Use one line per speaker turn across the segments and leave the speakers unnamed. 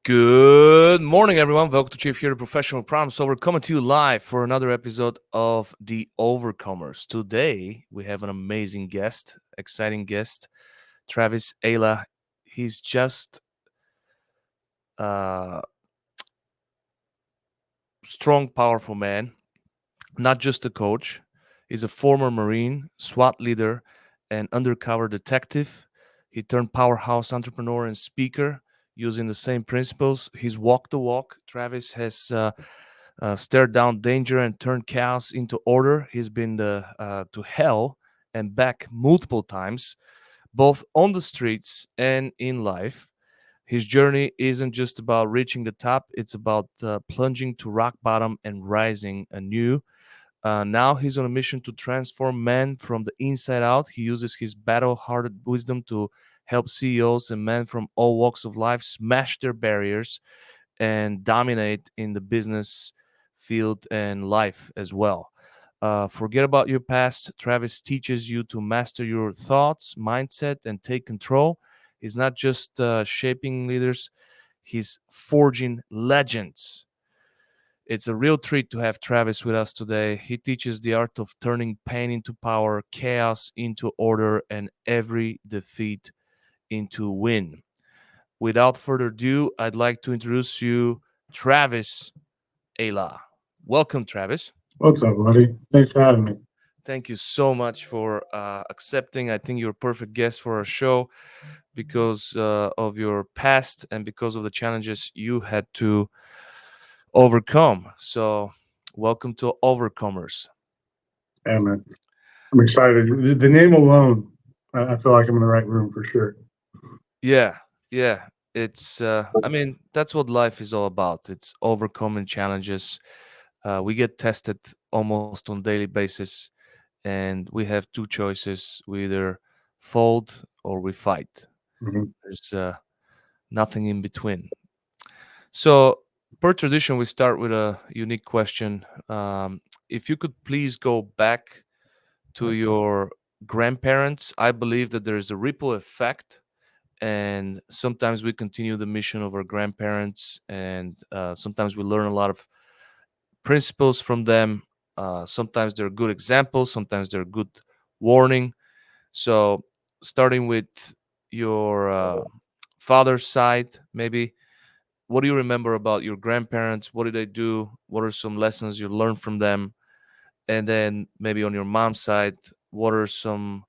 Good morning, everyone. Welcome to Chief here, the professional problem solver, coming to you live for another episode of The Overcomers. Today, we have an amazing guest, exciting guest, Travis Ala. He's just a strong, powerful man, not just a coach. He's a former Marine, SWAT leader, and undercover detective. He turned powerhouse entrepreneur and speaker using the same principles. He's walked the walk. Travis has stared down danger and turned chaos into order. He's been to hell and back multiple times, both on the streets and in life. His journey isn't just about reaching the top, it's about plunging to rock bottom and rising anew. Now he's on a mission to transform men from the inside out. He uses his battle-hardened wisdom to help CEOs and men from all walks of life smash their barriers and dominate in the business field and life as well. Forget about your past. Travis teaches you to master your thoughts, mindset, and take control. He's not just shaping leaders, he's forging legends. It's a real treat to have Travis with us today. He teaches the art of turning pain into power, chaos into order, and every defeat into win. Without further ado, I'd like to introduce you, Travis Ala. Welcome, Travis.
What's up, buddy? Thanks for having me.
Thank you so much for accepting. I think you're a perfect guest for our show because of your past and because of the challenges you had to overcome. So, welcome to Overcomers.
Yeah, man. I'm excited. The name alone, I feel like I'm in the right room for sure.
Yeah, yeah. It's, I mean, that's what life is all about. It's overcoming challenges. We get tested almost on daily basis, and we have two choices: we either fold or we fight.
Mhm.
There's nothing in between. So, per tradition, we start with a unique question. If you could please go back to your grandparents, I believe that there is a ripple effect, and sometimes we continue the mission of our grandparents, and sometimes we learn a lot of principles from them. Sometimes they're good examples, sometimes they're good warning. So, starting with your father's side, maybe, what do you remember about your grandparents? What did they do? What are some lessons you learned from them? And then maybe on your mom's side, what are some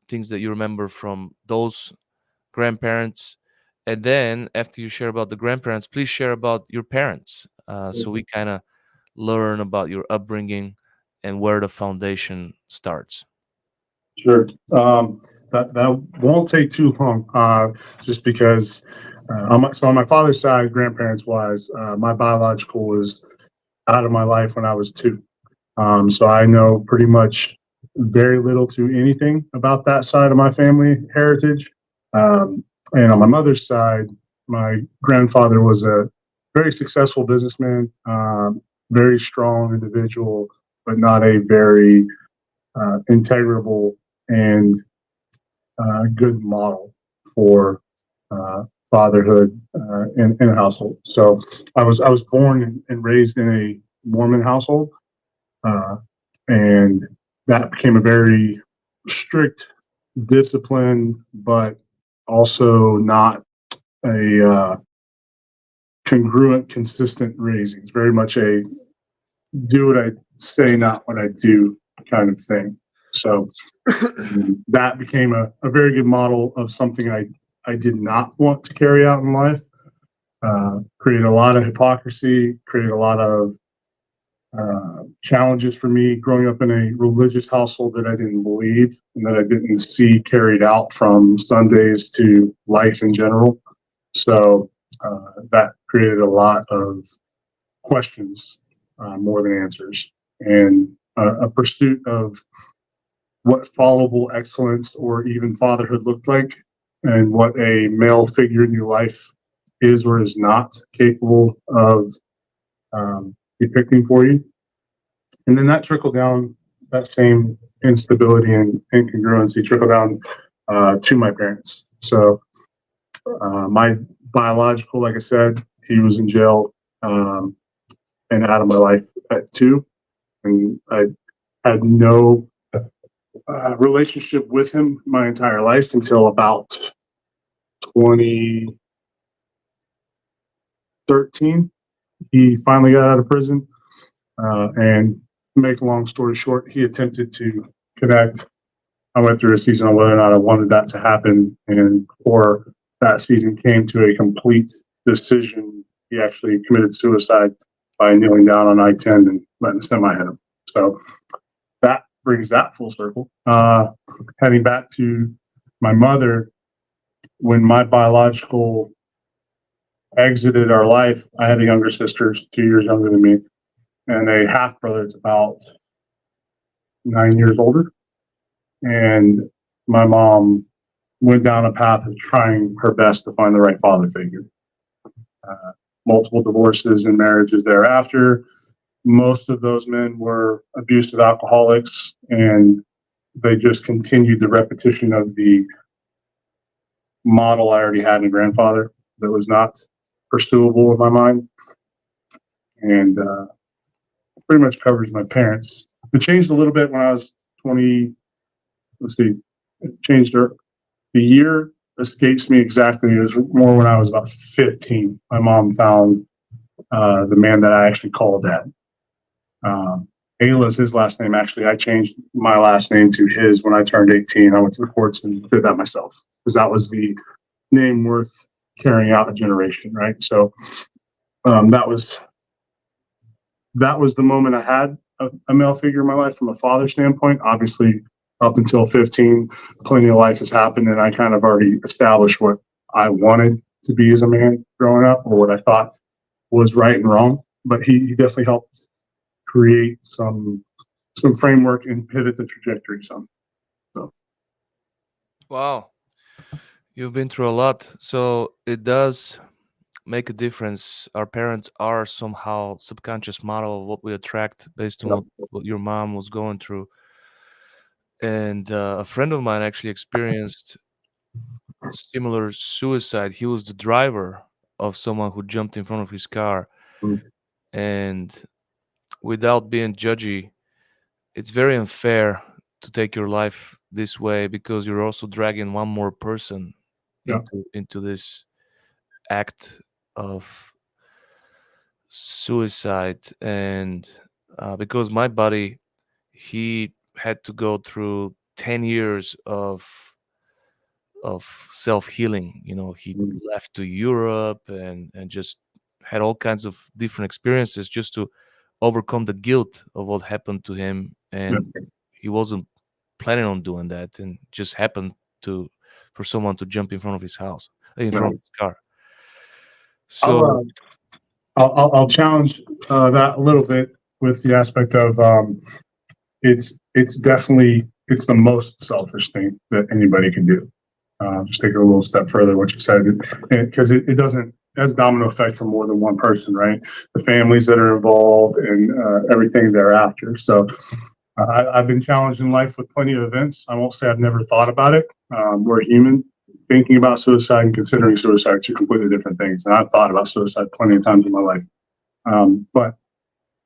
things that you remember from those grandparents? And then after you share about the grandparents, please share about your parents, so we kind of learn about your upbringing and where the foundation starts.
Sure. That won't take too long, just because on my father's side, grandparents wise, my biological was out of my life when I was 2. So I know pretty much very little to anything about that side of my family heritage. And on my mother's side, my grandfather was a very successful businessman, very strong individual, but not a very integrable and good model for fatherhood in a household. So I was born and raised in a Mormon household, uh, and that became a very strict discipline, but also not a congruent, consistent raising. It's very much a do what I say, not what I do kind of thing. So that became a very good model of something I did not want to carry out in life. Created a lot of hypocrisy, created a lot of challenges for me growing up in a religious household that I didn't believe and that I didn't see carried out from Sundays to life in general. So that created a lot of questions more than answers, and a pursuit of what followable excellence or even fatherhood looked like, and what a male figure in your life is or is not capable of depicting for you. And then that trickled down, that same instability and incongruency trickled down to my parents. So my biological, like I said, he was in jail and out of my life at 2. And I had no relationship with him my entire life until about 2013. He finally got out of prison. And to make a long story short, he attempted to connect. I went through a season on whether or not I wanted that to happen. And before that season came to a complete decision, he actually committed suicide by kneeling down on I-10 and letting a semi hit him. So that brings that full circle. Heading back to my mother, when my biological exited our life, I had a younger sister, 2 years younger than me, and a half brother that's about 9 years older. And my mom went down a path of trying her best to find the right father figure. Multiple divorces and marriages thereafter. Most of those men were abusive alcoholics, and they just continued the repetition of the model I already had in a grandfather that was not pursuable in my mind. And pretty much covers my parents. It changed a little bit when I was 20. Let's see, it changed the year escapes me exactly. It was more when I was about 15. My mom found the man that I actually called Dad. Ala is his last name. Actually, I changed my last name to his when I turned 18. I went to the courts and did that myself because that was the name worth carrying out a generation, right? So that was the moment I had a male figure in my life from a father standpoint. Obviously, up until 15, plenty of life has happened, and I kind of already established what I wanted to be as a man growing up, or what I thought was right and wrong. But he definitely helped create some framework and pivot the trajectory some. So
Wow, you've been through a lot, so it does make a difference. Our parents are somehow subconscious model of what we attract based on
yep.
what your mom was going through. And a friend of mine actually experienced similar suicide. He was the driver of someone who jumped in front of his car.
Mm,
And without being judgy, it's very unfair to take your life this way because you're also dragging one more person
yeah.
into this act of suicide. And because my buddy, he had to go through 10 years of self-healing. He
Mm,
left to Europe and just had all kinds of different experiences just to overcome the guilt of what happened to him.
yeah.
And he wasn't planning on doing that, and just happened to for someone to jump in front of his house, in
Yeah.
front of his car.
I'll,
So
I'll challenge that a little bit with the aspect of it's definitely it's the most selfish thing that anybody can do. Just take it a little step further, what you said, because it doesn't it has a domino effect for more than one person, right? The families that are involved and everything thereafter. So I've been challenged in life with plenty of events. I won't say I've never thought about it. We're human. Thinking about suicide and considering suicide are two completely different things. And I've thought about suicide plenty of times in my life. But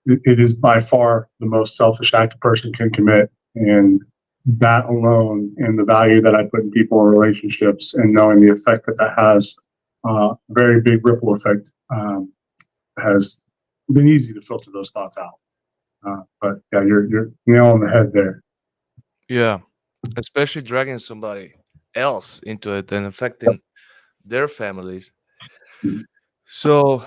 it is by far the most selfish act a person can commit. And that alone and the value that I put in people and relationships and knowing the effect that that has, very big ripple effect, has been easy to filter those thoughts out. But yeah, you're nail on the head there.
yeah, especially dragging somebody else into it and affecting their families. So,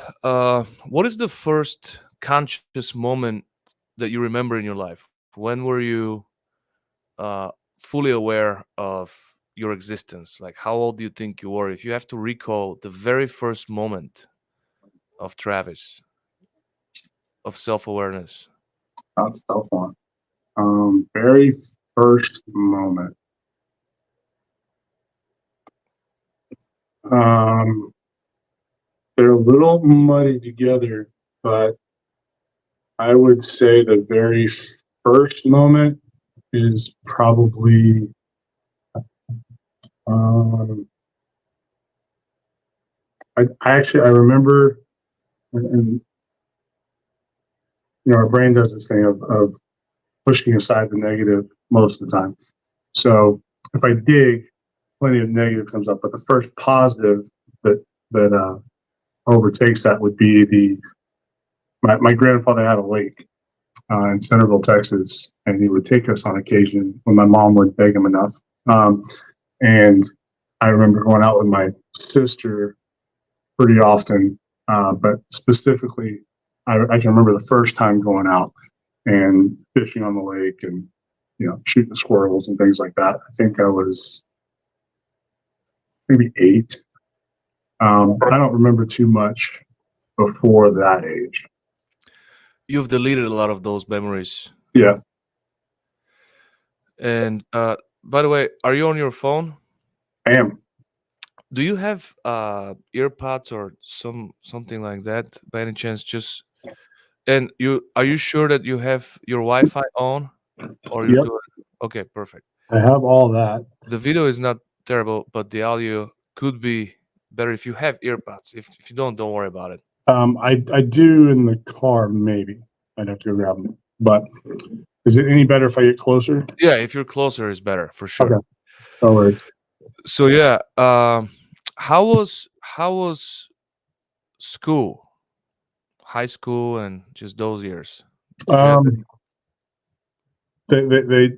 what is the first conscious moment that you remember in your life? When were you uh, fully aware of your existence? Like, how old do you think you were? If you have to recall the very first moment of Travis, of self awareness.
That's tough one. Very first moment. Um, they're a little muddy together, but I would say the very first moment is probably um, I remember and our brain does this thing of pushing aside the negative most of the time. So if I dig, plenty of negative comes up, but the first positive that overtakes that would be my grandfather had a lake in Centerville, Texas, and he would take us on occasion when my mom would beg him enough. And I remember going out with my sister pretty often, but specifically, I can remember the first time going out and fishing on the lake and shooting squirrels and things like that. I think I was maybe 8. I don't remember too much before that age.
You've deleted a lot of those memories.
Yeah,
And by the way, are you on your phone?
I am.
Do you have earpods or something like that by any chance? Just and are you sure that you have your Wi-Fi on, or you're
Yep,
doing? Okay, perfect.
I have all that.
The video is not terrible, but the audio could be better if you have earpods. If you don't worry about it.
I do in the car, maybe. I'd have to go grab them. But is it any better if I get closer?
Yeah, if you're closer, is better for sure.
Okay, no worries.
So yeah, how was school, high school, and just those years? Did you have any?
Um, they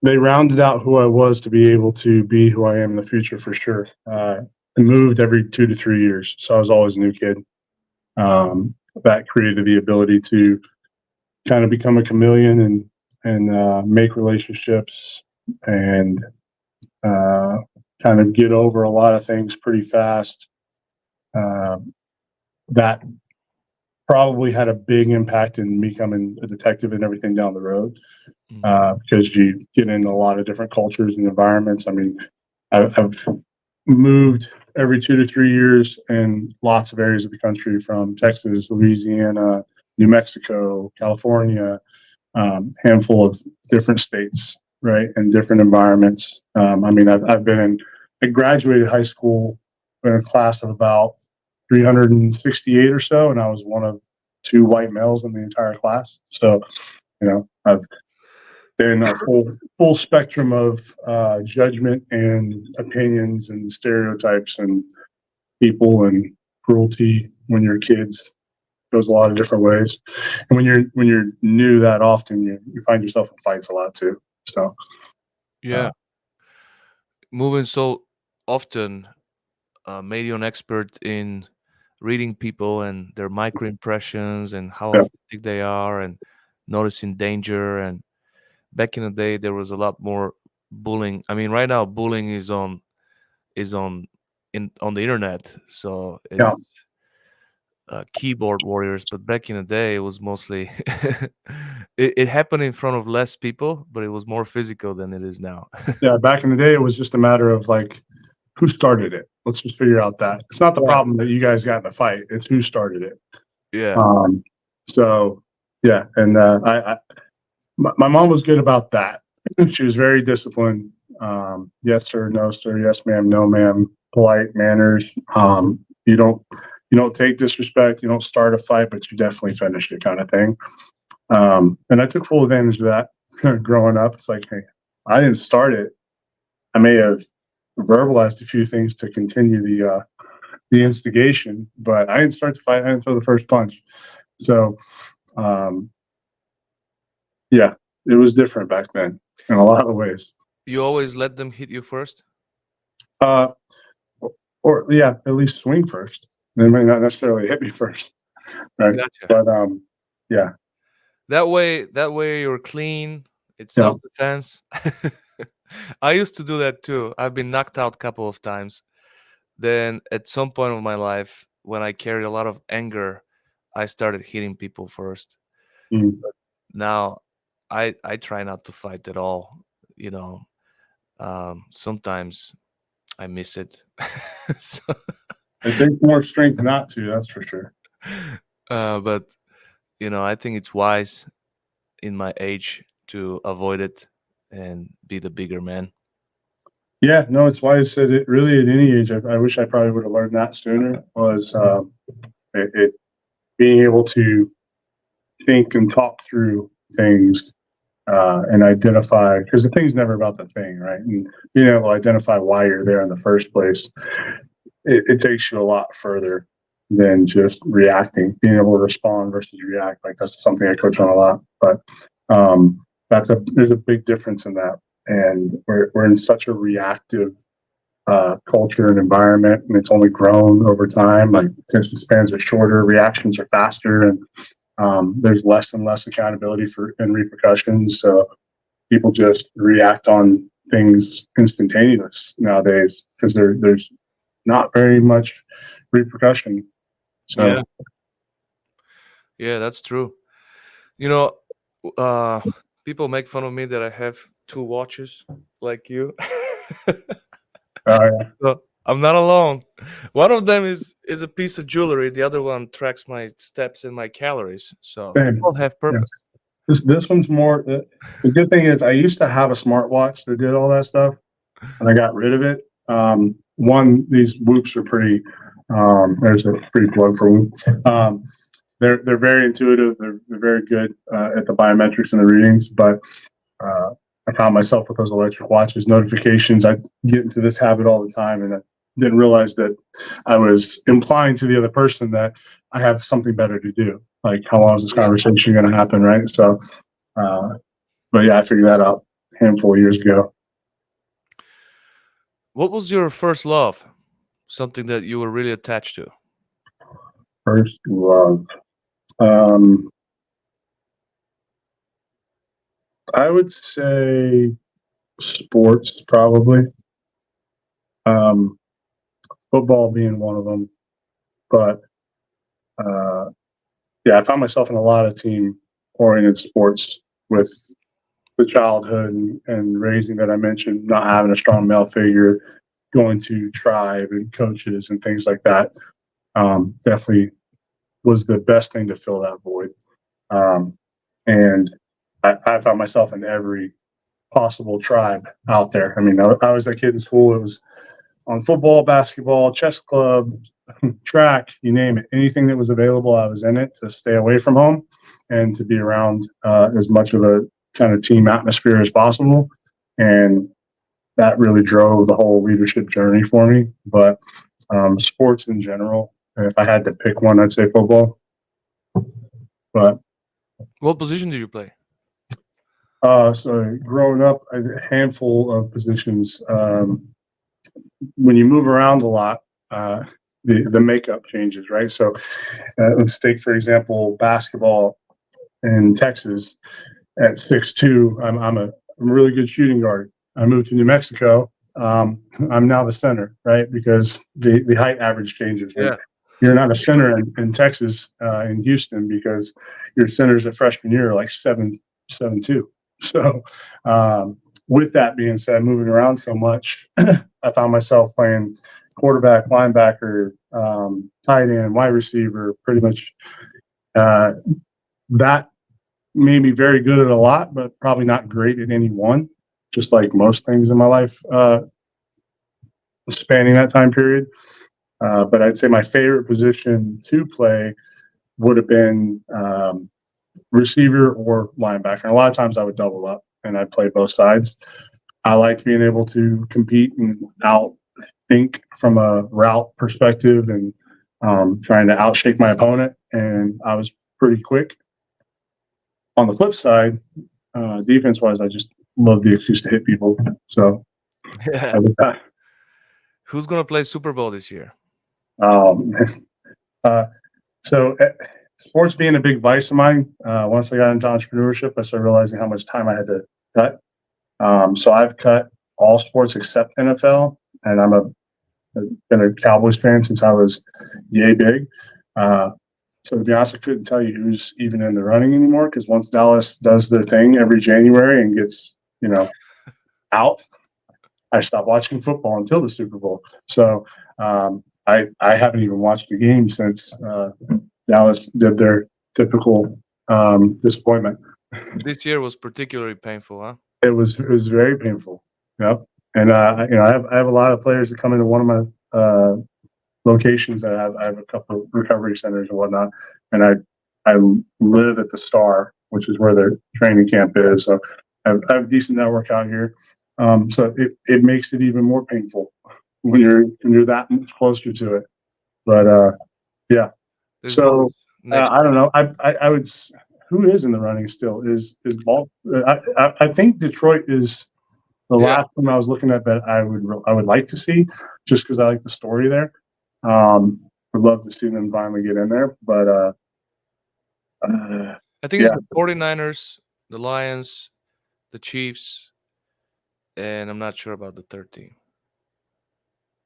they rounded out who I was to be able to be who I am in the future for sure. I moved every 2 to 3 years, so I was always a new kid. That created the ability to kind of become a chameleon and make relationships and kind of get over a lot of things pretty fast. That probably had a big impact in me becoming a detective and everything down the road, because you get into a lot of different cultures and environments. I mean, I've moved every 2 to 3 years in lots of areas of the country, from Texas, Louisiana, New Mexico, California, handful of different states, right, and different environments. I mean, I graduated high school in a class of about 368 or so, and I was one of 2 white males in the entire class. So, I've been a full spectrum of judgment and opinions and stereotypes and people and cruelty when you're kids. Goes a lot of different ways, and when you're new that often, you find yourself in fights a lot too. So
Yeah, moving so often made you an expert in reading people and their micro impressions and how
yeah,
authentic they are and noticing danger. And back in the day, there was a lot more bullying. I mean, right now, bullying is on the internet, so
yeah,
it's keyboard warriors. But back in the day, it was mostly it happened in front of less people, but it was more physical than it is now.
yeah. Back in the day, it was just a matter of like, who started it. Let's just figure out that it's not the
Yeah.
problem that you guys got in a fight; it's who started it.
Yeah.
Um, so yeah, and my mom was good about that. She was very disciplined. Yes sir, no sir, yes ma'am, no ma'am, polite manners. You don't take disrespect, you don't start a fight, but you definitely finish it, kind of thing. And I took full advantage of that growing up. It's like, hey, I didn't start it. I may have verbalized a few things to continue the instigation, but I didn't start the fight. I didn't throw the first punch. So um, yeah, it was different back then in a lot of ways.
You always let them hit you first?
Uh, or yeah, at least swing first. They may not necessarily hit me first, right?
Gotcha.
But yeah,
That way you're clean. It's
yeah,
self-defense. I used to do that too. I've been knocked out a couple of times. Then at some point of my life, when I carried a lot of anger, I started hitting people first.
mm.
Now I try not to fight at all. You know, sometimes I miss it. So,
It takes more strength not to. That's for sure.
but I think it's wise in my age to avoid it and be the bigger man.
Yeah, no, it's why I said it really at any age. I wish I probably would have learned that sooner. Was It being able to think and talk through things and identify, because the thing's never about the thing, right? And being able to identify why you're there in the first place, it takes you a lot further than just reacting. Being able to respond versus react, like that's something I coach on a lot. But there's a big difference in that, and we're in such a reactive culture and environment, and it's only grown over time. Like attention spans are shorter, reactions are faster, and there's less and less accountability and repercussions. So people just react on things instantaneous nowadays because there's not very much repercussion. So
Yeah, that's true. People make fun of me that I have two watches like you.
yeah.
So I'm not alone. One of them is a piece of jewelry. The other one tracks my steps and my calories. So they
Same.
all have
Yeah.
purpose.
This one's more. The good thing is I used to have a smartwatch that did all that stuff, and I got rid of it. These whoops are pretty. There's a pretty plug for Whoop. They're very intuitive. They're very good at the biometrics and the readings. But I found myself with those electric watches notifications. I get into this habit all the time, and I didn't realize that I was implying to the other person that I have something better to do. Like, how long is this conversation going to happen, right? So, but yeah, I figured that out a handful of years ago.
What was your first love? Something that you were really attached to?
First love. I would say sports, probably. Football being one of them. But yeah, I found myself in a lot of team-oriented sports with the childhood and raising that I mentioned, not having a strong male figure, going to tribe and coaches and things like that. Definitely was the best thing to fill that void. And I found myself in every possible tribe out there. I mean, I was that kid in school. It was on football, basketball, chess club, track, you name it. Anything that was available, I was in it to stay away from home and to be around as much of a kind of team atmosphere as possible. And that really drove the whole leadership journey for me. But sports in general, if I had to pick one, I'd say football. But
what position did you play?
So growing up, a handful of positions. When you move around a lot, the makeup changes, right? So let's take, for example, basketball in Texas at 6'2". I'm a really good shooting guard. I moved to New Mexico. I'm now the center, right? Because the height average changes.
Yeah.
You're not a center in Texas, in Houston, because your centers at freshman year are like 7'2". So with that being said, moving around so much, I found myself playing quarterback, linebacker, tight end, wide receiver, pretty much. That made me very good at a lot, but probably not great at any one, just like most things in my life spanning that time period. But I'd say my favorite position to play would have been receiver or linebacker. And a lot of times I would double up and I'd play both sides. I liked being able to compete and outthink from a route perspective and trying to outshake my opponent. And I was pretty quick. On the flip side, defense-wise, I just love the excuse to hit people. So
Yeah. Who's going to play Super Bowl this year?
So sports being a big vice of mine, once I got into entrepreneurship, I started realizing how much time I had to cut. So I've cut all sports except NFL, and I've been a Cowboys fan since I was yay big. So to be honest, I couldn't tell you who's even in the running anymore, because once Dallas does their thing every January and gets, out, I stopped watching football until the Super Bowl. So I haven't even watched a game since Dallas did their typical disappointment.
This year was particularly painful, huh?
It was very painful. Yep. And I have a lot of players that come into one of my locations that I have a couple of recovery centers and whatnot, and I live at the Star, which is where their training camp is. So I have a decent network out here. So it makes it even more painful when you're that much closer to it. But yeah.
There's
So
always next.
I don't know. I would. Who is in the running still? Is Ball? I think Detroit is the
Yeah.
last one I was looking at that I would like to see, just because I like the story there. Would love to see them finally get in there, but
I think it's
yeah,
the 49ers, the Lions, the Chiefs, and I'm not sure about the third team,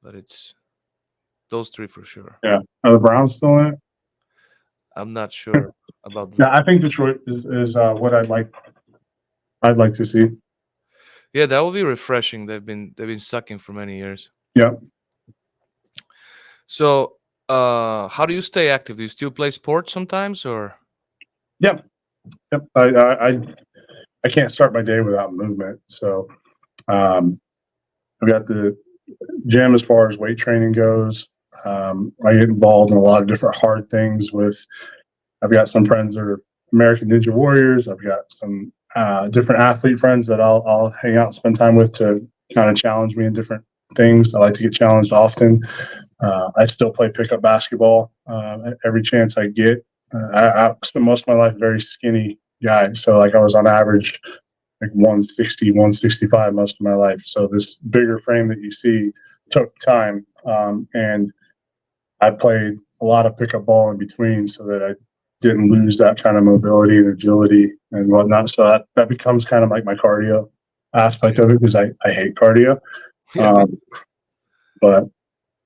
but it's those three for sure.
yeah. Are the Browns still in it?
I'm not sure about the.
Yeah, I think Detroit is what I'd like to see.
Yeah, that would be refreshing. They've been sucking for many years.
Yeah,
So, how do you stay active? Do you still play sports sometimes, or?
yep, yep. I can't start my day without movement. So I've got the gym as far as weight training goes. I get involved in a lot of different hard things with. I've got some friends that are American Ninja Warriors. I've got some different athlete friends that I'll hang out, and spend time with to kind of challenge me in different things. I like to get challenged often. I still play pickup basketball every chance I get. I spent most of my life a very skinny guy, so like I was on average like 160, 165 most of my life. So this bigger frame that you see took time, and I played a lot of pickup ball in between so that I didn't lose that kind of mobility and agility and whatnot. So that becomes kind of like my cardio aspect of it, because I hate cardio.
Yeah, me.
But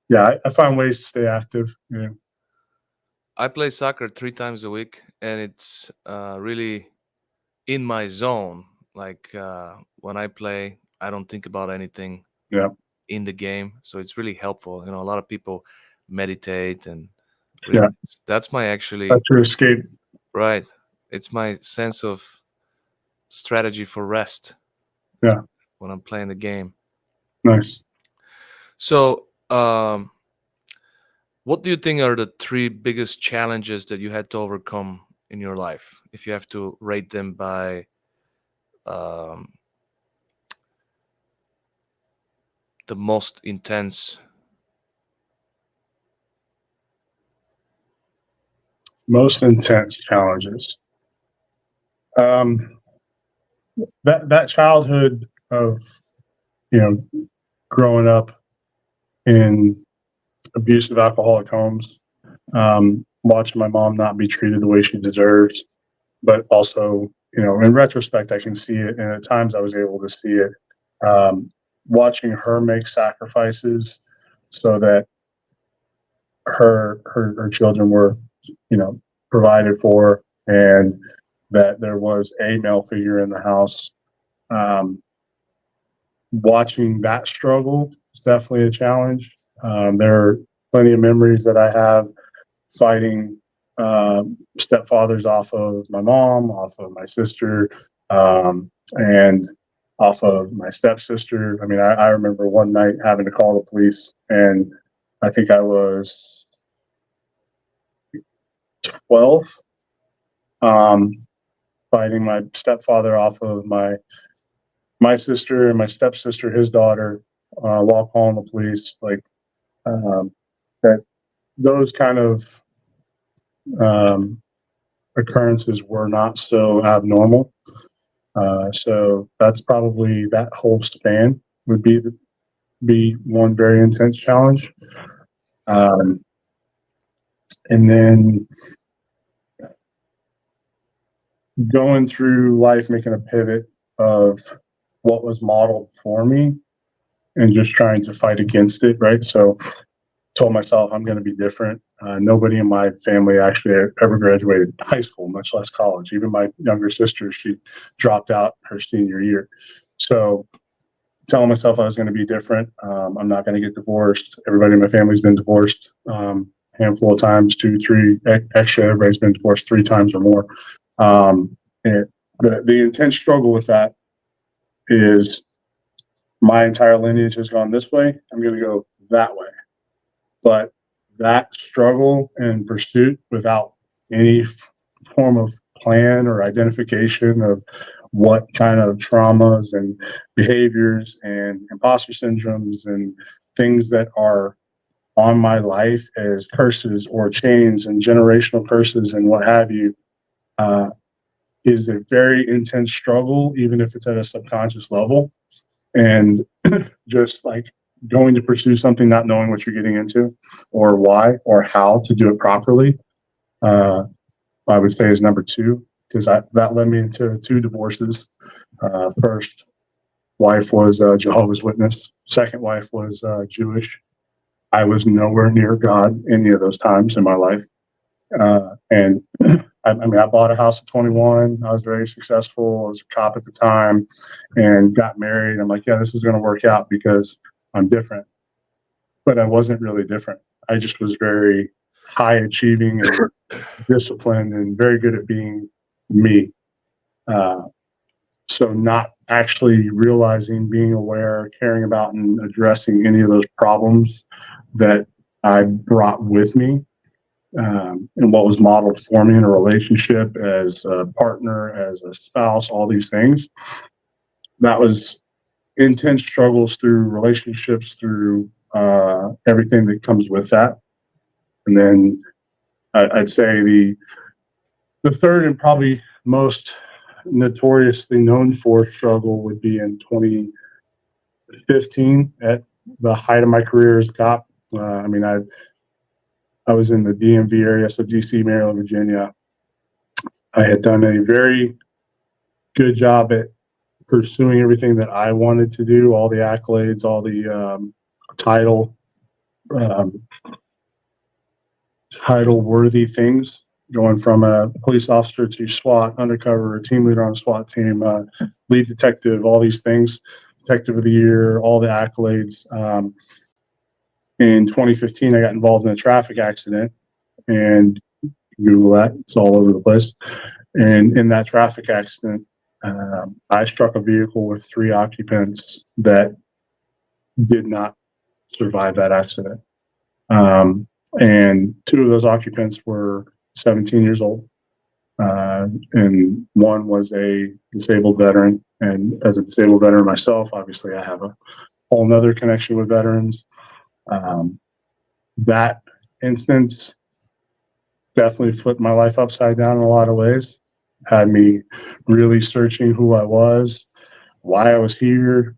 yeah, I find ways to stay active. Yeah.
I play soccer 3 times a week, and it's really in my zone. Like when I play, I don't think about anything
Yeah.
in the game, so it's really helpful. A lot of people meditate and
Yeah.
relax. That's my actually
That's your escape.
right. It's my sense of strategy for rest
Yeah.
when I'm playing the game.
Nice.
So, what do you think are the three biggest challenges that you had to overcome in your life? If you have to rate them by um, the most intense.
Most intense challenges. Um, that childhood of, growing up in abusive alcoholic homes, watching my mom not be treated the way she deserves, but also, in retrospect, I can see it, and at times I was able to see it. Watching her make sacrifices so that her children were, provided for, and that there was a male figure in the house. Um, Watching that struggle is definitely a challenge. There are plenty of memories that I have fighting stepfathers off of my mom, off of my sister, and off of my stepsister. I mean, I remember one night having to call the police, and I think I was 12, um, fighting my stepfather off of my sister and my stepsister, his daughter, while calling the police. Like that, those kind of um, occurrences were not so abnormal. So that's probably that whole span would be one very intense challenge.
Yeah.
And then going through life, making a pivot of what was modeled for me and just trying to fight against it. Right. So told myself I'm going to be different. Nobody in my family actually ever graduated high school, much less college. Even my younger sister, she dropped out her senior year. So telling myself I was going to be different. I'm not going to get divorced. Everybody in my family's been divorced handful of times, 2, 3, extra. Everybody's been divorced 3 times or more. And the intense struggle with that is my entire lineage has gone this way. I'm going to go that way. But that struggle and pursuit without any form of plan or identification of what kind of traumas and behaviors and imposter syndromes and things that are on my life as curses or chains and generational curses and what have you, is a very intense struggle, even if it's at a subconscious level. And just like going to pursue something, not knowing what you're getting into or why or how to do it properly, I would say is number two, because that led me into 2 divorces. First wife was a Jehovah's Witness. Second wife was Jewish. I was nowhere near God any of those times in my life. And I mean, I bought a house at 21. I was very successful. I was a cop at the time and got married. I'm like, yeah, this is going to work out because I'm different. But I wasn't really different. I just was very high achieving and disciplined and very good at being me. So not actually realizing, being aware, caring about, and addressing any of those problems that I brought with me, and what was modeled for me in a relationship, as a partner, as a spouse, all these things. That was intense struggles through relationships, through everything that comes with that. And then I'd say the third and probably most notoriously known for struggle would be in 2015 at the height of my career as a cop. I mean, I was in the DMV area, so DC, Maryland, Virginia. I had done a very good job at pursuing everything that I wanted to do, all the accolades, all the title-worthy things, going from a police officer to SWAT, undercover, team leader on a SWAT team, lead detective, all these things, detective of the year, all the accolades. In 2015, I got involved in a traffic accident, and Google that, it's all over the place. And in that traffic accident, I struck a vehicle with 3 occupants that did not survive that accident. And 2 of those occupants were 17 years old. And one was a disabled veteran. And as a disabled veteran myself, obviously I have a whole nother connection with veterans. That instance definitely flipped my life upside down in a lot of ways, had me really searching who I was, why I was here,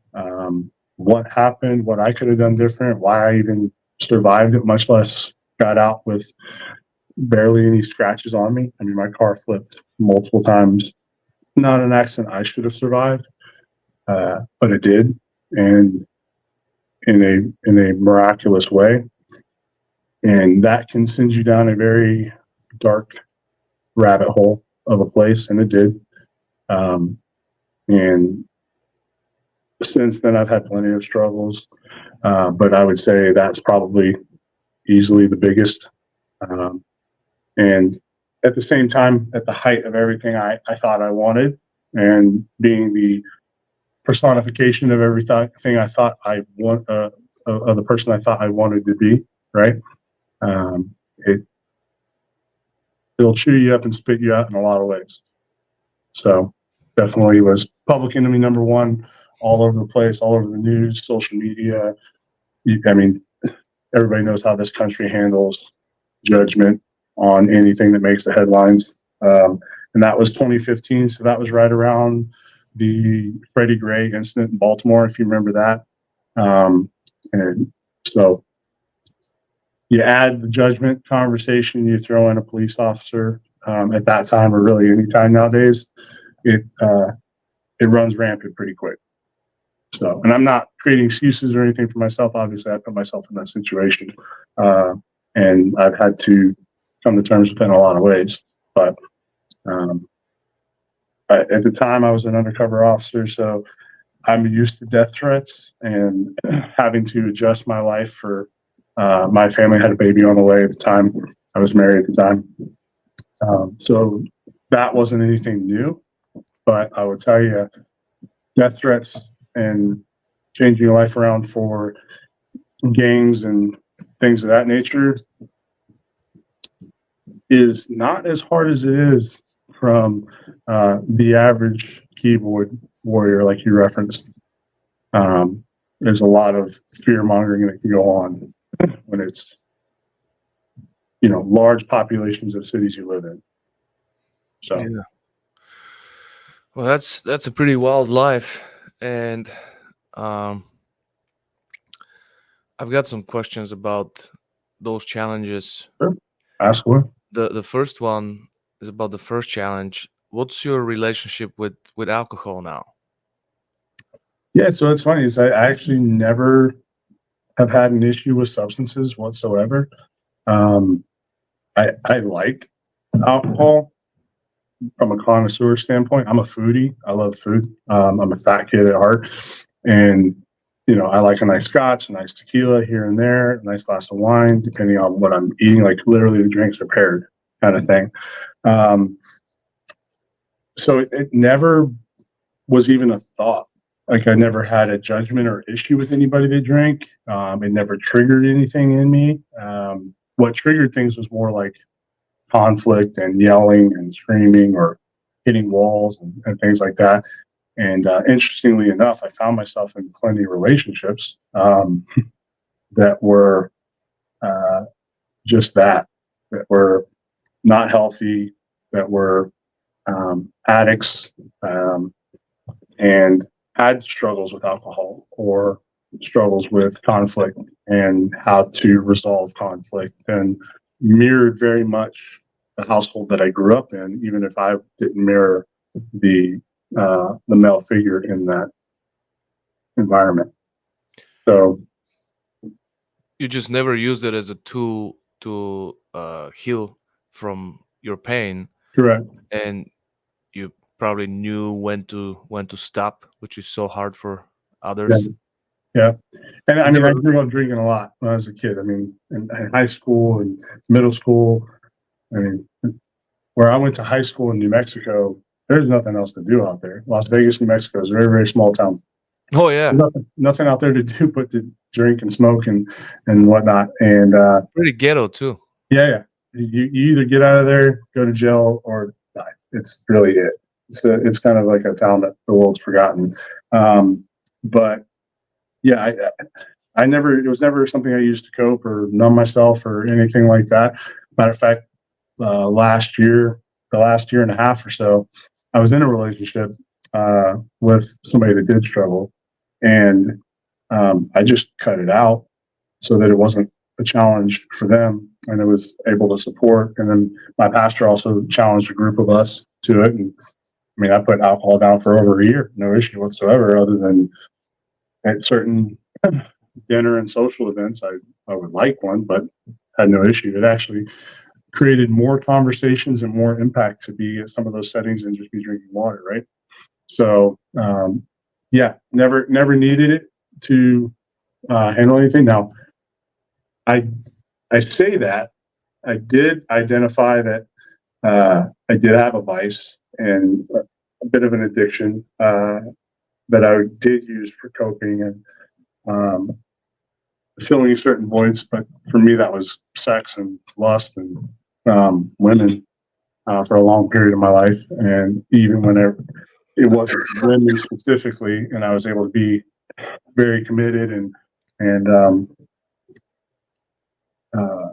what happened, what I could have done different, why I even survived it, much less got out with barely any scratches on me. I mean, my car flipped multiple times. Not an accident I should have survived, but it did, and in a miraculous way. And that can send you down a very dark rabbit hole of a place, and it did. And since then, I've had plenty of struggles, but I would say that's probably easily the biggest. And at the same time, at the height of everything I thought I wanted, and being the personification of everything I thought I want, of the person I thought I wanted to be, right? It'll chew you up and spit you out in a lot of ways. So definitely was public enemy number 1, all over the place, all over the news, social media. I mean, everybody knows how this country handles judgment on anything that makes the headlines. And that was 2015. So that was right around the Freddie Gray incident in Baltimore, if you remember that. And so you add the judgment conversation, you throw in a police officer at that time, or really any time nowadays, it runs rampant pretty quick. So, and I'm not creating excuses or anything for myself. Obviously, I put myself in that situation, and I've had to come to terms with it in a lot of ways. But at the time, I was an undercover officer, so I'm used to death threats and having to adjust my life for. My family had a baby on the way at the time. I was married at the time. So that wasn't anything new, but I would tell you, death threats and changing your life around for gangs and things of that nature is not as hard as it is from the average keyboard warrior, like you referenced. There's a lot of fear mongering that can go on when it's, large populations of cities you live in. So,
Yeah. Well, that's a pretty wild life, and um, I've got some questions about those challenges.
sure. Ask what?
The first one is about the first challenge. What's your relationship with alcohol now?
Yeah, so it's funny is I actually never have had an issue with substances whatsoever. Um, I like alcohol from a connoisseur standpoint. I'm a foodie. I love food. I'm a fat kid at heart, and I like a nice scotch, a nice tequila here and there, a nice glass of wine, depending on what I'm eating. Like literally, the drinks are paired, kind of thing. Um, so it never was even a thought. Like I never had a judgment or issue with anybody that drank. It never triggered anything in me. What triggered things was more like conflict and yelling and screaming or hitting walls and things like that. And interestingly enough, I found myself in plenty of relationships that were uh, just that were not healthy, that were addicts, and had struggles with alcohol or struggles with conflict and how to resolve conflict, and mirrored very much the household that I grew up in, even if I didn't mirror the male figure in that environment. So
You just never used it as a tool to heal from your pain,
correct.
and you probably knew when to stop, which is so hard for
Yeah.
others.
Yeah. And
You
I mean, I
never.
grew up drinking a lot when I was a kid. I mean, in high school and middle school. I mean, where I went to high school in New Mexico, there's nothing else to do out there. Las Vegas, New Mexico is a very, very small town.
Oh yeah,
Nothing out there to do but to drink and smoke and whatnot. And
pretty ghetto too.
yeah. You either get out of there, go to jail, or die. It's really it. It's kind of like a town that the world's forgotten. But yeah, I never. It was never something I used to cope or numb myself or anything like that. Matter of fact, the last year and a half or so, I was in a relationship with somebody that did struggle, and I just cut it out so that it wasn't a challenge for them, and it was able to support. And then my pastor also challenged a group of us to it, and I mean, I put alcohol down for over a year, no issue whatsoever, other than at certain dinner and social events, I would like one, but had no issue. It actually created more conversations and more impact to be at some of those settings and just be drinking water, right? So, yeah, never needed it to handle anything. Now, I I say that I did identify that I did have a vice and a bit of an addiction that I did use for coping and filling certain voids. But for me, that was sex and lust and women for a long period of my life. And even whenever it wasn't women specifically, and I was able to be very committed and uh,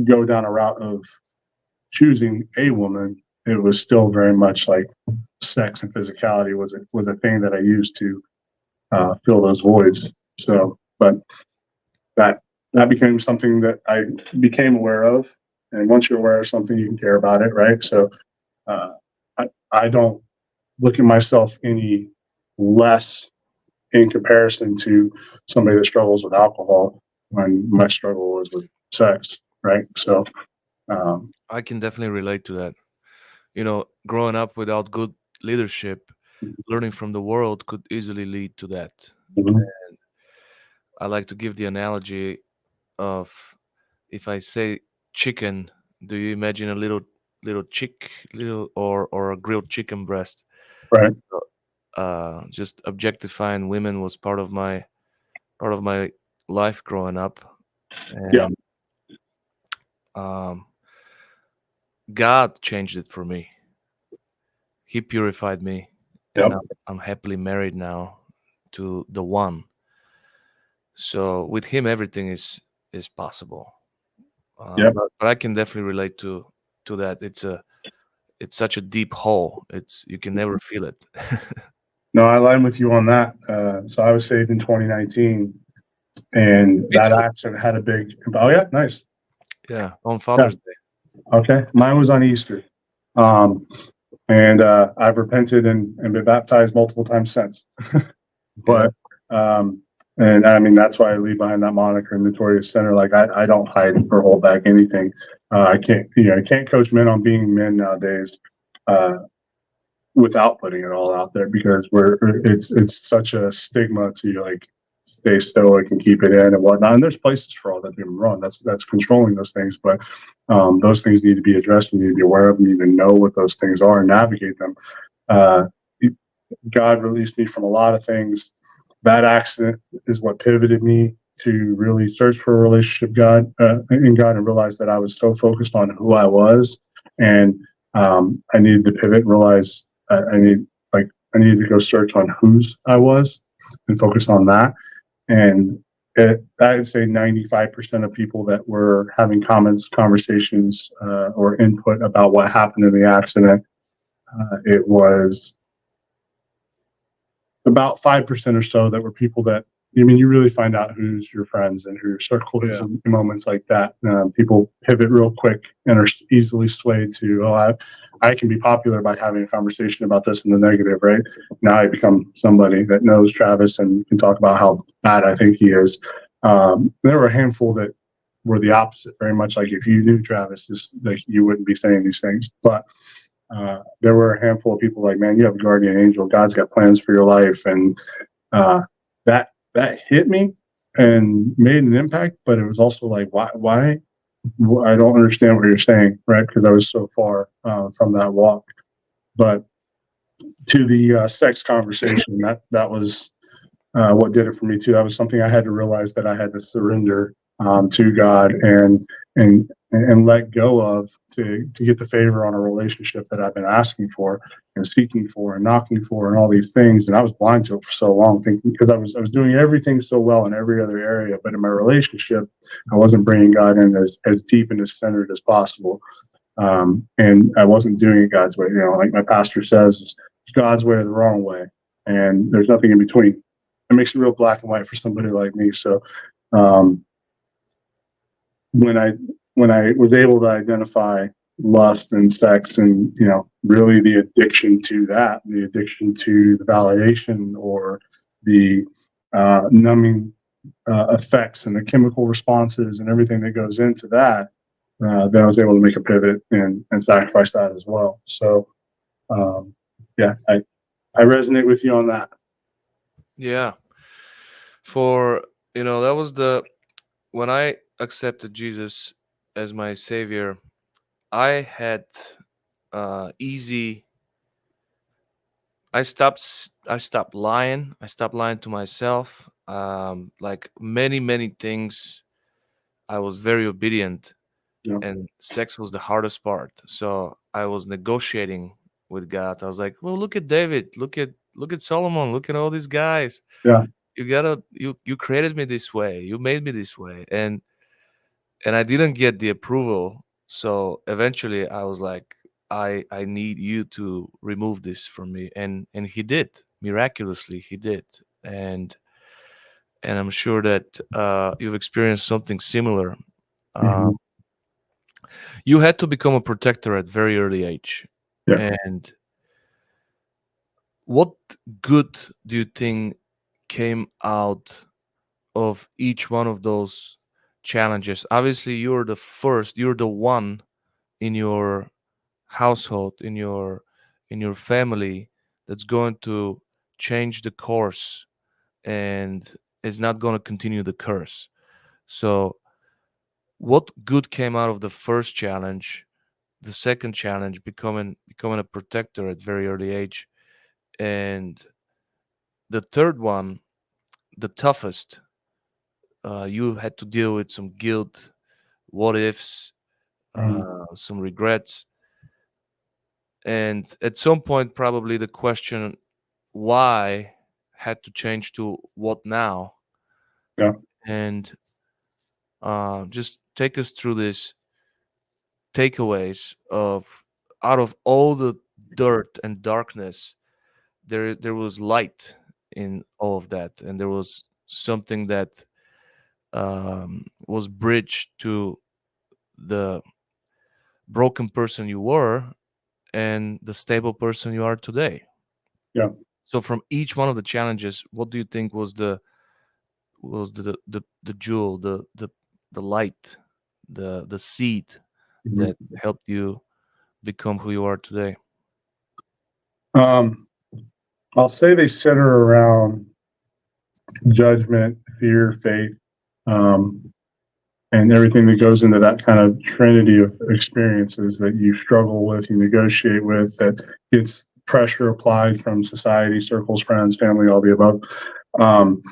go down a route of choosing a woman, it was still very much like sex and physicality was a thing that I used to fill those voids. So, but that that became something that I became aware of. And once you're aware of something, you can care about it, right? So, uh, I don't look at myself any less in comparison to somebody that struggles with alcohol when my struggle was with sex, right? So, um,
I can definitely relate to that. Growing up without good leadership, learning from the world could easily lead to that.
mhm,
I like to give the analogy of, if I say chicken, do you imagine a little or a grilled chicken breast?
right,
So, just objectifying women was part of my life growing up,
yeah,
and um, God changed it for me. He purified me, and
Yep.
I'm happily married now to the one. So with him, everything is possible.
Yep.
But I can definitely relate to that. It's such a deep hole. It's you can never feel it.
No, I align with you on that. So I was saved in 2019, and
Me
that
too.
accident had a big. Oh yeah, nice.
Yeah, on
Yeah.
Father's Day.
Okay. Mine was on Easter. Um, and I've repented and been baptized multiple times since.
Yeah,
But and I mean that's why I leave behind that moniker, Notorious Sinner. Like I don't hide or hold back anything. I can't, I can't coach men on being men nowadays uh, without putting it all out there because it's such a stigma to like stay stoic and keep it in and whatnot. And there's places for all that to run. That's controlling those things, but those things need to be addressed. You need to be aware of them. You need to know what those things are and navigate them. Uh, God released me from a lot of things. That accident is what pivoted me to really search for a relationship in God and realize that I was so focused on who I was and I needed to pivot and realize I needed to go search on whose I was and focus on that. And I'd say 95% of people that were having conversations, or input about what happened in the accident, it was about 5% or so that were people that, I mean, you really find out who's your friends and who your circle is
yeah,
in moments like that. People pivot real quick and are easily swayed to, oh, I can be popular by having a conversation about this in the negative, right? Now I become somebody that knows Travis and can talk about how bad I think he is. There were a handful that were the opposite, very much like if you knew Travis, just like you wouldn't be saying these things. But there were a handful of people like, man, you have a guardian angel. God's got plans for your life, and uh, that hit me and made an impact. But it was also like, why? I don't understand what you're saying, right? Because I was so far from that walk. But to the sex conversation, that was what did it for me too. That was something I had to realize that I had to surrender to God and let go of to get the favor on a relationship that I've been asking for and seeking for and knocking for and all these things. And I was blind to it for so long, thinking because I was doing everything so well in every other area, but in my relationship, I wasn't bringing God in as deep and as centered as possible. And I wasn't doing it God's way. Like my pastor says, it's God's way or the wrong way, and there's nothing in between. It makes it real black and white for somebody like me. So um, when I was able to identify lust and sex and really the addiction to that, the addiction to the validation or the numbing effects and the chemical responses and everything that goes into that, then I was able to make a pivot and sacrifice that as well. So yeah, I resonate with you on that.
yeah. For that was the when I accepted Jesus as my savior. I had easy. I stopped lying. I stopped lying to myself. Like many things, I was very obedient,
You know?
and sex was the hardest part. So I was negotiating with God. I was like, "Well, look at David. Look at Solomon. Look at all these guys.
Yeah,
You created me this way. You made me this way." And I didn't get the approval. So eventually, I was like, I need you to remove this from me, and he did miraculously. He did, and I'm sure that you've experienced something similar. Uh,
hmm
you had to become a protector at very early age,
yeah.
and what good do you think came out of each one of those challenges? Obviously, you're the one in your household, in your family, that's going to change the course and is not going to continue the curse. So what good came out of the first challenge, the second challenge, becoming a protector at very early age, and the third one, the toughest? You had to deal with some guilt, what ifs,
Mhm.
some regrets. And at some point, probably the question why had to change to what now.
Yeah.
And just take us through this takeaways of, out of all the dirt and darkness, there was light in all of that, and there was something that was bridged to the broken person you were and the stable person you are today.
Yeah.
So from each one of the challenges, what do you think was the jewel, the light, the seed
Mhm.
that helped you become who you are today?
Um, I'll say they center around judgment, fear, faith, um, and everything that goes into that kind of trinity of experiences that you struggle with, you negotiate with, that gets pressure applied from society, circles, friends, family, all the above. Um,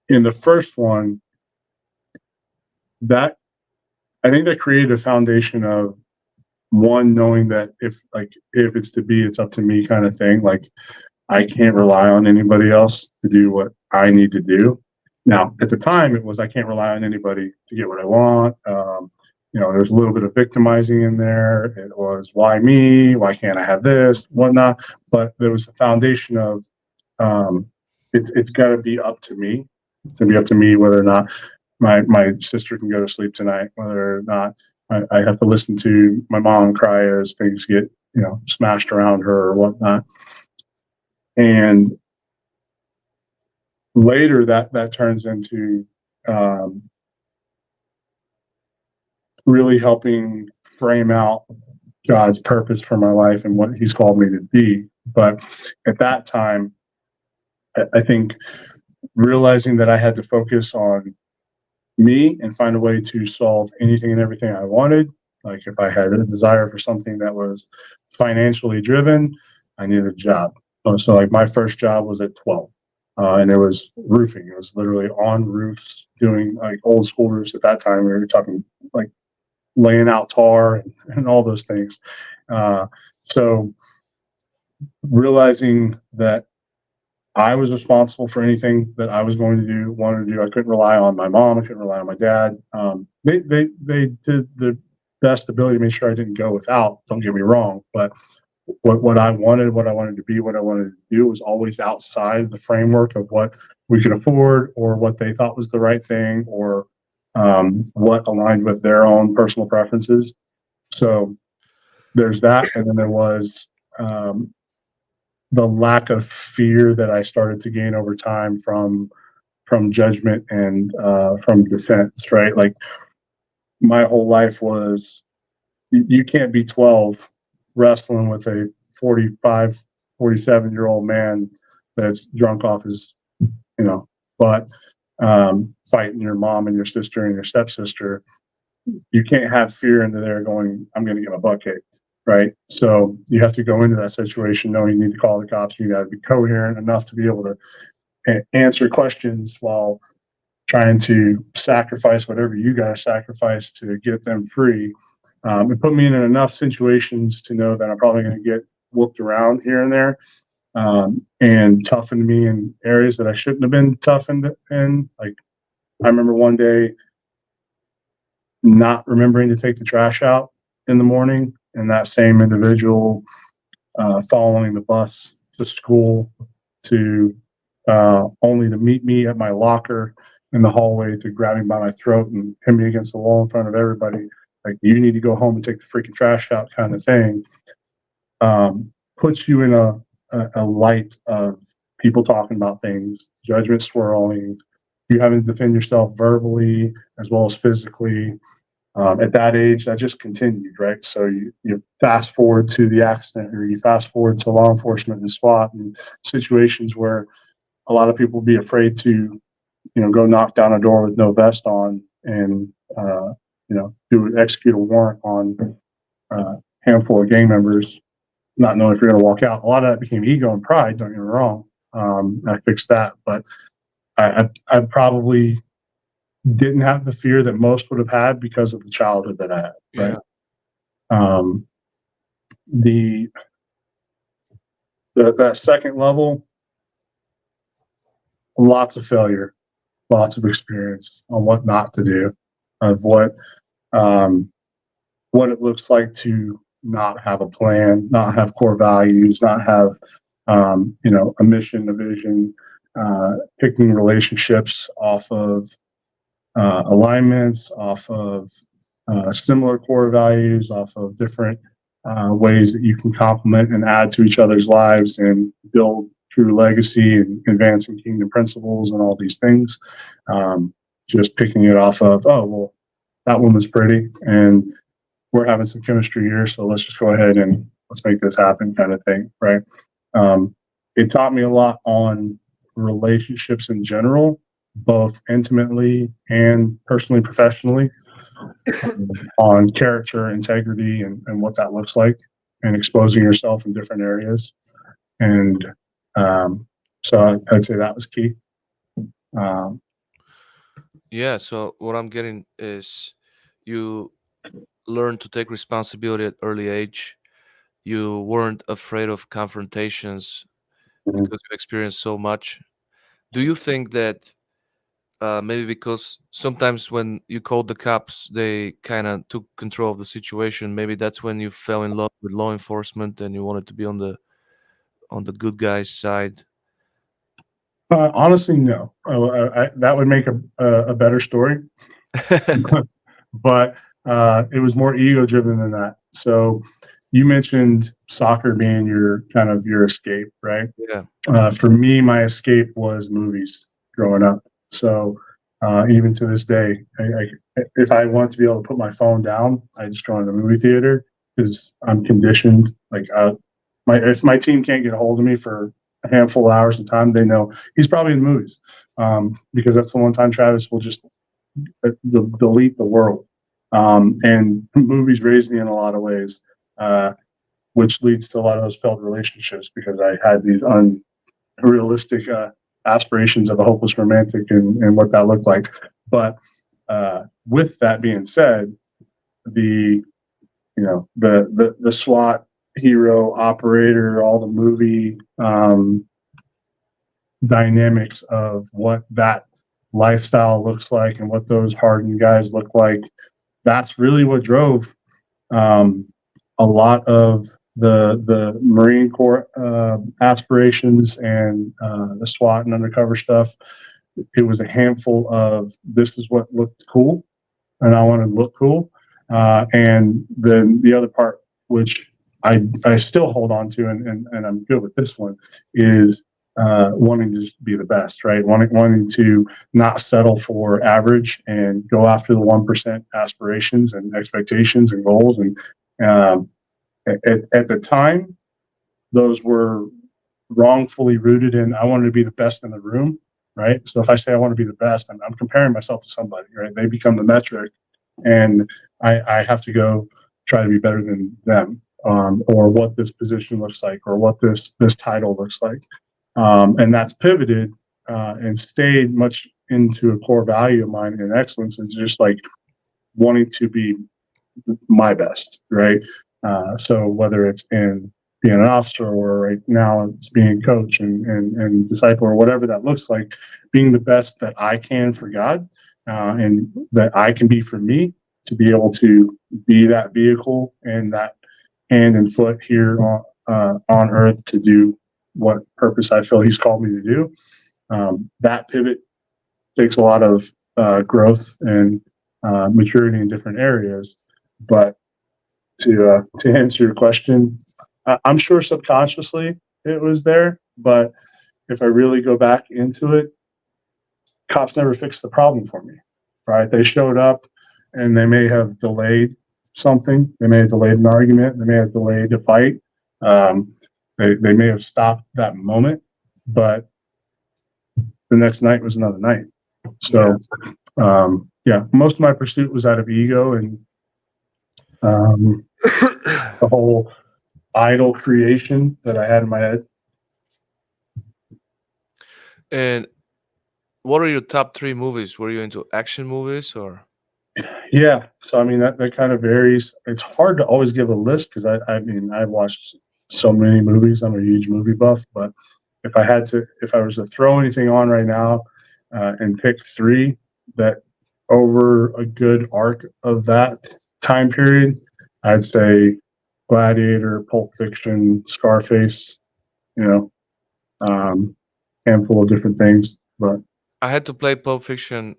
in the first one, that I think that created a foundation of one knowing that if it's to be, it's up to me kind of thing. Like I can't rely on anybody else to do what I need to do. Now, at the time, it was I can't rely on anybody to get what I want. There's a little bit of victimizing in there. It was why me? Why can't I have this? Whatnot. But there was the foundation of um, it's got to be up to me. It's gonna be up to me whether or not my sister can go to sleep tonight, whether or not I have to listen to my mom cry as things get smashed around her or whatnot. And later that turns into um, really helping frame out God's purpose for my life and what He's called me to be. But at that time, I think realizing that I had to focus on me and find a way to solve anything and everything I wanted. Like if I had a desire for something that was financially driven, I needed a job. So like my first job was at 12. And it was roofing. It was literally on roofs doing like old school roofs at that time. We were talking like laying out tar and all those things. So realizing that I was responsible for anything that I was going to do, wanted to do. I couldn't rely on my mom. I couldn't rely on my dad. They did the best ability to make sure I didn't go without. Don't get me wrong, but what I wanted, what I wanted to be, what I wanted to do was always outside the framework of what we could afford or what they thought was the right thing or what aligned with their own personal preferences. So there's that, and then there was um, the lack of fear that I started to gain over time from judgment and from defense. Right, like my whole life was you can't be 12 wrestling with a 45, 47-year-old man that's drunk off his, butt, fighting your mom and your sister and your stepsister. You can't have fear into there going, I'm going to get my butt kicked. Right. So you have to go into that situation knowing you need to call the cops. You got to be coherent enough to be able to answer questions while trying to sacrifice whatever you got to sacrifice to get them free. It put me in enough situations to know that I'm probably going to get whooped around here and there, and toughened me in areas that I shouldn't have been toughened in. Like I remember one day not remembering to take the trash out in the morning, and that same individual following the bus to school to only to meet me at my locker in the hallway to grab me by my throat and hit me against the wall in front of everybody. Like, you need to go home and take the freaking trash out, kind of thing. Puts you in a light of people talking about things, judgment swirling, you having to defend yourself verbally as well as physically. At that age, that just continued, right? So you fast forward to the accident, or you fast forward to law enforcement and SWAT and situations where a lot of people would be afraid to, go knock down a door with no vest on and, execute a warrant on a handful of gang members, not knowing if you're going to walk out. A lot of that became ego and pride. Don't get me wrong. I fixed that, but I probably didn't have the fear that most would have had because of the childhood that I had. Right.
Yeah.
The That second level, lots of failure, lots of experience on what not to do, of um, what it looks like to not have a plan, not have core values, not have a mission, a vision, picking relationships off of alignments, off of similar core values, off of different ways that you can complement and add to each other's lives and build true legacy and advancing kingdom principles and all these things. Just picking it off of, oh, well, that one was pretty and we're having some chemistry here, so let's just go ahead and let's make this happen kind of thing, right? It taught me a lot on relationships in general, both intimately and personally, professionally, on character, integrity, and what that looks like, and exposing yourself in different areas. And so I'd say that was key. Um,
Yeah. So what I'm getting is you learn to take responsibility at early age. You weren't afraid of confrontations because you experienced so much. Do you think that maybe because sometimes when you called the cops, they kind of took control of the situation? Maybe that's when you fell in love with law enforcement and you wanted to be on the good guys' side.
Honestly, no. That would make a better story, but it was more ego driven than that. So you mentioned soccer being your kind of your escape, right?
Yeah.
For me, my escape was movies growing up. So even to this day, if I want to be able to put my phone down, I just go in the movie theater because I'm conditioned. Like if my team can't get a hold of me for a handful of hours of time, they know he's probably in the movies, because that's the one time Travis will just delete the world. And movies raised me in a lot of ways, which leads to a lot of those failed relationships because I had these unrealistic aspirations of a hopeless romantic and what that looked like. But with that being said, the the SWAT hero operator, all the movie dynamics of what that lifestyle looks like and what those hardened guys look like. That's really what drove um, a lot of the Marine Corps aspirations and the SWAT and undercover stuff. It was a handful of this is what looked cool, and I want to look cool. And then the other part, which I still hold on to, and I'm good with this one, is wanting to be the best, right? Wanting to not settle for average and go after the 1% aspirations and expectations and goals. And um, at the time, those were wrongfully rooted in I wanted to be the best in the room, right? So if I say I want to be the best, I'm comparing myself to somebody, right? They become the metric, and I have to go try to be better than them, or what this position looks like, or what this title looks like, and that's pivoted and stayed much into a core value of mine in excellence, and just like wanting to be my best, right? So whether it's in being an officer or right now it's being a coach and disciple or whatever that looks like, being the best that I can for God, and that I can be for me, to be able to be that vehicle and that hand and foot here on earth to do what purpose I feel He's called me to do. That pivot takes a lot of growth and maturity in different areas, but to answer your question, I'm sure subconsciously it was there, but if I really go back into it, cops never fixed the problem for me. Right? They showed up, and they may have delayed something. They may have delayed an argument. They may have delayed a fight. Um, they may have stopped that moment, but the next night was another night. So yeah, most of my pursuit was out of ego and the whole idol creation that I had in my head.
And what are your top three movies? Were you into action movies or?
Yeah, so I mean that kind of varies. It's hard to always give a list because I mean I've watched so many movies. I'm a huge movie buff, but if I was to throw anything on right now and pick three that over a good arc of that time period, I'd say Gladiator, Pulp Fiction, Scarface, you know, handful of different things. But
I had to play Pulp Fiction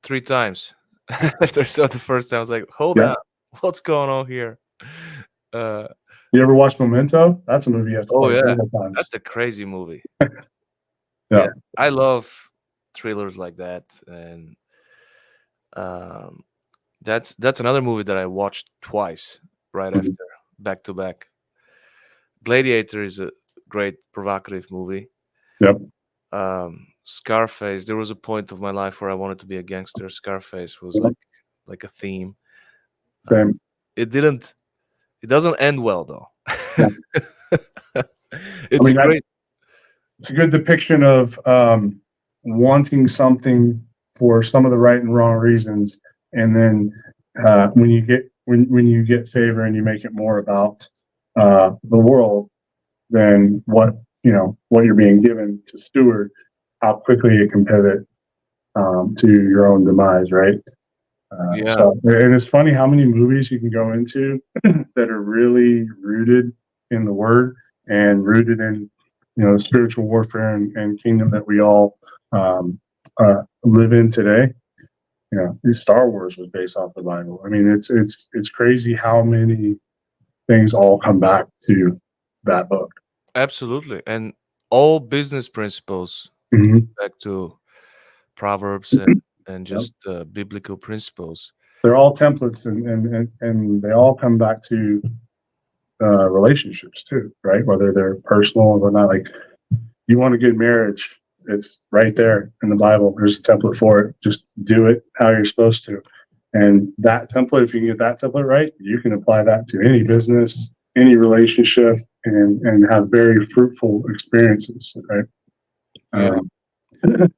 3 times. After I saw it the first time, I was like, hold
yeah,
on, what's going on here? Uh,
you ever watch Memento? That's a movie you have to
oh
play
yeah,
multiple
that's
times.
a crazy movie.
Yeah.
Yeah, I love thrillers like that, and um, that's another movie that I watched twice right after,
Mhm.
back to back. Gladiator is a great provocative movie.
Yep.
Scarface. There was a point of my life where I wanted to be a gangster. Scarface was
Yep.
like a theme. Uh,
Same.
it didn't. It doesn't end well though.
Yeah. I
It's a
mean,
great.
it's a good depiction of wanting something for some of the right and wrong reasons, and then when you get favor and you make it more about the world than what you're being given to steward, how quickly it can pivot to your own demise, right?
Yeah,
And it's funny how many movies you can go into that are really rooted in the word and rooted in spiritual warfare and kingdom that we all live in today. Star Wars was based off the Bible. I mean, it's crazy how many things all come back to that book.
absolutely. And all business principles
Mm-hmm.
back to Proverbs and
Yep.
just biblical principles.
They're all templates, and they all come back to relationships too, right? Whether they're personal or not. Like, you want a good marriage, it's right there in the Bible. There's a template for it. Just do it how you're supposed to. And that template, if you can get that template right, you can apply that to any business, any relationship, and have very fruitful experiences, right?
Yeah,
Um,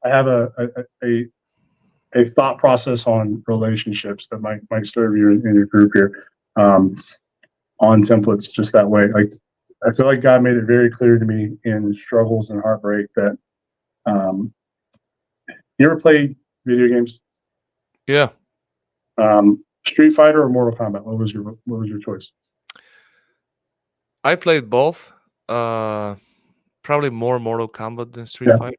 I have a thought process on relationships that might serve you in your group here, on templates just that way. Like, I feel like God made it very clear to me in struggles and heartbreak that um, you ever played video games?
yeah.
Street Fighter or Mortal Kombat? What was your choice?
I played both. Uh, Probably more Mortal Kombat than Street
Yeah.
Fighter.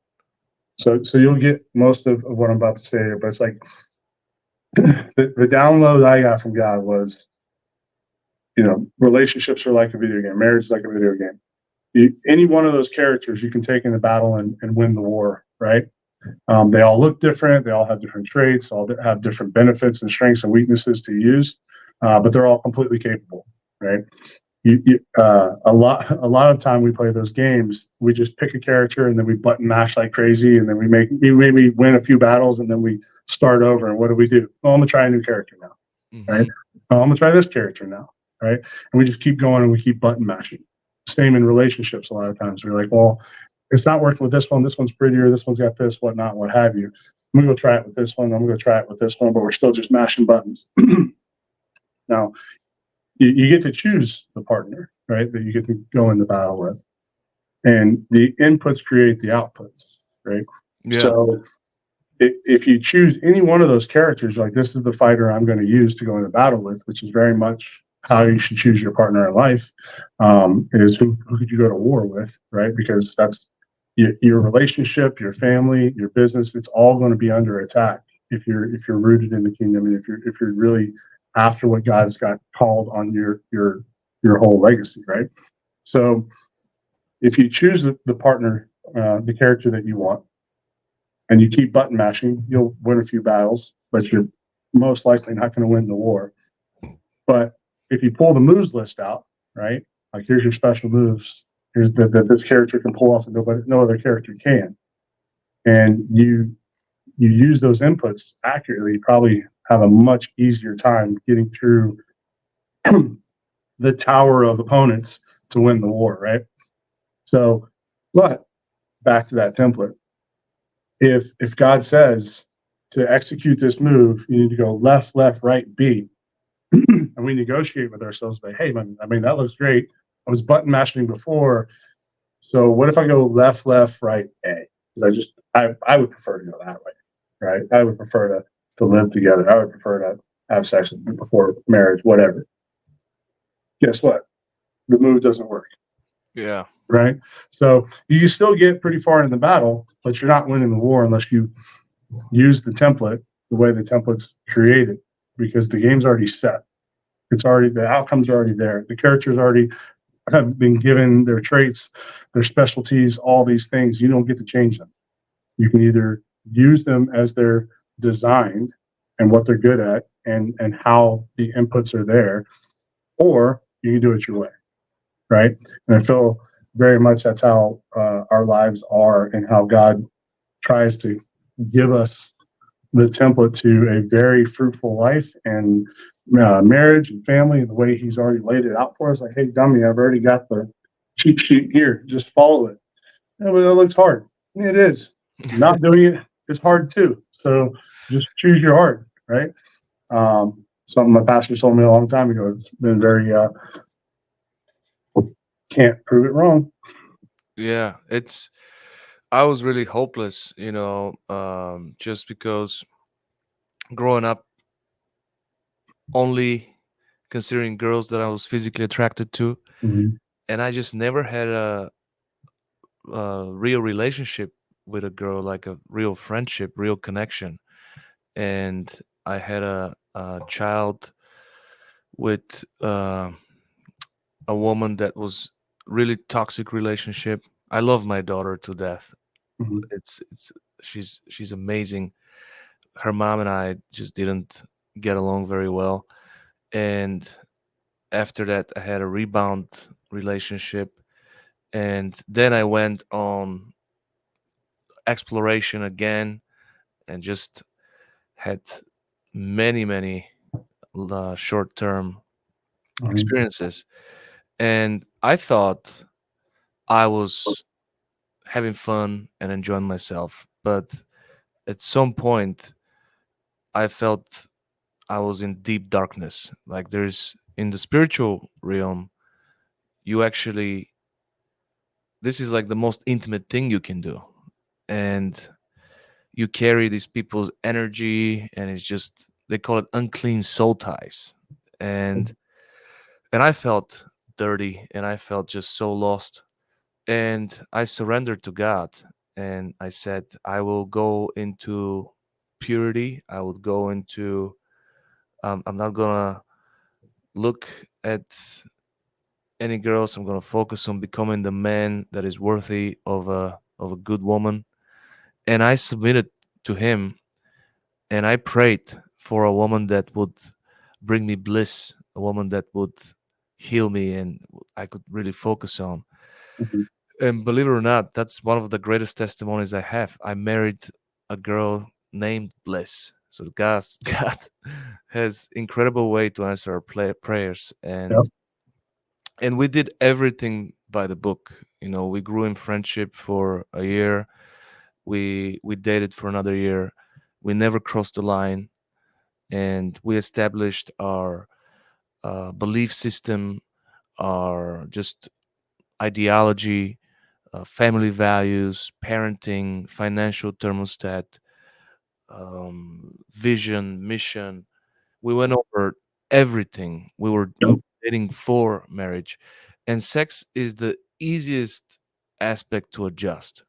So you'll get most of what I'm about to say here, but it's like the download I got from God was, relationships are like a video game, marriage is like a video game. Any one of those characters you can take in the battle and win the war, right? They all look different. They all have different traits. All have different benefits and strengths and weaknesses to use, but they're all completely capable, right? A lot of time we play those games, we just pick a character and then we button mash like crazy, and then we maybe win a few battles and then we start over. And what do we do? Oh, I'm gonna try a new character now, right?
Hmm.
Oh, I'm gonna try this character now, right? And we just keep going and we keep button mashing. Same in relationships. A lot of times we're like, well, it's not working with this one. This one's prettier. This one's got this, whatnot, what have you. I'm gonna go try it with this one. I'm gonna go try it with this one, but we're still just mashing buttons. Now, you get to choose the partner, right? That you get to go in the battle with, and the inputs create the outputs, right?
Yeah,
So if you choose any one of those characters, like, this is the fighter I'm going to use to go into battle with, which is very much how you should choose your partner in life, is who could you go to war with, right? Because that's your relationship, your family, your business. It's all going to be under attack if you're rooted in the kingdom, and if you're really after what God's got called on your whole legacy, right? So if you choose the partner, the character that you want, and you keep button mashing, you'll win a few battles, but you're most likely not going to win the war. But if you pull the moves list out, right? Like, here's your special moves. Here's that this character can pull off that no other character can. And you use those inputs accurately, you probably have a much easier time getting through the tower of opponents to win the war, right? So, but back to that template. If God says to execute this move, you need to go left, left, right, B, and we negotiate with ourselves, but hey, man, I mean, that looks great. I was button mashing before. So what if I go left, left, right, A? 'Cause I would prefer to go that way, right? I would prefer to live together. I would prefer to have sex before marriage, whatever. Guess what? The move doesn't work,
Yeah.
right? So you still get pretty far in the battle, but you're not winning the war unless you use the template the way the template's created, because the game's already set. It's already, the outcomes are already there. The characters already have been given their traits, their specialties, all these things. You don't get to change them. You can either use them as they're designed and what they're good at, and how the inputs are there, or you can do it your way, right? And I feel very much that's how our lives are, and how God tries to give us the template to a very fruitful life and marriage and family, and the way He's already laid it out for us. Like, hey, dummy, I've already got the cheat sheet here. Just follow it. Yeah, but it looks hard. It is. Not doing it is hard too. So just choose your heart, right? Something my pastor told me a long time ago. It's been very can't prove it wrong.
Yeah. I was really hopeless, just because growing up only considering girls that I was physically attracted to,
Mhm.
and I just never had a real relationship with a girl, like a real friendship, real connection. And I had a child with a woman that was really toxic relationship. I love my daughter to death.
Mhm.
It's she's amazing. Her mom and I just didn't get along very well, and after that I had a rebound relationship, and then I went on exploration again and just had many short-term
Mhm.
experiences, and I thought I was having fun and enjoying myself, but at some point I felt I was in deep darkness. Like, there's in the spiritual realm, you actually, this is like the most intimate thing you can do, and you carry these people's energy, and it's just, they call it unclean soul ties. And and I felt dirty, and I felt just so lost, and I surrendered to God, and I said I will go into purity. I would go into, I'm not gonna look at any girls. I'm gonna focus on becoming the man that is worthy of a good woman. And I submitted to Him, and I prayed for a woman that would bring me bliss, a woman that would heal me, and I could really focus on.
Mhm.
And believe it or not, that's one of the greatest testimonies I have. I married a girl named Bliss. So God, God has incredible way to answer our prayers,
Yep.
and we did everything by the book. We grew in friendship for a year. We dated for another year. We never crossed the line, and we established our belief system, our just ideology, family values, parenting, financial thermostat, vision, mission. We went over everything. We were
Yep.
dating for marriage, and sex is the easiest aspect to adjust.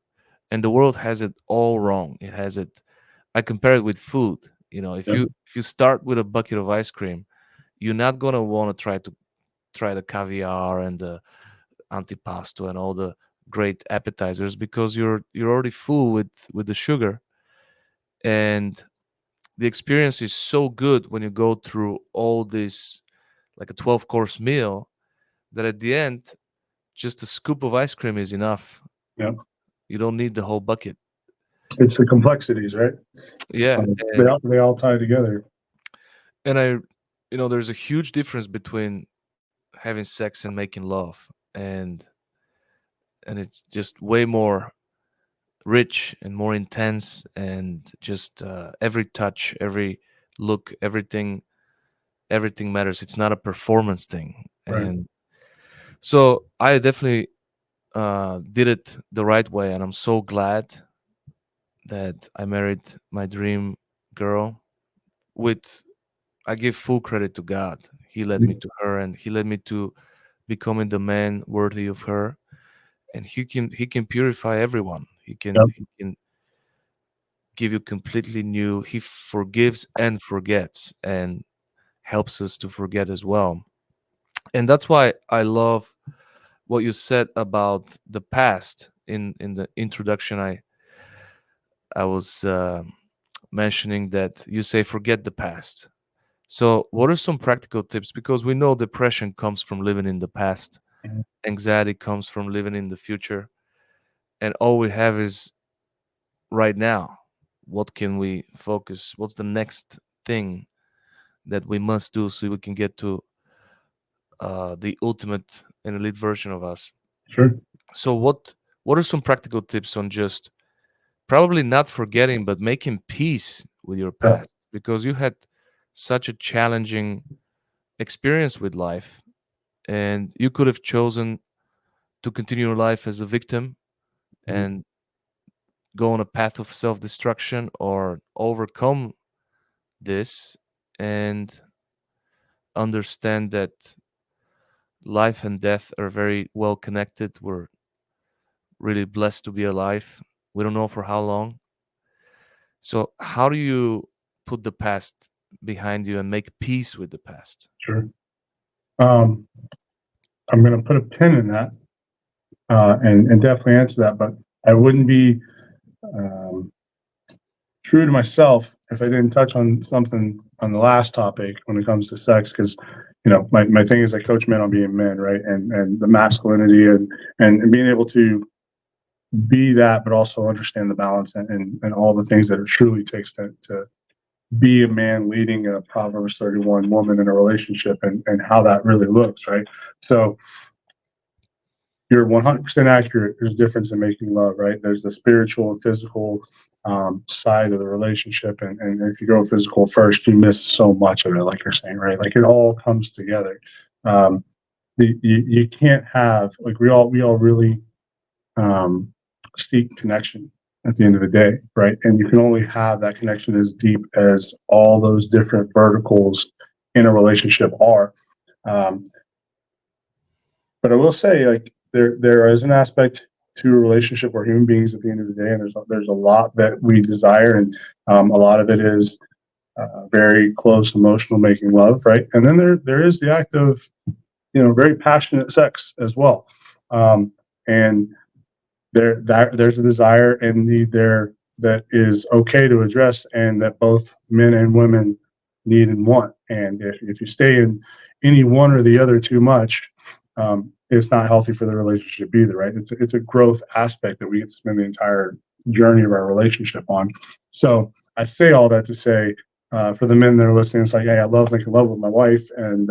And the world has it all wrong. It has it. I compare it with food. If
Yep.
you start with a bucket of ice cream, you're not gonna want to try the caviar and the antipasto and all the great appetizers, because you're already full with the sugar. And the experience is so good when you go through all this, like a 12-course meal, that at the end just a scoop of ice cream is enough.
Yep.
You don't need the whole bucket.
It's the complexities, right?
Yeah.
They
and
they all tie together.
and I there's a huge difference between having sex and making love, and it's just way more rich and more intense, and just every touch, every look, everything matters. It's not a performance thing.
Right.
And So I definitely did it the right way, and I'm so glad that I married my dream girl. With I give full credit to God. He led me to her, and He led me to becoming the man worthy of her. And He can purify everyone. He can
Yep,
He can give you completely new. He forgives and forgets, and helps us to forget as well. And that's why I love what you said about the past in the introduction. I was mentioning that you say forget the past. So what are some practical tips, because we know depression comes from living in the past, anxiety comes from living in the future, and all we have is right now. What can we focus, what's the next thing that we must do so we can get to the ultimate and elite version of us?
sure.
So what are some practical tips on just probably not forgetting but making peace with your
Yeah,
past, because you had such a challenging experience with life, and you could have chosen to continue your life as a victim
mhm,
and go on a path of self-destruction, or overcome this and understand that life and death are very well connected. We're really blessed to be alive. We don't know for how long. So how do you put the past behind you and make peace with the past?
sure. Um, I'm going to put a pin in that and definitely answer that, but I wouldn't be um, true to myself if I didn't touch on something on the last topic when it comes to sex, because my thing is I coach men on being men, right? And the masculinity and being able to be that, but also understand the balance and all the things that it truly takes to be a man leading a Proverbs 31 woman in a relationship and how that really looks, right? So you're 100% accurate. There's a difference in making love, right? There's the spiritual and physical side of the relationship. And if you go physical first, you miss so much of it, like you're saying, right? Like it all comes together. Um, you can't have, like, we all really um, seek connection at the end of the day, right? And you can only have that connection as deep as all those different verticals in a relationship are. Um, but I will say, like, there is an aspect to a relationship where human beings at the end of the day, and there's a lot that we desire, and a lot of it is very close emotional making love, right? And then there is the act of very passionate sex as well, and there's a desire and need there that is okay to address, and that both men and women need and want. And if you stay in any one or the other too much, it's not healthy for the relationship either, right? It's a growth aspect that we get to spend the entire journey of our relationship on. So I say all that to say, for the men that are listening, it's like, hey, I love making love with my wife, and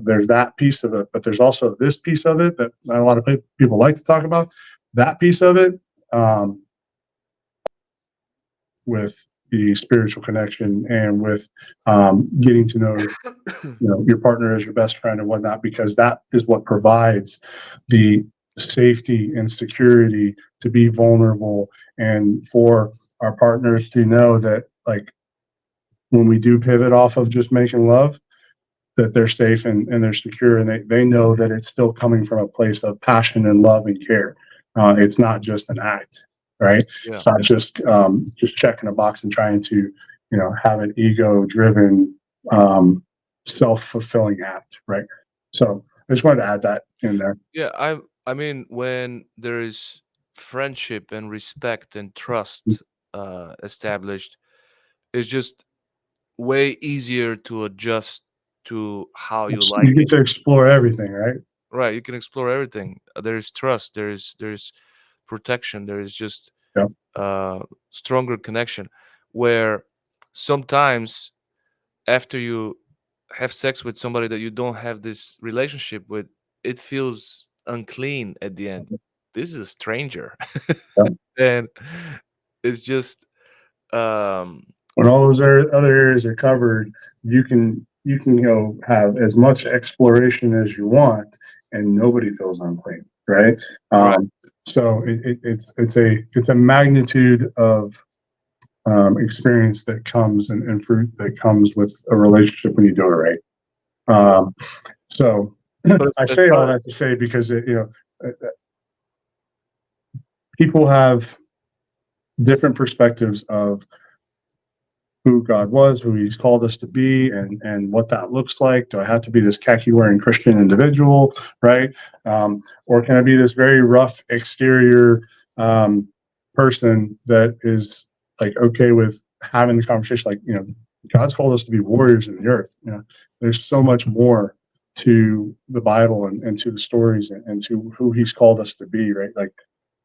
there's that piece of it, but there's also this piece of it that not a lot of people like to talk about. That piece of it, um, with the spiritual connection and with getting to know your partner as your best friend and whatnot, because that is what provides the safety and security to be vulnerable, and for our partners to know that, like, when we do pivot off of just making love, that they're safe and they're secure, and they know that it's still coming from a place of passion and love and care. It's not just an act, right?
Yeah.
It's not just checking a box and trying to have an ego driven self-fulfilling act, right? So I just wanted to add that in there.
Yeah, I mean, when there is friendship and respect and trust established, it's just way easier to adjust to how you like
You get
it.
to explore everything, right?
Right, you can explore everything. There is trust, there is protection, there is just
Yeah.
uh stronger connection, where sometimes after you have sex with somebody that you don't have this relationship with, it feels unclean at the end. This is a stranger.
Yeah.
And it's just um
When all those other areas are covered, you can have as much exploration as you want, and nobody feels unclean, right?
Right.
So it's a magnitude of experience that comes and fruit that comes with a relationship when you do it right. So
But
I
as
say all
far
that to say because people have different perspectives of who God was, who He's called us to be, and what that looks like. Do I have to be this khaki wearing Christian individual, right? Or can I be this very rough exterior person that is like okay with having the conversation? Like, God's called us to be warriors in the earth. There's so much more to the Bible and to the stories and to who He's called us to be, right? Like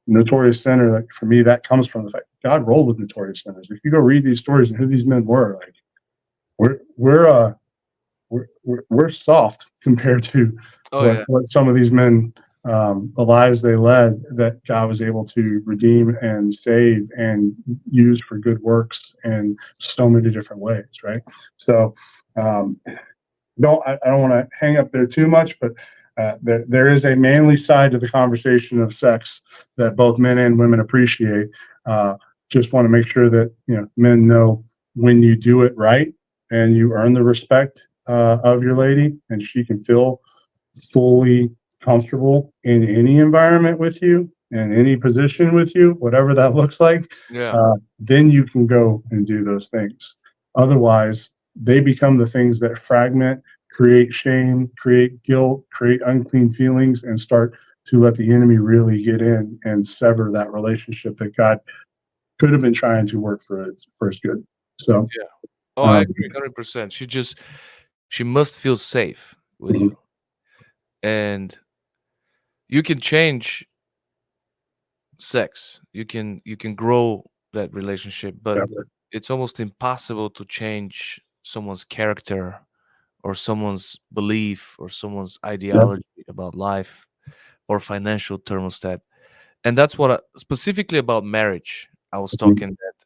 Notorious Sinner, like for me, that comes from the fact God rolled with notorious sinners. If you go read these stories and who these men were, like we're soft compared to
oh yeah,
what some of these men, the lives they led, that God was able to redeem and save and use for good works in so many different ways, right? So I don't want to hang up there too much, but there is a manly side to the conversation of sex that both men and women appreciate. Just want to make sure that men know when you do it right and you earn the respect of your lady, and she can feel fully comfortable in any environment with you, in any position with you, whatever that looks like.
yeah,
Then you can go and do those things. Otherwise, they become the things that fragment, create shame, create guilt, create unclean feelings, and start to let the enemy really get in and sever that relationship that God could have been trying to work for his good. So,
yeah. Oh, I
um,
agree, 100%. She must feel safe with
mhm,
you, and you can change sex. You can grow that relationship, but
yeah,
it's almost impossible to change someone's character or someone's belief or someone's
yeah,
ideology about life or financial thermostat. And that's what specifically about marriage I was
mhm,
talking, that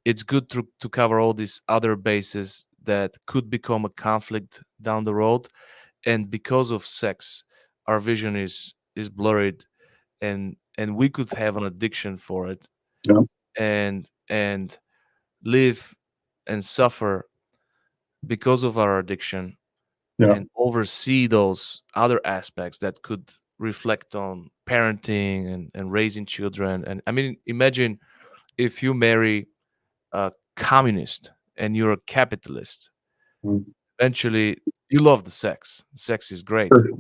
it's good to cover all these other bases that could become a conflict down the road. And because of sex, our vision is blurred, and we could have an addiction for it,
yeah,
and live and suffer because of our addiction,
yeah,
and oversee those other aspects that could reflect on parenting and raising children. And I mean, imagine if you marry a communist and you're a capitalist.
mhm,
Eventually you love the sex is great,
sure,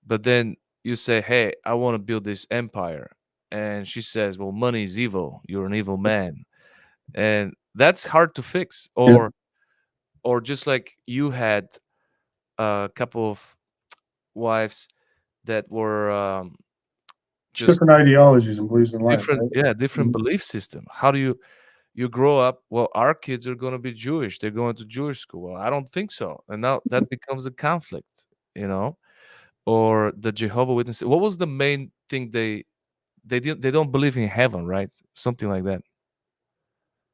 but then you say, hey, I want to build this empire, and she says, well, money is evil, you're an evil man, and that's hard to fix.
yeah.
Or just like you had a couple of wives that were
It's
just
different ideologies and beliefs in life,
different,
right?
yeah, different
Mhm.
belief system. How do you grow up, well, our kids are going to be Jewish, they're going to Jewish school, well, I don't think so, and now that becomes a conflict, you know. Or the Jehovah Witnesses, what was the main thing they don't believe in heaven, right? Something like that.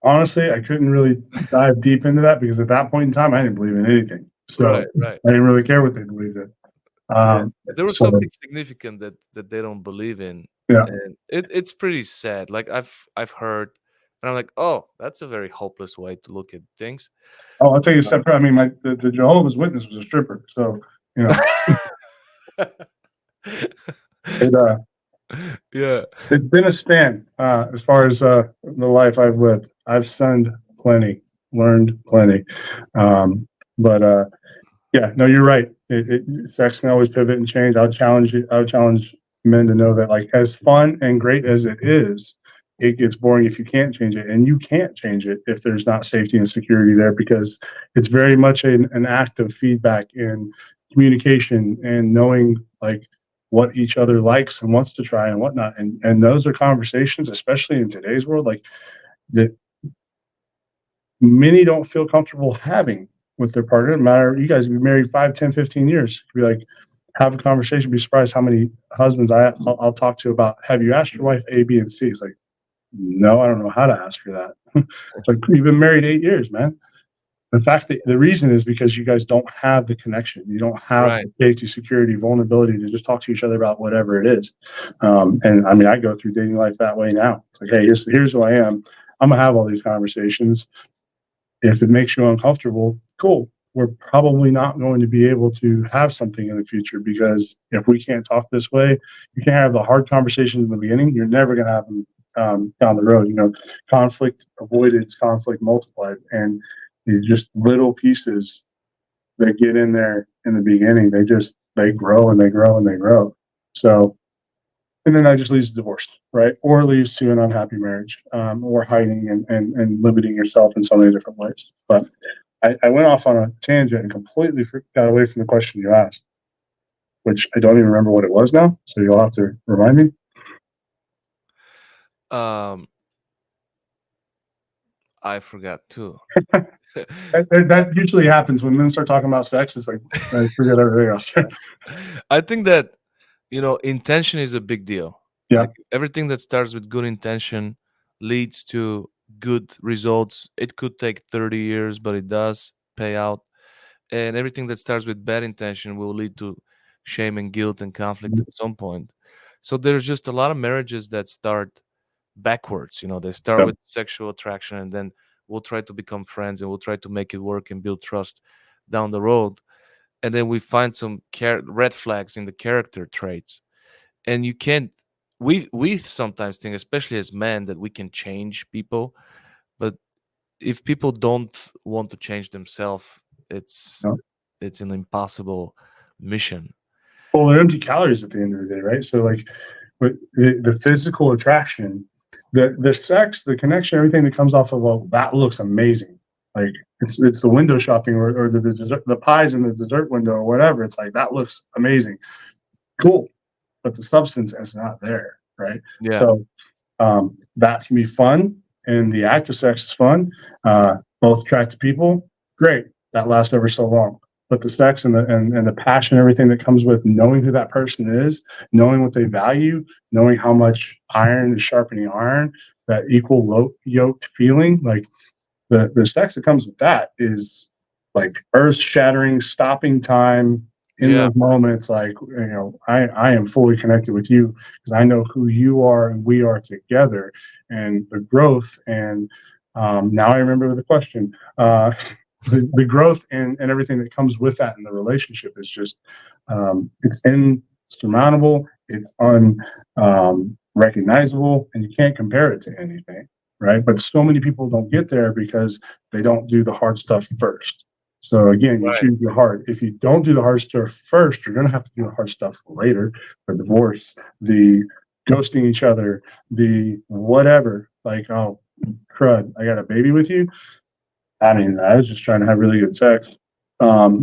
Honestly, I couldn't really dive deep into that because at that point in time, I didn't believe in anything.
Right,
So
right.
I didn't really care what they believed in.
Yeah,
Um,
there was
so
something significant that they don't believe in,
yeah.
and it's pretty sad. Like I've heard, and I'm like, oh, that's a very hopeless way to look at things.
Oh, I'll tell you a separate. I mean, the Jehovah's Witness was a stripper, so you know it.
Yeah,
It's been a span as far as the life I've lived. I've sinned plenty, learned plenty, but yeah, no, you're right. Sex can always pivot and change. I would challenge men to know that, like, as fun and great as it is, it gets boring if you can't change it, and you can't change it if there's not safety and security there, because it's very much an act of feedback and communication and knowing like what each other likes and wants to try and whatnot. And those are conversations, especially in today's world, like that many don't feel comfortable having with their partner. No matter, you guys be married 5, 10, 15 years. Be like, have a conversation. Be surprised how many husbands I'll talk to about, have you asked your wife A, B, and C? It's like, no, I don't know how to ask her that. It's like, you've been married 8 years, man. The fact that the reason is because you guys don't have the connection. You don't have
Right.
the safety, security, vulnerability to just talk to each other about whatever it is. And I mean, I go through dating life that way now. It's like, hey, here's who I am. I'm gonna have all these conversations. If it makes you uncomfortable, cool. We're probably not going to be able to have something in the future, because if we can't talk this way, you can't have the hard conversations in the beginning. You're never going to have them down the road. Conflict avoidance, conflict multiplied, and it's just little pieces that get in there in the beginning. They grow and they grow and they grow. So, and then that just leads to divorce, right? Or leads to an unhappy marriage, or hiding and limiting yourself in so many different ways. But I went off on a tangent and completely got away from the question you asked, which I don't even remember what it was now. So you'll have to remind me.
Um, I forgot too.
That usually happens when men start talking about sex. It's like, I forget everything else.
I think that intention is a big deal.
Yeah.
Like everything that starts with good intention leads to good results. It could take 30 years, but it does pay out. And everything that starts with bad intention will lead to shame and guilt and conflict at some point. So there's just a lot of marriages that start backwards. They start
Yeah.
with sexual attraction, and then we'll try to become friends, and we'll try to make it work and build trust down the road. And then we find some red flags in the character traits, and you can't. We sometimes think, especially as men, that we can change people, but if people don't want to change themselves, it's
Yeah.
it's an impossible mission.
Well, they're empty calories at the end of the day, right? So, like, with the physical attraction, the sex, the connection, everything that comes off of, well, that looks amazing. Like, it's the window shopping, or the dessert, the pies in the dessert window or whatever. It's like, that looks amazing, cool, but the substance is not there, right?
Yeah.
So that can be fun, and the act of sex is fun. Both attractive people, great. That lasts ever so long. But the sex and the passion, everything that comes with knowing who that person is, knowing what they value, knowing how much iron is sharpening iron, that equal yoked feeling, like the sex that comes with that is like earth shattering, stopping time in
Yeah.
those moments. Like, I am fully connected with you because I know who you are and we are together, and the growth. And now I remember the question. The growth and everything that comes with that in the relationship is just, it's insurmountable. It's unrecognizable, and you can't compare it to anything, right? But so many people don't get there because they don't do the hard stuff first. So again, you
Right.
choose your hard. If you don't do the hard stuff first, you're going to have to do the hard stuff later. The divorce, the ghosting each other, the whatever. Like, oh, crud, I got a baby with you. I mean, I was just trying to have really good sex. Um,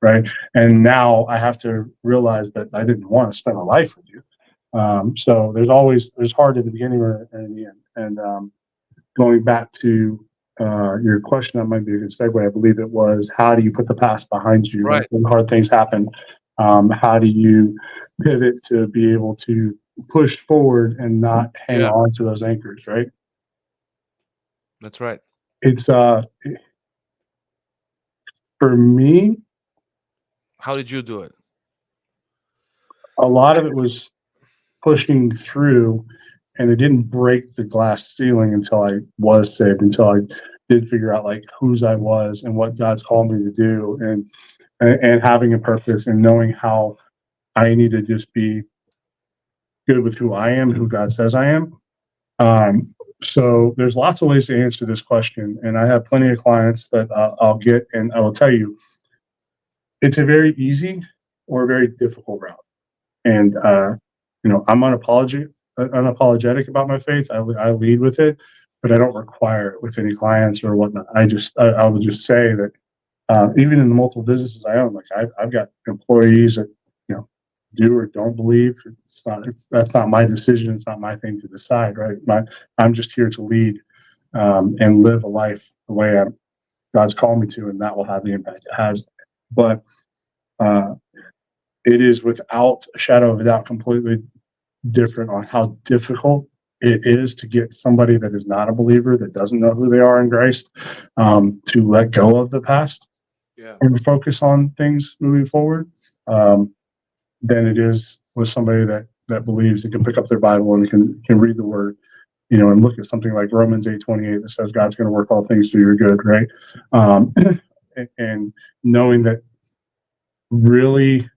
right. And now I have to realize that I didn't want to spend a life with you. So there's hard at the beginning or in the end. And going back to your question, that might be a good segue. I believe it was, how do you put the past behind you, like
Right.
when hard things happen? How do you pivot to be able to push forward and not hang
Yeah.
on to those anchors, right?
That's right.
It's for me,
How did you do it?
a lot of it was pushing through, and it didn't break the glass ceiling until I was saved, until I did figure out like whose I was and what God's called me to do, and having a purpose and knowing how I need to just be good with who I am, who God says I am. So there's lots of ways to answer this question, and I have plenty of clients that I'll get, and I will tell you, it's a very easy or a very difficult route. And I'm unapologetic about my faith. I lead with it, but I don't require it with any clients or whatnot. I will just say that even in the multiple businesses I own, like I've got employees that do or don't believe. That's not my decision. It's not my thing to decide, right? I'm just here to lead and live a life the way God's called me to, and that will have the impact it has. But uh, it is without a shadow of a doubt completely different on how difficult it is to get somebody that is not a believer, that doesn't know who they are in Christ, to let go of the past and focus on things moving forward, than it is with somebody that believes that can pick up their Bible and can read the Word, and look at something like Romans 8:28 that says God's going to work all things to your good, right? And knowing that really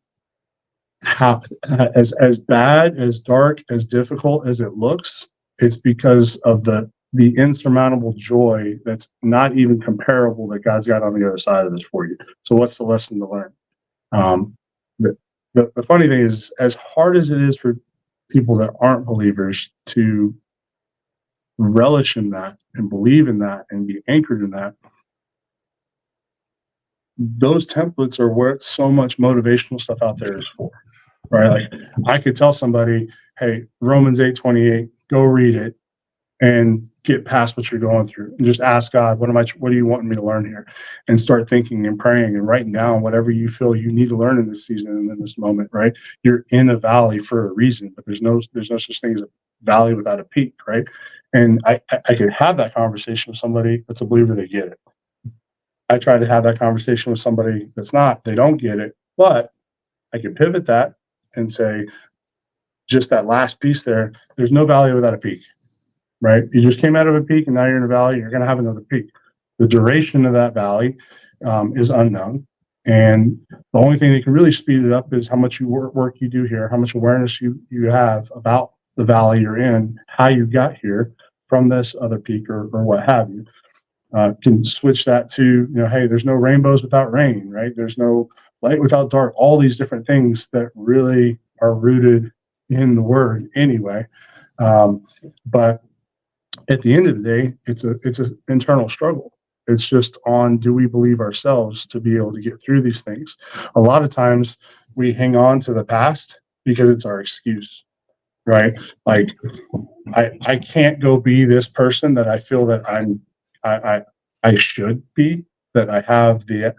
as bad, as dark, as difficult as it looks, it's because of the insurmountable joy that's not even comparable that God's got on the other side of this for you. So what's the lesson to learn? The funny thing is, as hard as it is for people that aren't believers to relish in that and believe in that and be anchored in that, those templates are what so much motivational stuff out there is for, right? Like, I could tell somebody, hey, Romans 8:28, go read it and get past what you're going through and just ask God, what do you want me to learn here? And start thinking and praying and writing down whatever you feel you need to learn in this season and in this moment, right? You're in a valley for a reason, but there's no such thing as a valley without a peak, right? And I could have that conversation with somebody that's a believer, they get it. I try to have that conversation with somebody that's not, they don't get it, but I can pivot that and say, just that last piece there's no valley without a peak, right? You just came out of a peak and now you're in a valley, you're going to have another peak. The duration of that valley is unknown. And the only thing that can really speed it up is how much work you do here, how much awareness you have about the valley you're in, how you got here from this other peak or what have you. Can switch that to, hey, there's no rainbows without rain, right? There's no light without dark, all these different things that really are rooted in the Word anyway. But at the end of the day, it's an internal struggle. It's just on, do we believe ourselves to be able to get through these things? A lot of times we hang on to the past because it's our excuse, right? Like, I can't go be this person that I feel that I should be, that I have the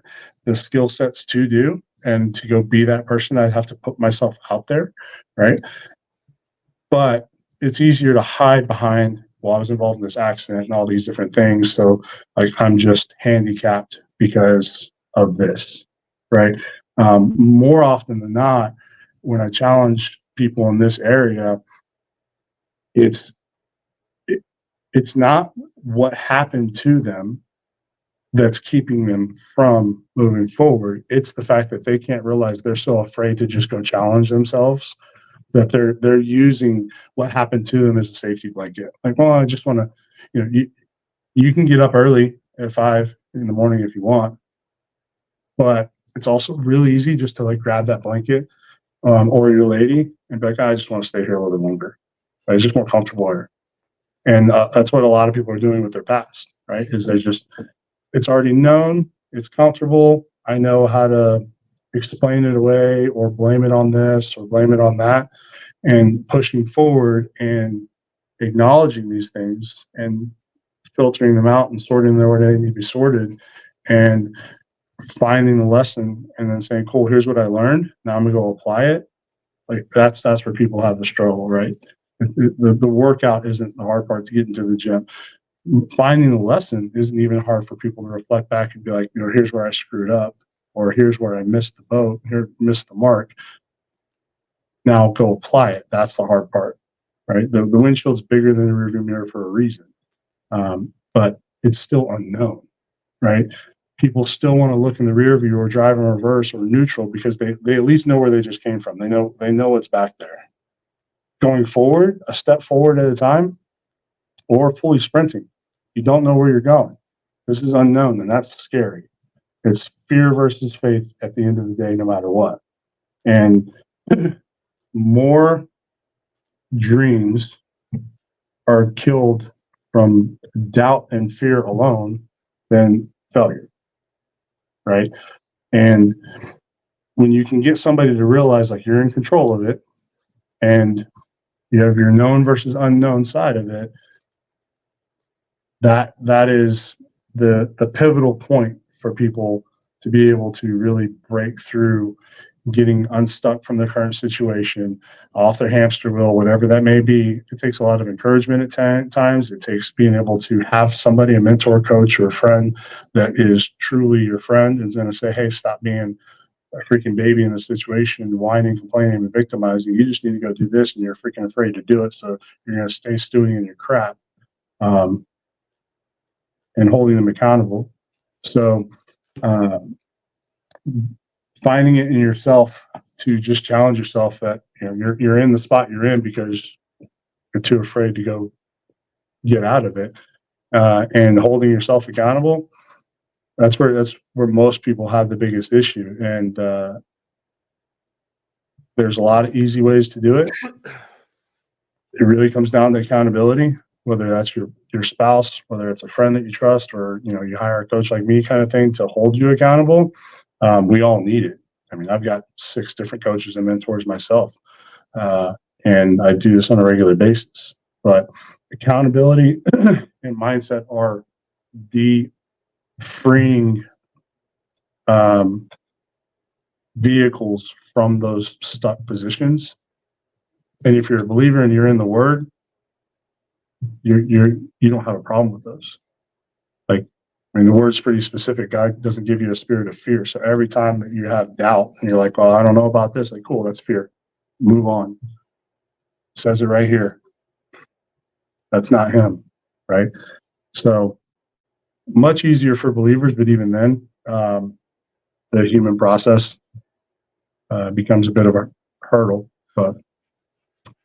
skill sets to do, and to go be that person, I have to put myself out there, right? But it's easier to hide behind, well, I was involved in this accident and all these different things, so like I'm just handicapped because of this, right? More often than not, when I challenge people in this area, it's not what happened to them that's keeping them from moving forward. It's the fact that they can't realize they're so afraid to just go challenge themselves, that they're using what happened to them as a safety blanket. Like, well, I just want to, you can get up early at 5 in the morning if you want, but it's also really easy just to like grab that blanket or your lady and be like, I just want to stay here a little bit longer. It's just more comfortable here. And that's what a lot of people are doing with their past, right? Is it's already known, it's comfortable. I know how to explain it away or blame it on this or blame it on that. And pushing forward and acknowledging these things and filtering them out and sorting them where they need to be sorted and finding the lesson and then saying, cool, here's what I learned. Now I'm going to go apply it. Like that's where people have the struggle, right? The workout isn't the hard part to get into the gym. Finding the lesson isn't even hard for people to reflect back and be like, here's where I screwed up, or here's where I missed the boat, here missed the mark. Now go apply it. That's the hard part, right? The windshield's bigger than the rearview mirror for a reason, but it's still unknown, right? People still want to look in the rear view or drive in reverse or neutral because they at least know where they just came from. They know what's back there. Going forward, a step forward at a time, or fully sprinting. You don't know where you're going. This is unknown, and that's scary. It's fear versus faith at the end of the day, no matter what. And more dreams are killed from doubt and fear alone than failure, right? And when you can get somebody to realize like you're in control of it and you have your known versus unknown side of it, that is the pivotal point for people to be able to really break through getting unstuck from the current situation, off their hamster wheel, whatever that may be. It takes a lot of encouragement at times. It takes being able to have somebody, a mentor, coach, or a friend that is truly your friend and is going to say, hey, stop being a freaking baby in this situation and whining, complaining, and victimizing. You just need to go do this, and you're freaking afraid to do it. So you're going to stay stewing in your crap, and holding them accountable. So, finding it in yourself to just challenge yourself that you're in the spot you're in because you're too afraid to go get out of it, and holding yourself accountable. That's where most people have the biggest issue, and there's a lot of easy ways to do it. It really comes down to accountability, whether that's your spouse, whether it's a friend that you trust, or you hire a coach like me kind of thing to hold you accountable. We all need it. I mean, I've got 6 different coaches and mentors myself, and I do this on a regular basis. But accountability and mindset are the freeing vehicles from those stuck positions. And if you're a believer and you're in the Word, you don't have a problem with those. Like, I mean, the Word's pretty specific. God doesn't give you a spirit of fear. So every time that you have doubt and you're like, well, I don't know about this, like, cool, that's fear. Move on. It says it right here. That's not him, right? So much easier for believers, but even then, the human process becomes a bit of a hurdle. But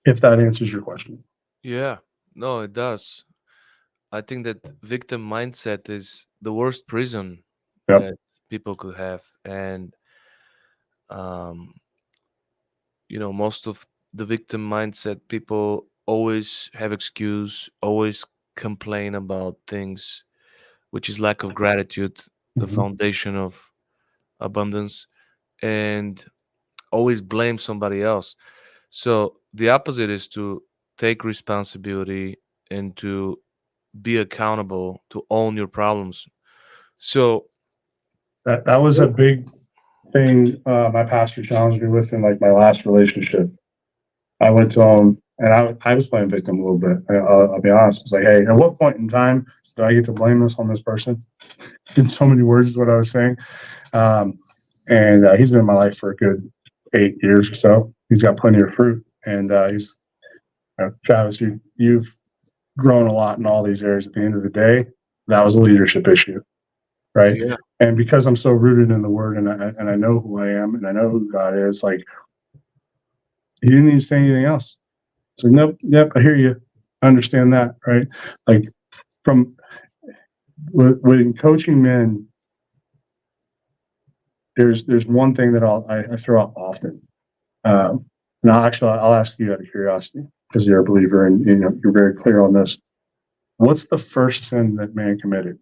if that answers your question.
Yeah, no, it does. I think that victim mindset is the worst prison
Yep.
that people could have, and um, most of the victim mindset people always have excuse, always complain about things, which is lack of gratitude, the
Mhm.
foundation of abundance, and always blame somebody else. So the opposite is to take responsibility and to be accountable, to own your problems. So
That was a big thing my pastor challenged me with in like my last relationship. I went to him and I was playing victim a little bit. I'll be honest. It's like, hey, at what point in time do I get to blame this on this person? In so many words is what I was saying. And he's been in my life for a good 8 years or so. He's got plenty of fruit. And he's, Travis, you've grown a lot in all these areas. At the end of the day, that was a leadership issue, right?
yeah,
And because I'm so rooted in the Word and I know who I am and I know who God is, like, he didn't need to say anything else. It's like, nope, yep, I hear you. I understand that, right? Like, from when coaching men, there's one thing that I throw out often. And I'll ask you out of curiosity because you're a believer and you're very clear on this. What's the first sin that man committed?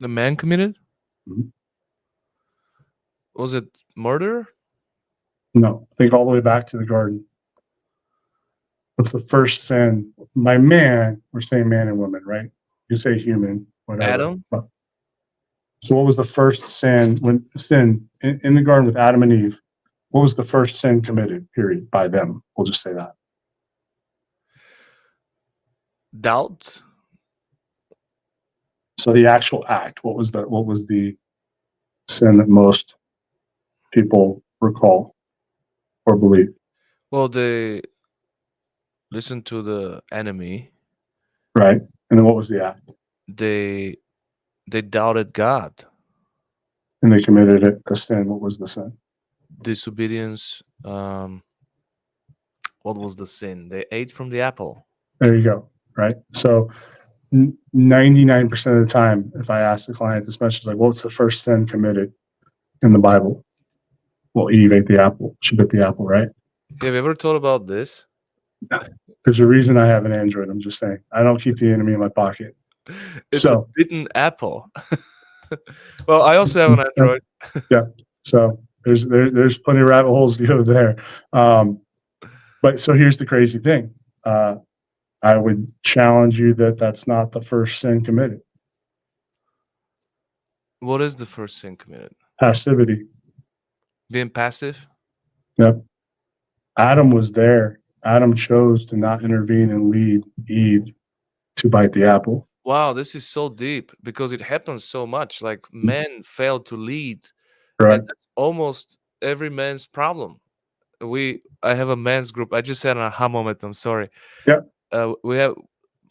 the man committed.
Mhm.
Was it murder?
No, think all the way back to the garden. What's the first sin? By man, we're saying man and woman, right? You say human, whatever.
Adam?
So what was the first sin in the garden with Adam and Eve? What was the first sin committed, period, by them? We'll just say that.
Doubt?
So the actual act, what was the sin that most people recall or believe,
Well, they listened to the enemy.
right? And then what was the act?
They they doubted God.
And they committed a sin. What was the sin?
Disobedience. What was the sin? They ate from the apple.
There you go, right? So 99% of the time, if I ask the client this question, like, what's the first sin committed in the Bible? Well, Eve ate the apple. She bit the apple, right?
Have you ever thought about this?
There's a reason I have an Android. I'm just saying. I don't keep the enemy in my pocket.
It's a
So,
bitten apple. Well, I also have an Android.
yeah. So there's plenty of rabbit holes to go there. But so here's the crazy thing. I would challenge you that that's not the first sin committed.
What is the first sin committed?
Passivity.
Being passive.
Yep. Adam was there. Adam chose to not intervene and lead Eve to bite the apple.
Wow, this is so deep because it happens so much. Like men fail to lead, and
Correct.
that's almost every man's problem. I have a men's group. I just had an aha moment. I'm sorry.
Yep.
We have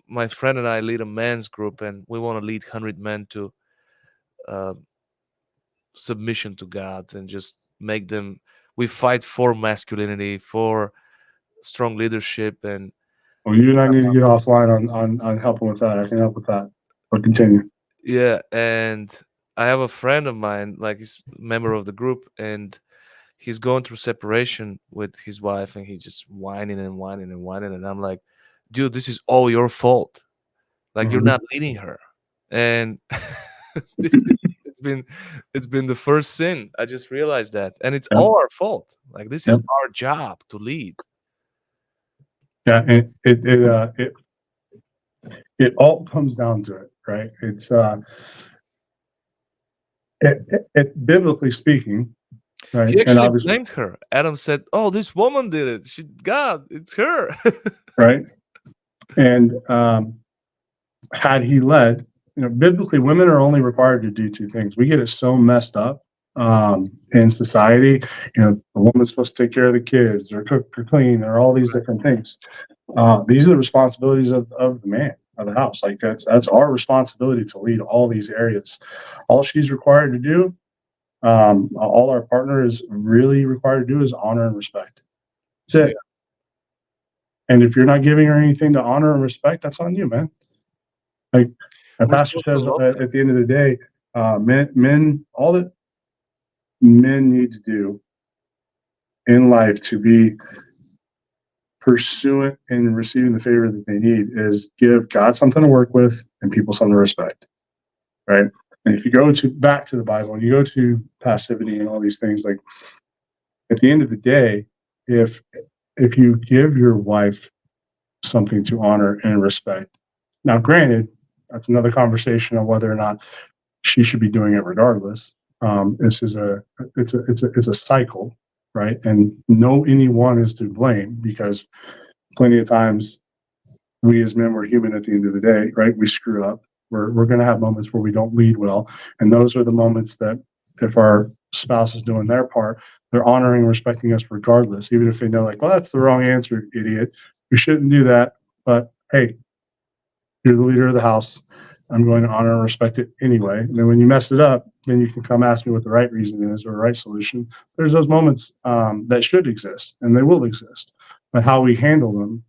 my friend and I lead a men's group, and we want to lead 100 men to uh, submission to God and just make them. We fight for masculinity, for strong leadership, and
Well, you and I need to get offline on helping with that. I can help with that. But continue.
yeah. And I have a friend of mine, like he's a member of the group, and he's going through separation with his wife, and he's just whining and whining and whining, and I'm like, dude, this is all your fault. Like you're
Mhm.
not leading her, and this it's been the first sin. I just realized that, and it's
Yep.
all our fault. Like this is
Yep.
our job to lead.
Yeah. It all comes down to it, right? It biblically speaking, right?
He
And
actually
obviously,
blamed her. Adam said, "Oh, this woman did it. She, God, it's her."
right? And had he led, biblically, women are only required to do two things. We get it so messed up in society. The woman's supposed to take care of the kids, or cook, or clean, or all these different things. These are the responsibilities of the man of the house. Like that's our responsibility to lead all these areas. All she's required to do, all our partner is really required to do, is honor and respect. That's
Yeah.
it. And if you're not giving her anything to honor and respect, that's on you, man. Like my
We're
pastor
supposed to
says,
love them.
at the end of the day, all that men need to do in life to be pursuant and receiving the favor that they need is give God something to work with and people something to respect, right? And if you go to back to the Bible and you go to passivity and all these things, like at the end of the day, if if you give your wife something to honor and respect, now granted, that's another conversation on whether or not she should be doing it regardless. This is it's a cycle, right? And no anyone is to blame because plenty of times we as men, we're human at the end of the day, right? We screw up. We're going to have moments where we don't lead well, and those are the moments that if our spouse is doing their part, they're honoring and respecting us regardless, even if they know, like, well, that's the wrong answer, idiot. We shouldn't do that. But hey, you're the leader of the house. I'm going to honor and respect it anyway. And then when you mess it up, then you can come ask me what the right reason is or the right solution. There's those moments that should exist and they will exist, but how we handle them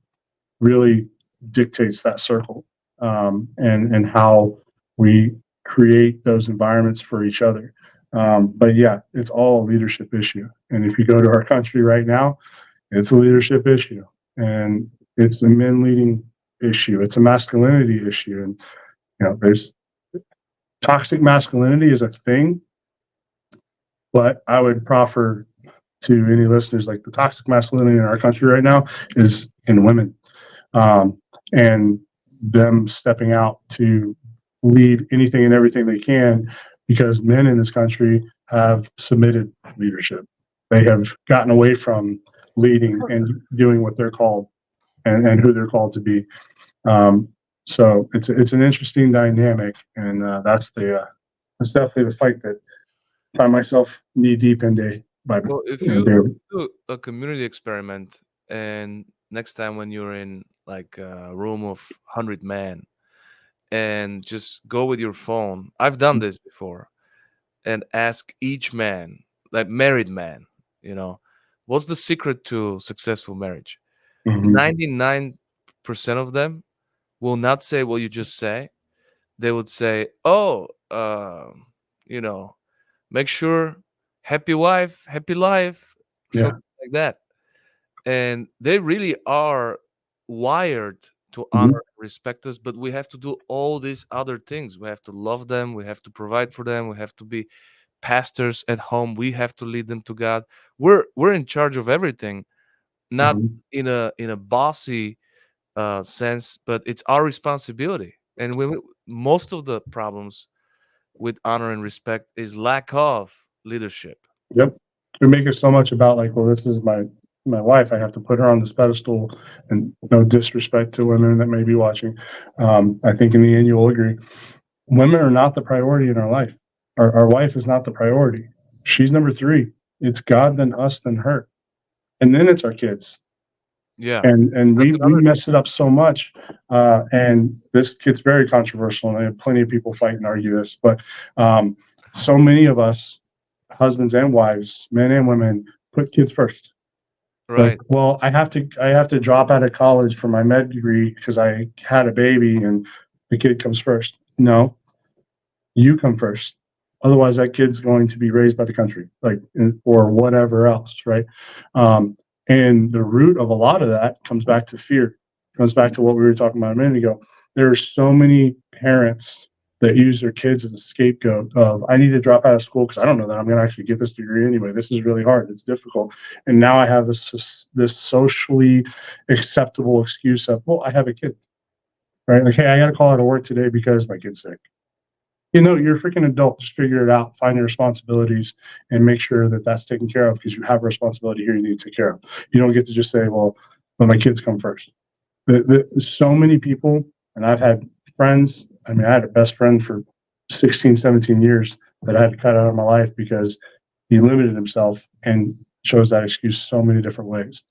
really dictates that circle, and how we create those environments for each other. But yeah, it's all a leadership issue. And if you go to our country right now, it's a leadership issue, and it's a men leading issue. It's a masculinity issue, and there's toxic masculinity is a thing. But I would proffer to any listeners, like, the toxic masculinity in our country right now is in women, and them stepping out to lead anything and everything they can, because men in this country have submitted leadership. They have gotten away from leading and doing what they're called, and who they're called to be. Um, so it's an interesting dynamic, and that's definitely the fight that I find myself knee deep into by
Well, if you
daily.
do a community experiment, and next time when you're in like a room of 100 men, and just go with your phone. I've done this before, and ask each man, like married man, you know, what's the secret to successful marriage?
Mhm.
99% of them will not say what you just say. They would say, "Oh, you know, make sure happy wife, happy life," or
Yeah.
something like that. And they really are wired to honor
Mhm.
and respect us, but we have to do all these other things. We have to love them, we have to provide for them, we have to be pastors at home, we have to lead them to God. We're in charge of everything, not
Mhm.
in a bossy sense, but it's our responsibility. And most of the problems with honor and respect is lack of leadership.
Yep. We make it so much about like, well, this is my wife. I have to put her on this pedestal, and no disrespect to women that may be watching. I think in the end you'll agree. Women are not the priority in our life. Our wife is not the priority. She's number three. It's God, then us, then her. And then it's our kids.
Yeah.
And
That's
we
another
mess it up so much. And this gets very controversial, and I have plenty of people fight and argue this, but so many of us, husbands and wives, men and women, put kids first. Like,
right.
well, I have to drop out of college for my med degree because I had a baby and the kid comes first. No, you come first. Otherwise, that kid's going to be raised by the country, like, or whatever else, right? And the root of a lot of that comes back to fear. Comes back to what we were talking about a minute ago. There are so many parents that use their kids as a scapegoat of, I need to drop out of school because I don't know that I'm going to actually get this degree anyway. This is really hard. It's difficult. And now I have this socially acceptable excuse of, well, I have a kid, right? Like, hey, I got to call out of work today because my kid's sick. You're a freaking adult. Just figure it out, find your responsibilities, and make sure that that's taken care of because you have a responsibility here you need to take care of. You don't get to just say, well, but my kids come first. So many people, and I've had friends, I mean, I had a best friend for 16, 17 years that I had to cut out of my life because he limited himself and chose that excuse so many different ways.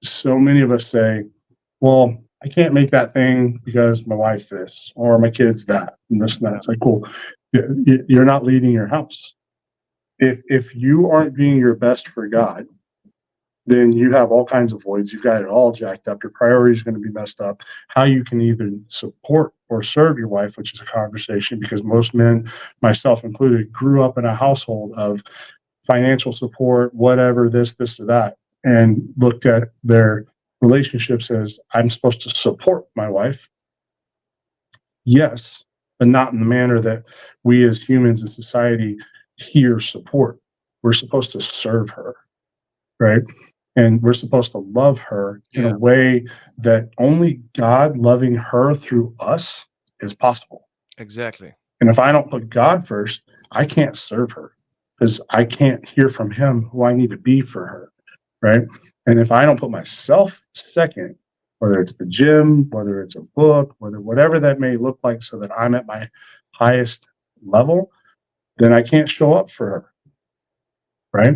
So many of us say, well, I can't make that thing because my wife this, or my kids that, and this and that. It's like, cool. You're not leading your house. If you aren't being your best for God, then you have all kinds of voids. You've got it all jacked up. Your priorities are going to be messed up. How you can either support or serve your wife, which is a conversation, because most men, myself included, grew up in a household of financial support, whatever, this or that, and looked at their relationships as, I'm supposed to support my wife. Yes, but not in the manner that we as humans in society hear support. We're supposed to serve her, right? And we're supposed to love her in a way that only God loving her through us is possible.
Exactly.
And if I don't put God first, I can't serve her because I can't hear from him who I need to be for her, right? And if I don't put myself second, whether it's the gym, whether it's a book, whatever that may look like so that I'm at my highest level, then I can't show up for her, right?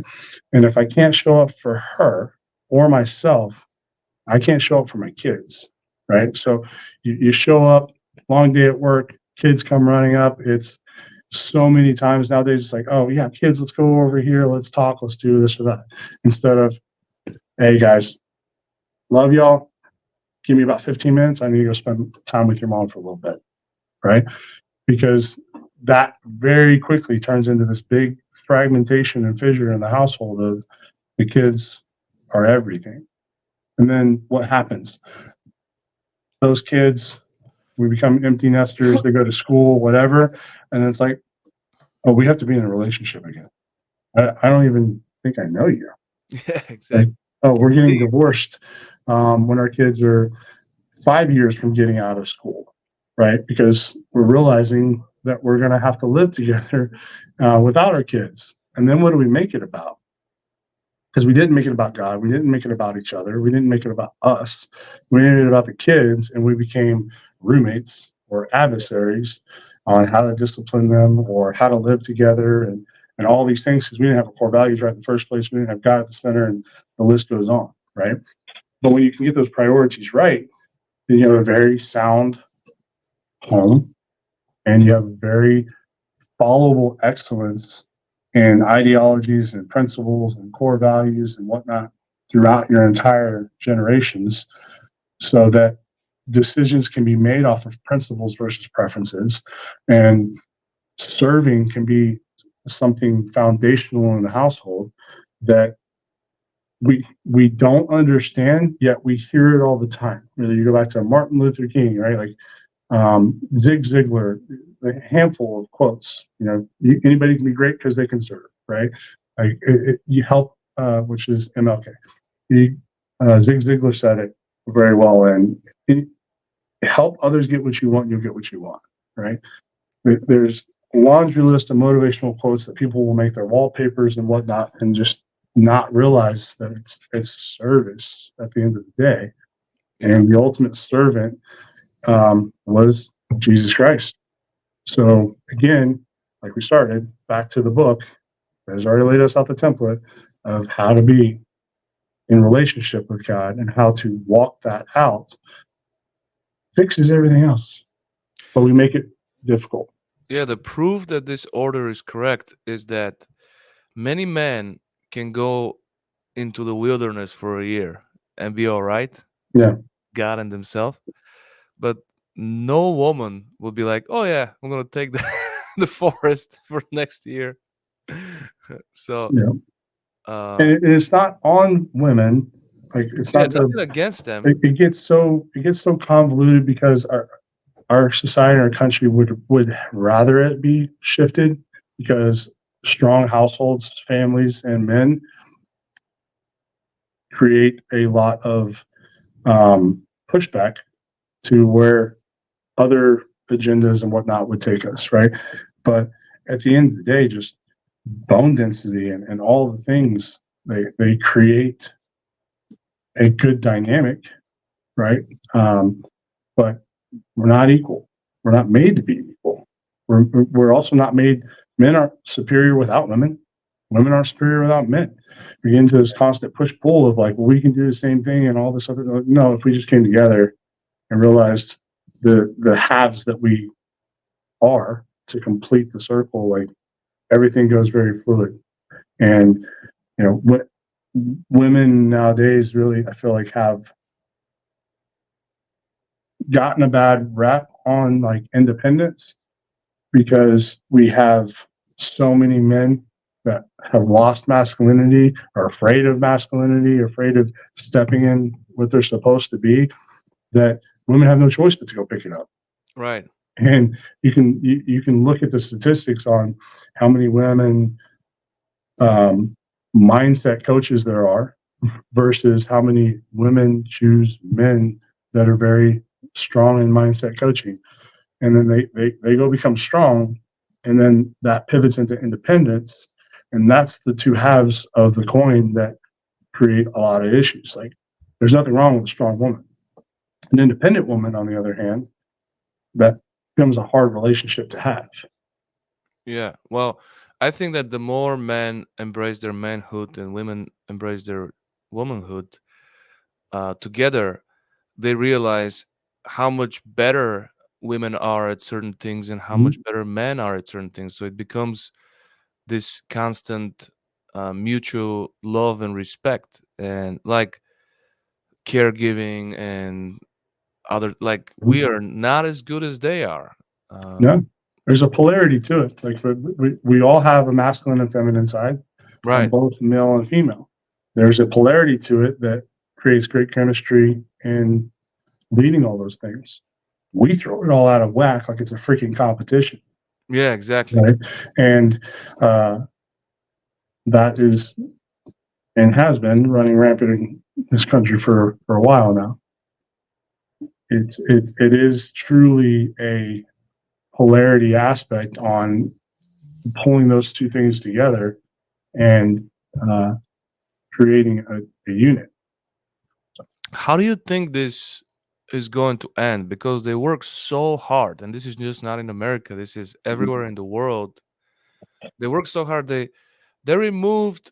And if I can't show up for her or myself, I can't show up for my kids, right? So you show up, long day at work, kids come running up. It's so many times nowadays, it's like, oh, yeah, kids, let's go over here. Let's talk. Let's do this or that. Instead of, hey, guys, love y'all. Give me about 15 minutes. I need to go spend time with your mom for a little bit, right? Because that very quickly turns into this big fragmentation and fissure in the household of the kids are everything. And then what happens? Those kids, we become empty nesters, they go to school, whatever. And it's like, oh, we have to be in a relationship again. I don't even think I know you.
Yeah, exactly.
Like, oh, we're getting divorced when our kids are 5 years from getting out of school, right? Because we're realizing that we're going to have to live together without our kids. And then what do we make it about? Because we didn't make it about God. We didn't make it about each other. We didn't make it about us. We made it about the kids, and we became roommates or adversaries on how to discipline them or how to live together and all these things because we didn't have a core values right in the first place. We didn't have God at the center, and the list goes on, right? But when you can get those priorities right, then you have a very sound home, and you have a very followable excellence in ideologies and principles and core values and whatnot throughout your entire generations so that decisions can be made off of principles versus preferences and serving can be something foundational in the household that we don't understand yet we hear it all the time. You go back to Martin Luther King, right? Like Zig Ziglar, a handful of quotes. Anybody can be great because they can serve, right? Like you help, which is MLK. Zig Ziglar said it very well, and help others get what you want, you'll get what you want, right? There's laundry list of motivational quotes that people will make their wallpapers and whatnot, and just not realize that it's service at the end of the day.
Yeah.
And the ultimate servant was Jesus Christ. So again, like we started, back to the book, has already laid us out the template of how to be in relationship with God and how to walk that out. Fixes everything else, but we make it difficult.
Yeah, the proof that this order is correct is that many men can go into the wilderness for a year and be all right with
Yeah,
God and themselves, but no woman will be like, "Oh yeah, I'm gonna take the the forest for next year." So,
yeah.
uh,
And it's not on women. Like it's
yeah,
not to.
nothing against them,
It gets so convoluted because our society and our country would rather it be shifted, because strong households, families, and men create a lot of pushback to where other agendas and whatnot would take us, right? But at the end of the day, just bone density and all the things, they create a good dynamic, right? But we're not equal. We're not made to be equal. We're also not made. Men are superior without women. Women are superior without men. We get into this constant push pull of like, well, we can do the same thing and all this other. No, if we just came together and realized the halves that we are to complete the circle, like everything goes very fluid. And what women nowadays really, I feel like, have gotten a bad rap on like independence, because we have so many men that have lost masculinity, are afraid of masculinity, afraid of stepping in what they're supposed to be, that women have no choice but to go pick it up.
right?
And you can look at the statistics on how many women um, mindset coaches there are versus how many women choose men that are very strong in mindset coaching, and then they go become strong, and then that pivots into independence, and that's the two halves of the coin that create a lot of issues. Like, there's nothing wrong with a strong woman. An independent woman, on the other hand, that becomes a hard relationship to have.
Yeah. Well, I think that the more men embrace their manhood and women embrace their womanhood, together, they realize how much better women are at certain things and how much
Mhm.
better men are at certain things. So it becomes this constant mutual love and respect, and like caregiving and other, like we are not as good as they are.
No, there's a polarity to it. Like we all have a masculine and feminine side,
Right.
both male and female. There's a polarity to it that creates great chemistry and leading all those things. We throw it all out of whack like it's a freaking competition,
Yeah, exactly.
right? And uh, that is and has been running rampant in this country for a while now. It is truly a polarity aspect on pulling those two things together and uh, creating a unit.
How do you think this is going to end? Because they work so hard, and this is just not in America. This is everywhere in the world. They work so hard. They removed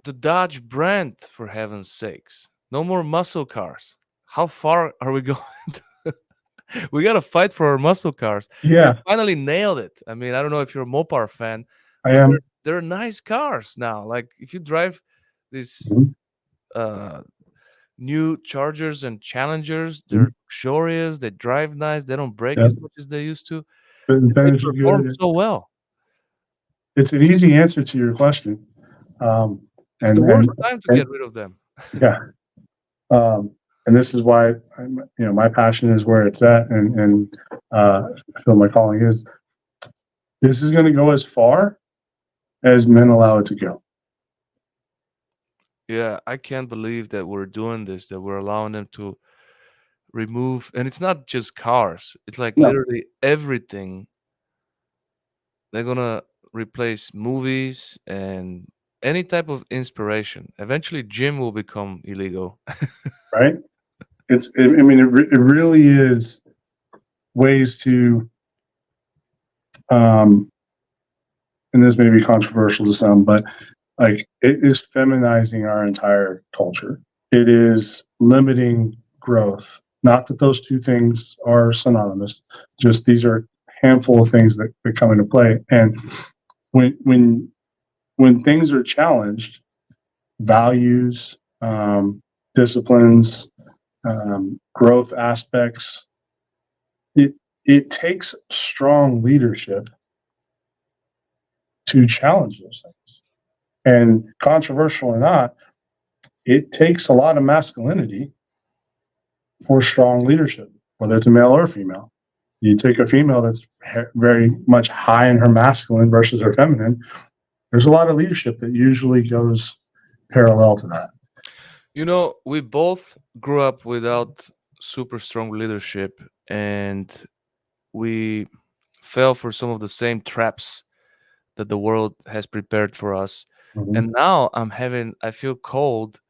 the Dodge brand, for heaven's sakes. No more muscle cars. How far are we going? We got to fight for our muscle cars. They
Yeah,
finally nailed it. I mean, I don't know if you're a Mopar fan,
I
but they're
am.
they're nice cars now. Like if you drive these
Mhm.
uh new Chargers and Challengers, they're
Mhm.
luxurious, they drive nice, they don't break
Yeah,
as much as they used to,
the
and they
finish is
perform
good.
so well.
It's an easy answer to your question, um,
It's the
and
worst time to
and
get rid of them.
yeah, um, and this is why my passion is where it's at, and I feel my calling is. This is going to go as far as men allow it to go.
Yeah, I can't believe that we're doing this, that we're allowing them to remove, and it's not just cars, it's like
No,
literally everything They're gonna replace movies and any type of inspiration. Eventually, gym will become illegal.
right? I mean, it really is ways to, um, and this may be controversial to some, but like it is feminizing our entire culture. It is limiting growth. Not that those two things are synonymous, just these are a handful of things that come into play. And when when when things are challenged, values, disciplines, growth aspects, it it takes strong leadership to challenge those things. And controversial or not, it takes a lot of masculinity for strong leadership, whether it's a male or female. You take a female that's very much high in her masculine versus her feminine, there's a lot of leadership that usually goes parallel to that.
You know, we both grew up without super strong leadership, and we fell for some of the same traps that the world has prepared for us.
Mhm.
And now I feel cold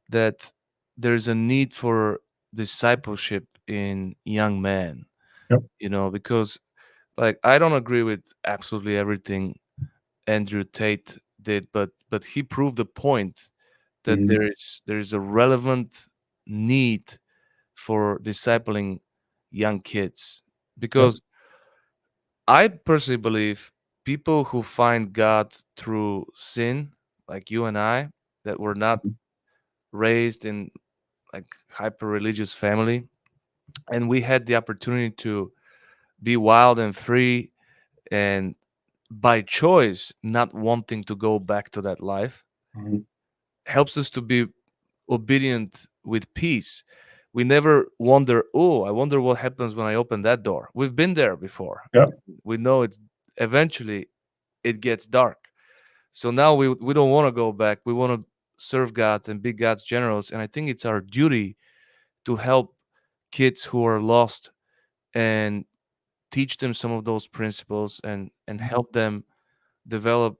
that there's a need for discipleship in young men,
Yep.
because like I don't agree with absolutely everything Andrew Tate did, but he proved the point that
Mhm.
there is a relevant need for discipling young kids,
Yep.
because I personally believe people who find God through sin, like you and I, that were not raised in like hyper religious family, and we had the opportunity to be wild and free, and by choice not wanting to go back to that life,
Mhm.
helps us to be obedient with peace. We never wonder, oh, I wonder what happens when I open that door. We've been there before.
Yep.
We know it's eventually it gets dark. So now we don't want to go back. We want to serve God and be God's generals. And I think it's our duty to help kids who are lost and teach them some of those principles, and help them develop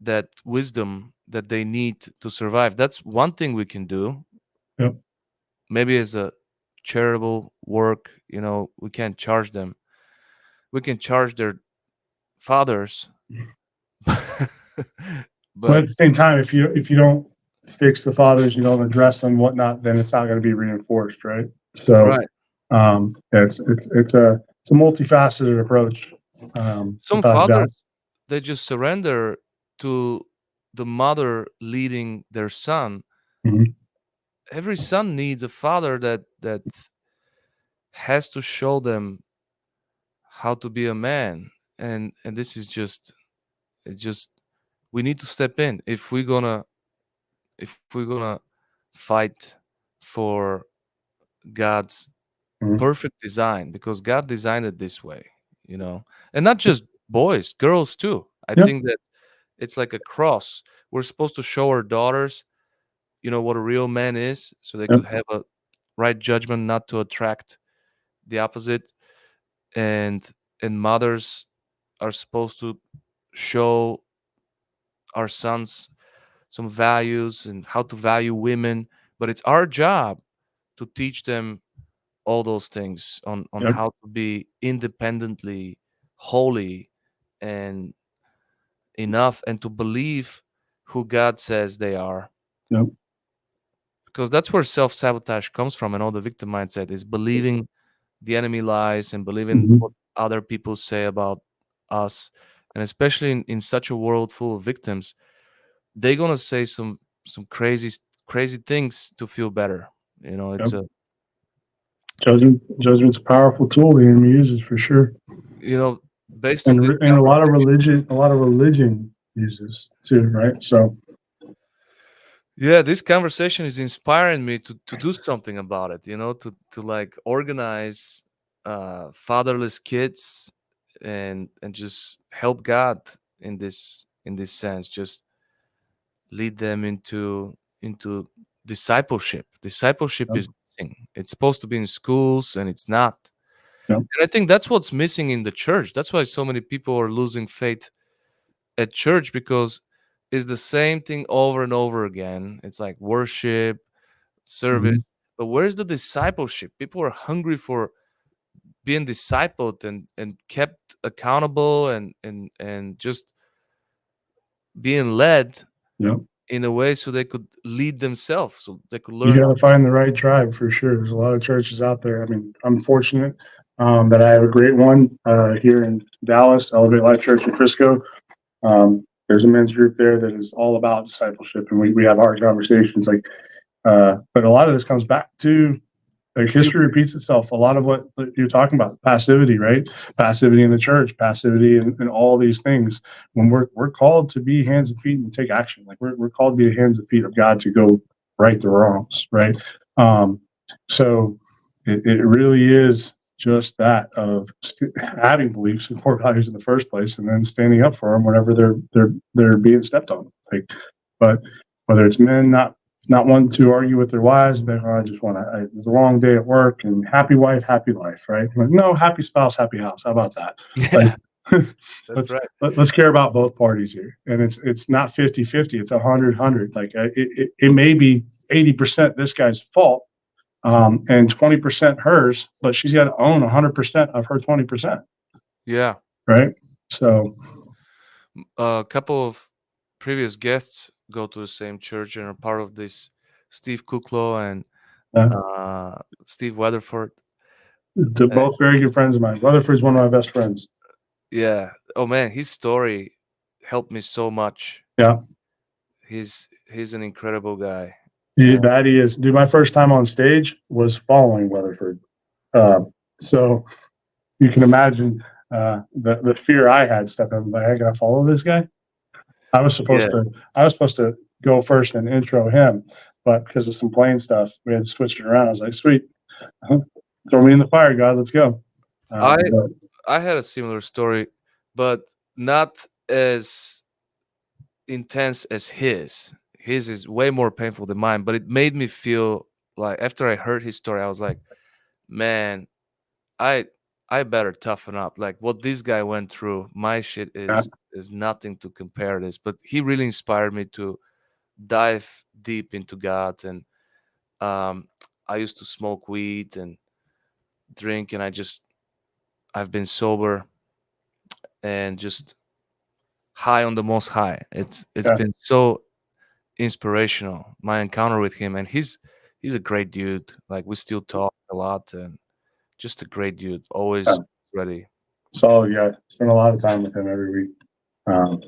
that wisdom that they need to survive. That's one thing we can do.
Yep.
Maybe as a charitable work, we can't charge them. We can charge their fathers.
But
But
at the same time, if you don't fix the fathers, you don't address them, whatnot, then it's not going to be reinforced, right? So
right,
it's a multifaceted approach,
some
without a doubt.
fathers, they just surrender to the mother leading their son.
Mhm.
Every son needs a father that has to show them how to be a man. And this is just we need to step in if we're gonna fight for God's
Mhm.
perfect design, because God designed it this way, and not just boys, girls too. I
Yep.
think that it's like a cross. We're supposed to show our daughters, what a real man is, so they
Yep.
could have a right judgment, not to attract the opposite. And mothers are supposed to show our sons some values and how to value women, but it's our job to teach them all those things on
Yep.
how to be independently holy and enough, and to believe who God says they are,
Yep.
because that's where self-sabotage comes from, and all the victim mindset is believing the enemy lies and believing
Mhm.
what other people say about us. And especially in such a world full of victims, they're gonna say some crazy things to feel better. It's
Yep.
a
Judgment's a powerful tool the enemy uses for sure,
you know based on
and
this
and
conversation.
a lot of religion uses too, right? So
Yeah, this conversation is inspiring me to do something about it, to like organize fatherless kids, and just help God in this sense, just lead them into discipleship. Discipleship
yep.
is missing. It's supposed to be in schools, and it's not.
Yeah.
And I think that's what's missing in the church. That's why so many people are losing faith at church, because it's the same thing over and over again. It's like worship, service,
Mhm.
but where's the discipleship? People are hungry for being discipled and kept accountable and just being led
Yeah.
in a way so they could lead themselves, so they could
You
learn.
got to find the right tribe for sure. There's a lot of churches out there. I mean, I'm fortunate that I have a great one here in Dallas, Elevate Life Church in Frisco. There's a men's group there that is all about discipleship, and we have hard conversations. Like, but a lot of this comes back to like history repeats itself. A lot of what you're talking about, passivity, right? Passivity in the church, passivity in all these things. When we're called to be hands and feet and take action, like we're called to be the hands and feet of God to go right the wrongs, right? Um, so it really is just that of having beliefs and core values in the first place, and then standing up for them whenever they're being stepped on. Like, but whether it's men not wanting to argue with their wives, but I just want to. It was a long day at work, and happy wife, happy life, right? Like, no, happy spouse, happy house. How about that? Like,
Yeah, that's
let's
right.
let's care about both parties here, and it's not 50-50. It's 100-100. Like it may be 80% this guy's fault, and 20% hers, but she's got to own 100% of her 20%,
Yeah.
right? So
A couple of previous guests go to the same church and are part of this, Steve Kuklo and
uh,
Steve Weatherford.
they're
Uh,
both very good friends of mine. Rutherford's one of my best friends.
yeah. Oh man, his story helped me so much.
Yeah.
He's an incredible guy.
That he is. Dude, my first time on stage was following Weatherford. Uh, so you can imagine the fear I had stepping in. Like, I gotta follow this guy. I was
Yeah.
supposed to. I was supposed to go first and intro him, but because of some plane stuff, we had to switch it around. I was like, sweet, throw me in the fire, God, let's go.
I
But
I had a similar story, but not as intense as his. His is way more painful than mine, but it made me feel like, after I heard his story, I was like, man, I I better toughen up. Like, what this guy went through, my shit
yeah,
is nothing to compare this. But he really inspired me to dive deep into God. And um I used to smoke weed and drink, and I've been sober and just high on the most high. It's
yeah,
been so inspirational, my encounter with him. And he's a great dude. Like, we still talk a lot, and just a great dude,
yeah.
always ready.
Solid guy. Spend a lot of time with him every week. Um,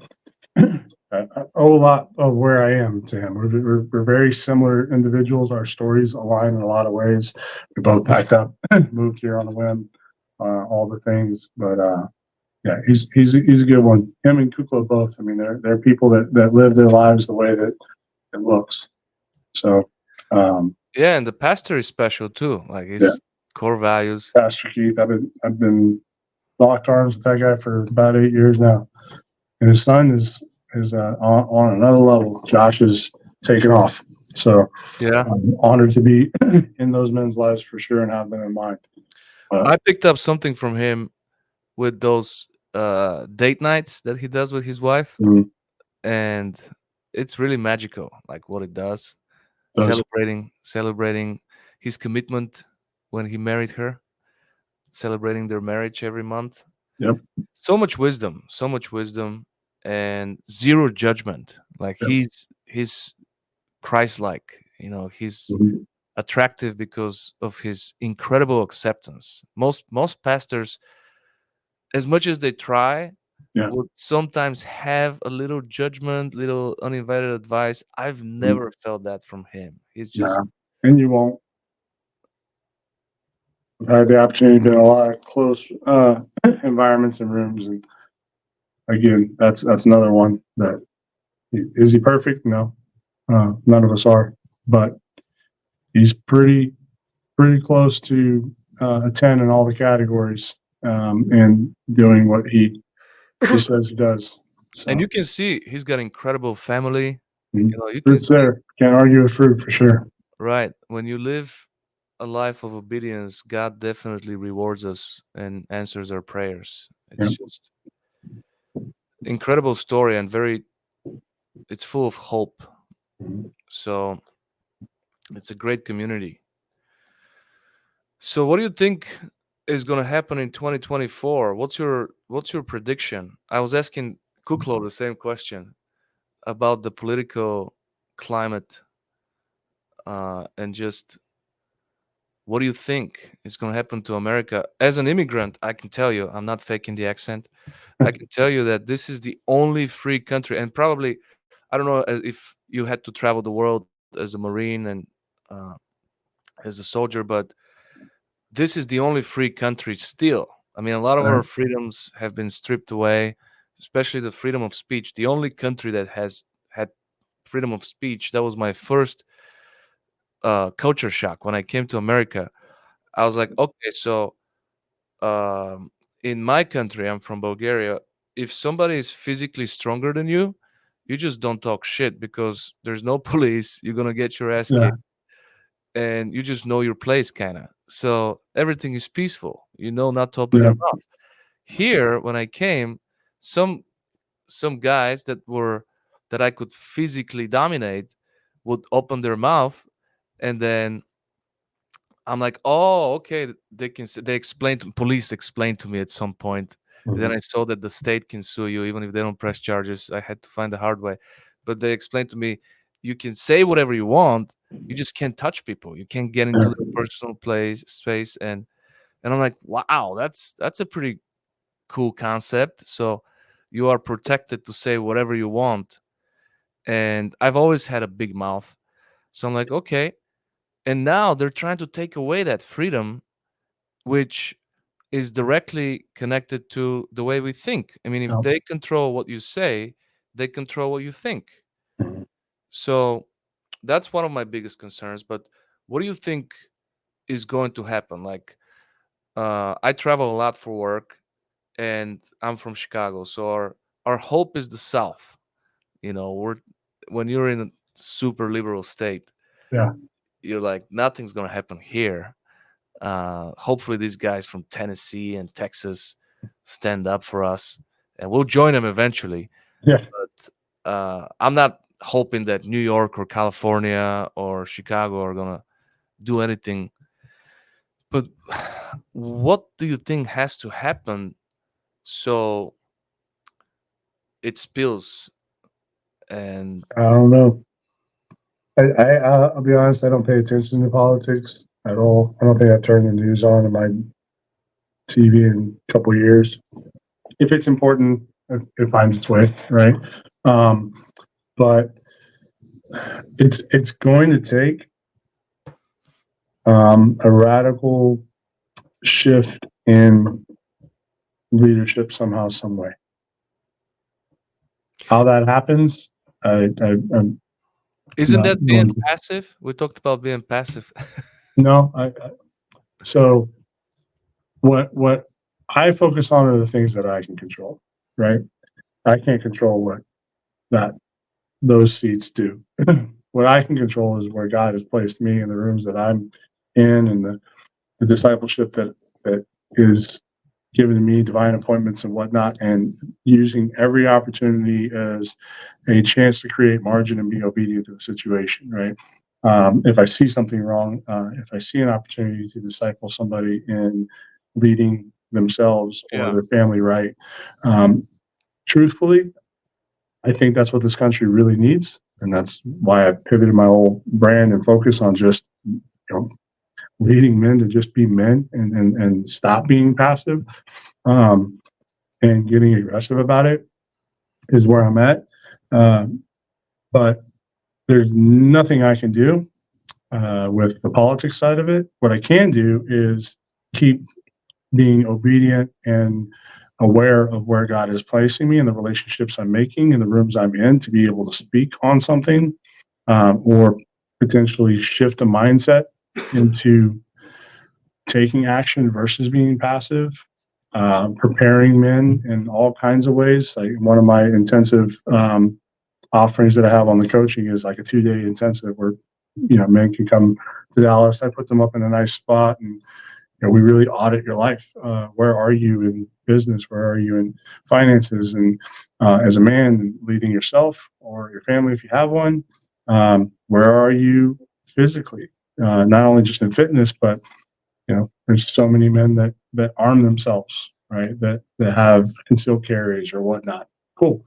I owe a lot of where I am to him. We're very similar individuals. Our stories align in a lot of ways. We both packed up, moved here on a whim, all the things. But yeah, he's a good one. Him and Kukla both. I mean, they're people that live their lives the way that it looks. So
Yeah, and the pastor is special too. Like,
yeah,
his core values.
Pastor Keith. I've been locked arms with that guy for about 8 years now, and his son is on another level. Josh is taking off. So
Yeah,
I'm honored to be in those men's lives for sure, and have been in mine.
I picked up something from him with those date nights that he does with his wife,
Mm,
and it's really magical, like what it does.
those,
Celebrating his commitment when he married her, celebrating their marriage every month.
yep,
So much wisdom, and zero judgment. Like,
yep,
he's Christ-like. He's
mhm,
attractive because of his incredible acceptance. Most pastors, as much as they try,
yeah,
would sometimes have a little judgment, little uninvited advice. I've
mm,
never felt that from him. He's just
nah, and you won't. I've had the opportunity to be in a lot of close environments and rooms, and again, that's another one that is he perfect? No, none of us are, but he's pretty close to a 10 in all the categories, and doing what he says he does.
and
So
you can see he's got incredible family.
mm,
You can
fruit's
see,
there. Can't argue with fruit for sure.
right, when you live a life of obedience, God definitely rewards us and answers our prayers.
Yeah.
It's just incredible story and very it's full of hope.
Mhm.
So it's a great community. So what do you think is going to happen in 2024? What's your prediction? I was asking Kuklo the same question about the political climate and just what do you think is going to happen to America? As an immigrant, I can tell you, I'm not faking the accent. I can tell you that this is the only free country, and probably, I don't know if you had to travel the world as a Marine and uh, as a soldier, but this is the only free country still. I mean, a lot of our
Right.
freedoms have been stripped away, especially the freedom of speech. The only country that has had freedom of speech, that was my first culture shock when I came to America. I was like, okay, so um, in my country, I'm from Bulgaria. If somebody is physically stronger than you just don't talk shit because there's no police. You're gonna get your ass
Yeah.
kicked, and you just know your place, kind of. So everything is peaceful. You know not to open
Yeah.
your mouth. Here, when I came, some some guys that I could physically dominate would open their mouth, and then I'm like, oh, okay. They explained, police explained to me at some point. And then
Mhm.
I saw that the state can sue you even if they don't press charges. I had to find the hard way. But they explained to me, you can say whatever you want. You just can't touch people. You can't get into
Yeah.
their personal place space. And I'm like, wow, that's a pretty cool concept. So you are protected to say whatever you want. And I've always had a big mouth. So I'm like, okay. And now they're trying to take away that freedom, which is directly connected to the way we think. I mean, if
Yeah.
they control what you say, they control what you think.
Mhm.
So that's one of my biggest concerns. But what do you think is going to happen? Like, I travel a lot for work, and I'm from Chicago, so our hope is the South. We're when you're in a super liberal state,
Yeah.
you're like nothing's gonna happen here. Hopefully, these guys from Tennessee and Texas stand up for us, and we'll join them eventually.
Yeah.
But I'm not hoping that New York or California or Chicago are gonna do anything. But what do you think has to happen so it spills? And
I don't know. I'll be honest. I don't pay attention to politics at all. I don't think I've turned the news on in my TV in a couple of years. If it's important, it finds its way, right? Um, but it's going to take a radical shift in leadership somehow, some way. How that happens, I'm
isn't
not
that being
going to.
passive? We talked about being passive.
No, so what I focus on are the things that I can control, right? I can't control what that those seats do. What I can control is where God has placed me in the rooms that I'm in, and the discipleship that is given to me, divine appointments and whatnot, and using every opportunity as a chance to create margin and be obedient to the situation, right? If I see something wrong, if I see an opportunity to disciple somebody in leading themselves or
Yeah.
their family right, um, truthfully, I think that's what this country really needs. And that's why I pivoted my whole brand and focus on just, leading men to just be men and stop being passive, um, and getting aggressive about it is where I'm at. Um, but there's nothing I can do with the politics side of it. What I can do is keep being obedient and aware of where God is placing me and the relationships I'm making and the rooms I'm in to be able to speak on something, or potentially shift a mindset into taking action versus being passive, preparing men in all kinds of ways. Like one of my intensive offerings that I have on the coaching is like a 2-day intensive where men can come to Dallas. I put them up in a nice spot, and we really audit your life. Where are you in business? Where are you in finances? And as a man, leading yourself or your family if you have one, where are you physically? Not only just in fitness, but there's so many men that arm themselves, right? That have concealed carries or whatnot. Cool.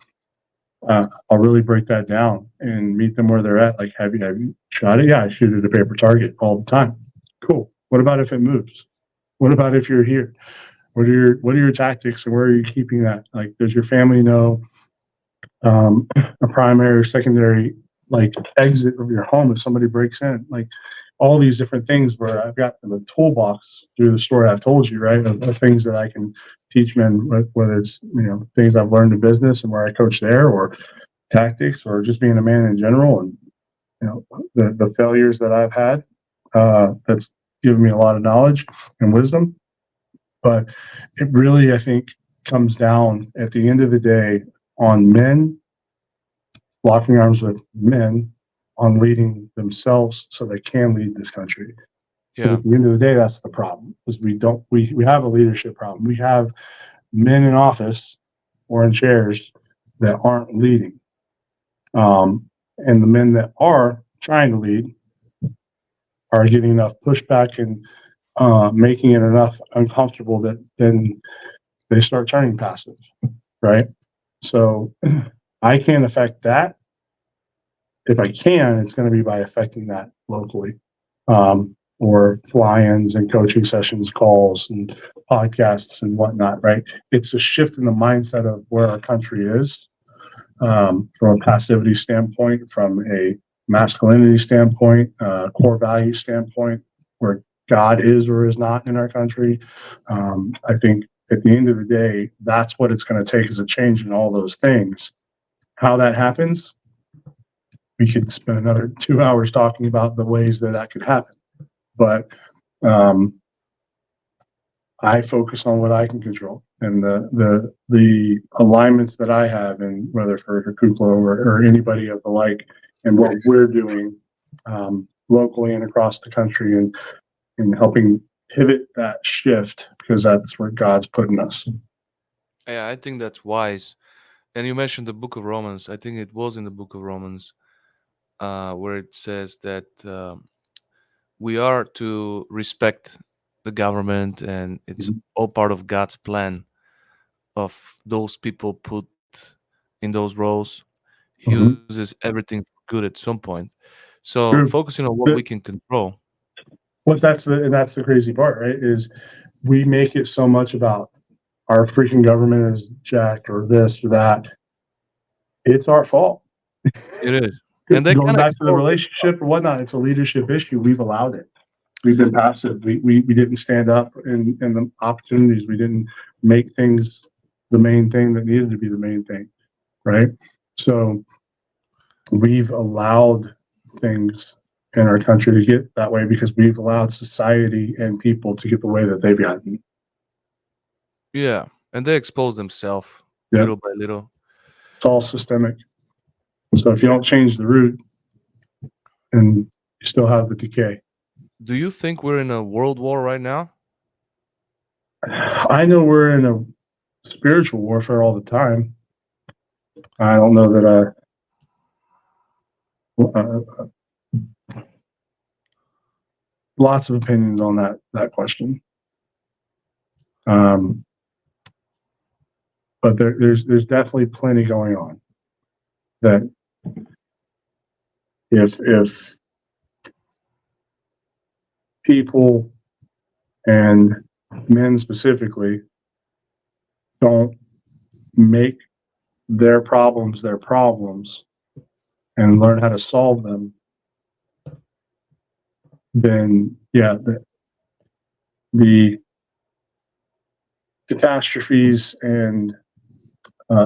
I'll really break that down and meet them where they're at. Like, have you shot it? Yeah, I shoot at a paper target all the time. Cool. What about if it moves? What about if you're here? What are your tactics and where are you keeping that? Like, does your family know a primary or secondary like exit of your home if somebody breaks in? Like all these different things where I've got the toolbox through the story I've told you, right? Of things that I can teach men, whether it's things I've learned in business and where I coach there, or tactics, or just being a man in general, and the failures that I've had. That's given me a lot of knowledge and wisdom. But it really, I think, comes down at the end of the day on men locking arms with men on leading themselves so they can lead this country. Because
Yeah.
at the end of the day, that's the problem. Is we have a leadership problem. We have men in office or in chairs that aren't leading, and the men that are trying to lead are getting enough pushback and making it enough uncomfortable that then they start turning passive, right? So I can't affect that. If I can, it's going to be by affecting that locally, or fly-ins and coaching sessions, calls and podcasts and whatnot, right? It's a shift in the mindset of where our country is, from a passivity standpoint, from a masculinity standpoint, core value standpoint, where God is or is not in our country. I think at the end of the day, that's what it's going to take, is a change in all those things. How that happens, we could spend another 2 hours talking about the ways that could happen. But I focus on what I can control and the alignments that I have, and whether for Kuklo or anybody of the like, and what we're doing locally and across the country, and helping pivot that shift, because that's where God's putting us.
Yeah, I think that's wise. And you mentioned the book of Romans. I think it was in the book of Romans, where it says that we are to respect the government, and it's
Mhm.
all part of God's plan of those people put in those roles. He
Mhm.
uses everything for good at some point. So
True.
focusing on what we
But
can control.
that's the crazy part, right? Is we make it so much about our freaking government is jacked or this or that. It's our fault.
It is. And they
Going
kind of
back to the
expose themselves.
relationship or whatnot, it's a leadership issue. We've allowed it. We've been passive. We didn't stand up in the opportunities. We didn't make things the main thing that needed to be the main thing, right? So we've allowed things in our country to get that way because we've allowed society and people to get the way that they've gotten.
Yeah. And they expose themselves
Yeah,
little by little.
it's all systemic. So if you don't change the root, and you still have the decay.
Do you think we're in a world war right now?
I know we're in a spiritual warfare all the time. I don't know that lots of opinions on that question. Um, but there's definitely plenty going on. That if people, and men specifically, don't make their problems and learn how to solve them, then yeah, the catastrophes and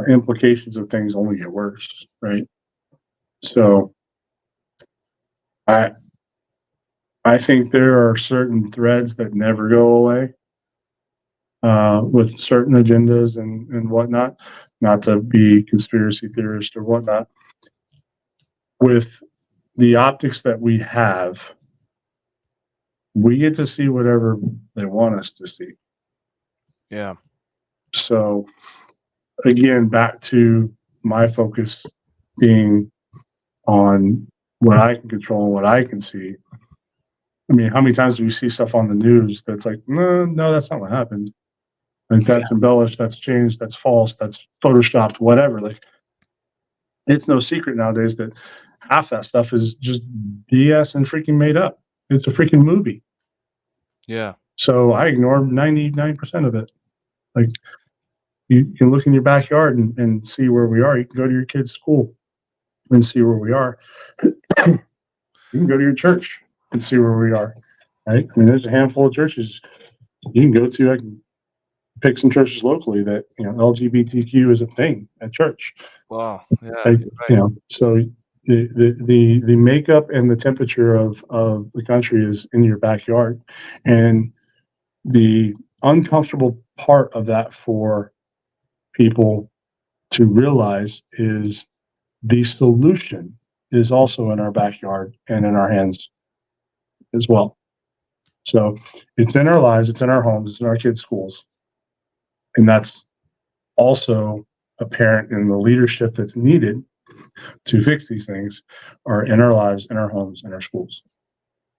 implications of things only get worse, right? So I I think there are certain threads that never go away, with certain agendas and whatnot. Not to be conspiracy theorist or whatnot. With the optics that we have, we get to see whatever they want us to see.
Yeah.
So again, back to my focus being on what I can control and what I can see. I mean, how many times do we see stuff on the news that's like, no, that's not what happened. Like that's embellished, that's changed, that's false, that's photoshopped, whatever. Like it's no secret nowadays that half that stuff is just BS and freaking made up. It's a freaking movie.
Yeah.
So I ignore 99% of it. Like you can look in your backyard and see where we are. You can go to your kid's school and see where we are. You can go to your church and see where we are. Right? I mean, there's a handful of churches you can go to. I can pick some churches locally that LGBTQ is a thing at church.
Wow. Yeah.
Like,
Right.
so the makeup and the temperature of the country is in your backyard, and the uncomfortable part of that for people to realize is the solution is also in our backyard and in our hands as well. So it's in our lives, it's in our homes, it's in our kids' schools, and that's also apparent in the leadership that's needed to fix these things are in our lives, in our homes, in our schools.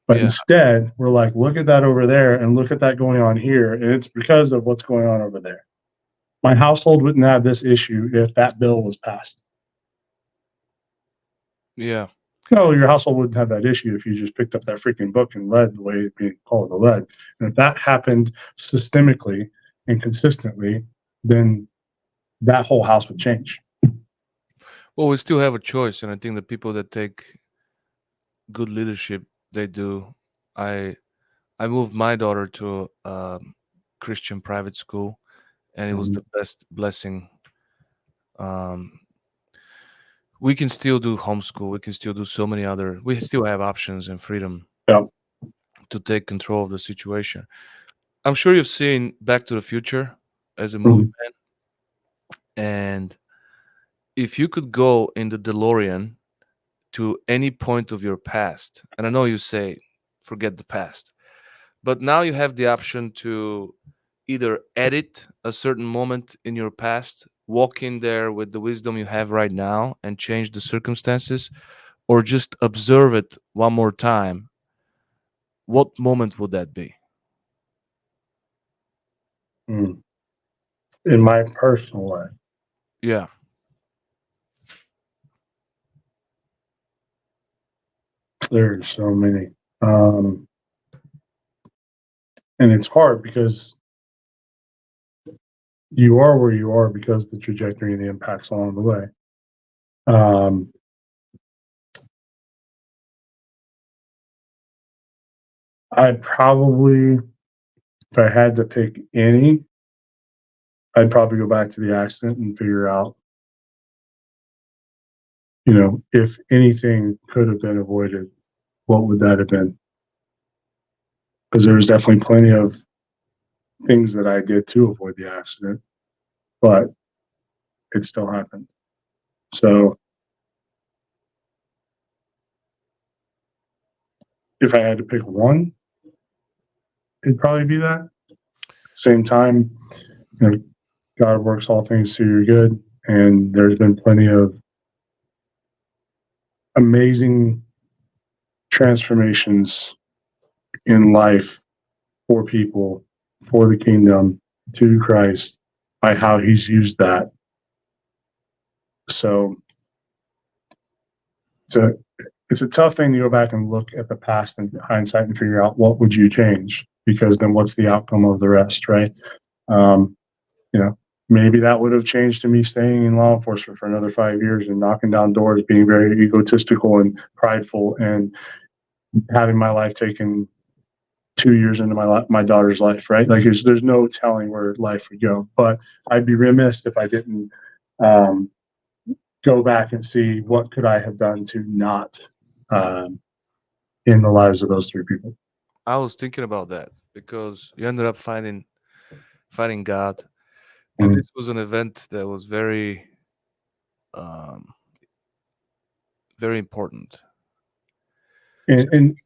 But
Yeah.
instead, we're like, look at that over there and look at that going on here. And it's because of what's going on over there. My household wouldn't have this issue if that bill was passed.
Yeah.
No, your household wouldn't have that issue if you just picked up that freaking book and read the way it's being called to read. And if that happened systemically and consistently, then that whole house would change.
Well, we still have a choice, and I think the people that take good leadership, they do. I I moved my daughter to a Christian private school, and it was
Mhm.
the best blessing. Um, we can still do homeschool. We can still do so many other. We still have options and freedom
Yeah.
to take control of the situation. I'm sure you've seen Back to the Future as a movie,
Mhm.
man. And if you could go in the DeLorean to any point of your past, and I know you say forget the past, but now you have the option to either edit a certain moment in your past, walk in there with the wisdom you have right now and change the circumstances, or just observe it one more time. What moment would that be?
Mm. In my personal life,
Yeah.
there's so many. Um, and it's hard because you are where you are because of the trajectory and the impacts along the way. Um, I'd probably, if I had to pick any, I'd probably go back to the accident and figure out, if anything could have been avoided, what would that have been? Because there was definitely plenty of things that I did to avoid the accident, but it still happened. So if I had to pick one, it'd probably be that. At the same time, you know, God works all things to your good, and there's been plenty of amazing transformations in life for people, for the kingdom, to Christ, by how He's used that. So it's a it's a tough thing to go back and look at the past in hindsight and figure out what would you change, because then what's the outcome of the rest, right? Um, you know, maybe that would have changed to me staying in law enforcement for another 5 years and knocking down doors, being very egotistical and prideful, and having my life taken 2 years into my daughter's life, right? Like there's no telling where life would go. But I'd be remiss if I didn't um, go back and see what could I have done to not um, in the lives of those three people.
I was thinking about that because you ended up finding God, and
Mm.
this was an event that was um, very important.
and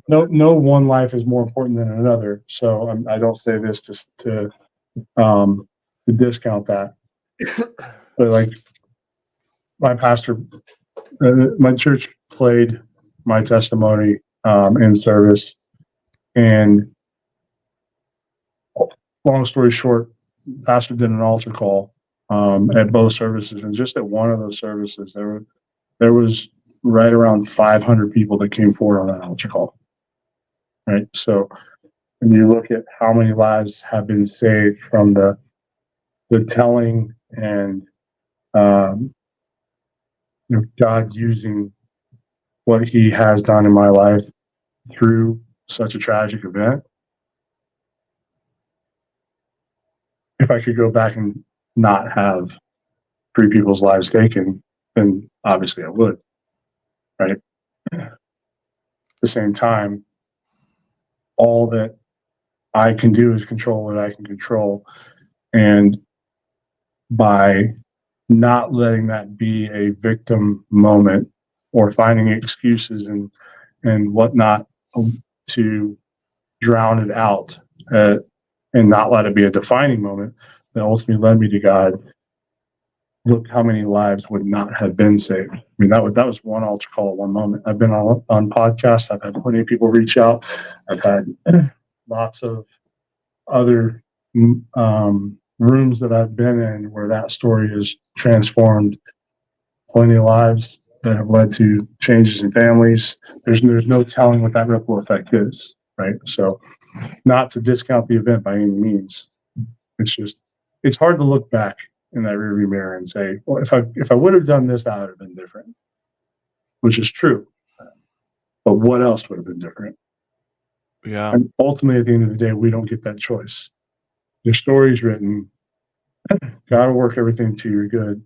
no one life is more important than another. So I don't say this to discount that, but like my pastor, my church played my testimony in service, and long story short, pastor did an altar call at both services, and just at one of those services, there was right around 500 people that came forward on that altar call. Right, so when you look at how many lives have been saved from the telling and God using what He has done in my life through such a tragic event, if I could go back and not have 3 people's lives taken, then obviously I would. Right. At the same time, all that I can do is control what I can control, and by not letting that be a victim moment or finding excuses and whatnot to drown it out and not let it be a defining moment that ultimately led me to God. Look how many lives would not have been saved. I mean, that was one altar call at one moment. I've been on podcasts. I've had plenty of people reach out. I've had lots of other rooms that I've been in where that story has transformed plenty of lives that have led to changes in families. There's no telling what that ripple effect is, right? So, not to discount the event by any means. It's hard to look back in that rearview mirror and say, well, if I would have done this, that would have been different, which is true. But what else would have been different?
Yeah.
And ultimately, at the end of the day, we don't get that choice. Your story's written. God will work everything to your good,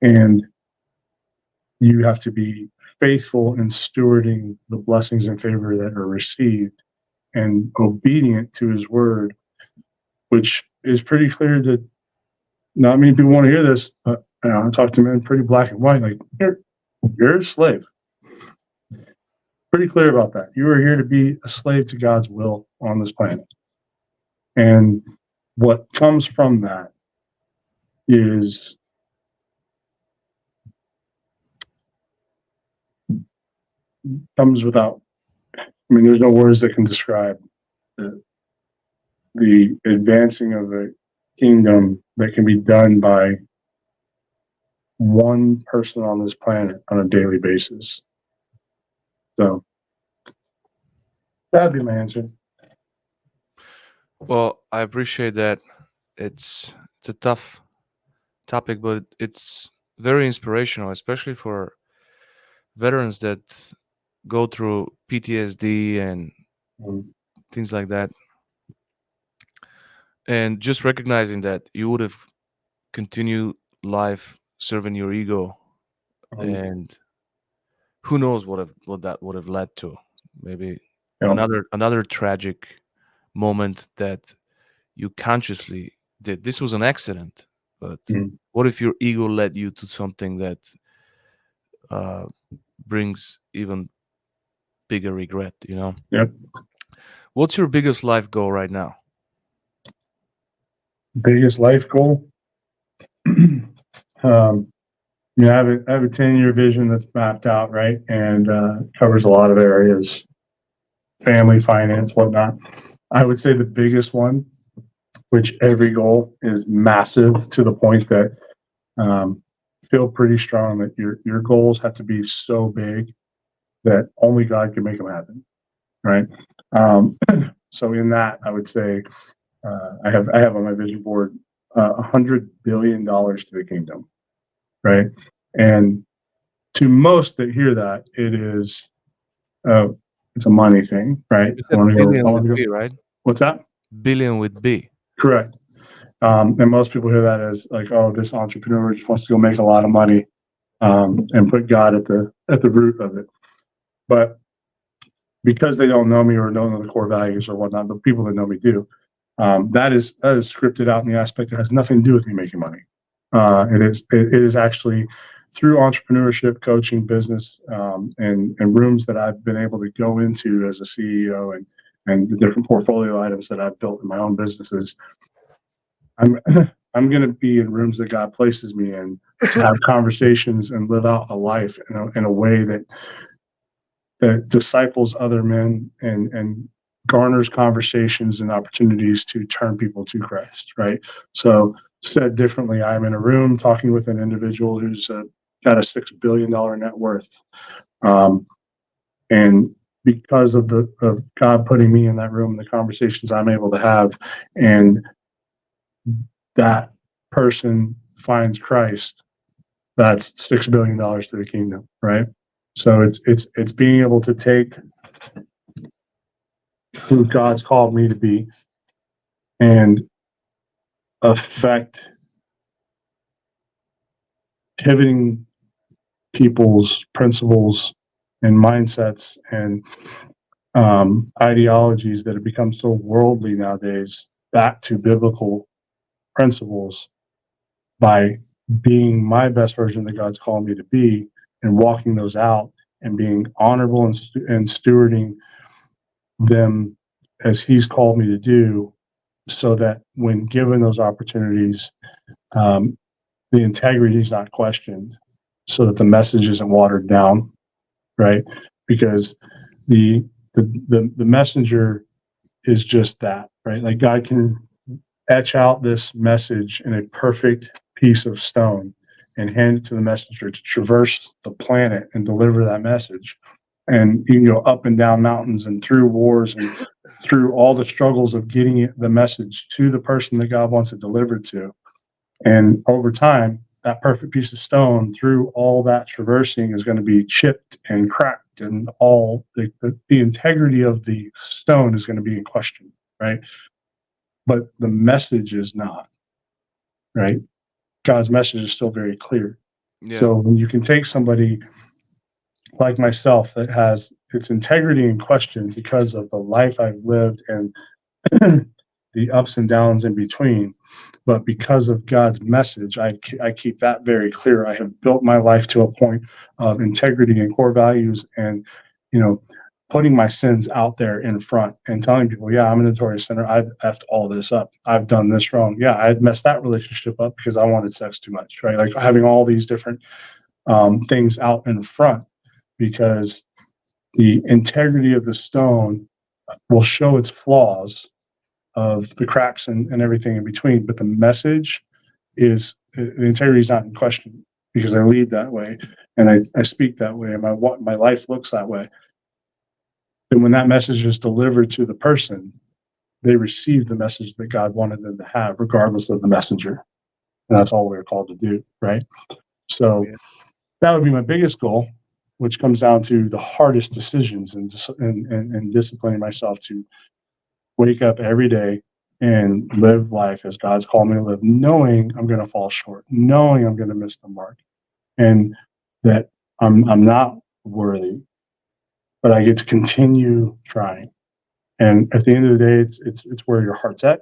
and you have to be faithful in stewarding the blessings and favor that are received and obedient to His word, which is pretty clear to not many people want to hear this, but I talk to men pretty black and white, like, you're a slave. Pretty clear about that. You are here to be a slave to God's will on this planet. And what comes from that is comes without, I mean, there's no words that can describe the advancing of the kingdom that can be done by one person on this planet on a daily basis. So that'd be my answer.
Well, I appreciate that. It's a tough topic, but it's very inspirational, especially for veterans that go through PTSD and things like that. And just recognizing that you would have continued life serving your ego, and who knows what that would have led to. Maybe another tragic moment that you consciously did. This was an accident, but what if your ego led you to something that brings even bigger regret,
Yep.
What's your biggest life goal right now?
Biggest life goal? I have a 10-year vision that's mapped out, right? And covers a lot of areas, family, finance, whatnot. I would say the biggest one, which every goal is massive to the point that feel pretty strong that your goals have to be so big that only God can make them happen, right? So in that, I would say I have on my vision board $100 billion to the kingdom, right? And to most that hear that, it is it's a money thing, right?
You said billion with B, right?
What's that?
Billion with B.
Correct. And most people hear that as like, oh, this entrepreneur just wants to go make a lot of money and put God at the root of it. But because they don't know me or don't know the core values or whatnot, the people that know me do. That is scripted out in the aspect that has nothing to do with me making money. It is actually through entrepreneurship, coaching, business, and rooms that I've been able to go into as a CEO, and the different portfolio items that I've built in my own businesses, I'm I'm going to be in rooms that God places me in to have conversations and live out a life in a way that disciples other men and garners conversations and opportunities to turn people to Christ, right? So said differently, I'm in a room talking with an individual who's got a $6 billion net worth. And because of God putting me in that room, the conversations I'm able to have, and that person finds Christ, that's $6 billion to the kingdom, right? So it's being able to take who God's called me to be and affect pivoting people's principles and mindsets and ideologies that have become so worldly nowadays back to biblical principles by being my best version that God's called me to be and walking those out and being honorable and stewarding them as He's called me to do, so that when given those opportunities, the integrity is not questioned, so that the message isn't watered down, right? Because the messenger is just that, right? Like God can etch out this message in a perfect piece of stone and hand it to the messenger to traverse the planet and deliver that message. And you can go up and down mountains and through wars and through all the struggles of getting the message to the person that God wants it delivered to. And over time, that perfect piece of stone, through all that traversing, is going to be chipped and cracked, and all the integrity of the stone is going to be in question, right? But the message is not, right? God's message is still very clear.
Yeah.
So when you can take somebody like myself that has its integrity in question because of the life I've lived and the ups and downs in between, but because of God's message, I keep that very clear. I have built my life to a point of integrity and core values, and putting my sins out there in front and telling people, yeah, I'm a notorious sinner. I've effed all this up. I've done this wrong. Yeah, I messed that relationship up because I wanted sex too much, right? Like having all these different things out in front, because the integrity of the stone will show its flaws of the cracks and everything in between, but the message is, the integrity is not in question, because I lead that way and I speak that way, and my life looks that way. And when that message is delivered to the person, they receive the message that God wanted them to have, regardless of the messenger. And that's all we're called to do, right? So that would be my biggest goal, which comes down to the hardest decisions and disciplining myself to wake up every day and live life as God's called me to live, knowing I'm going to fall short, knowing I'm going to miss the mark, and that I'm not worthy, but I get to continue trying. And at the end of the day, it's where your heart's at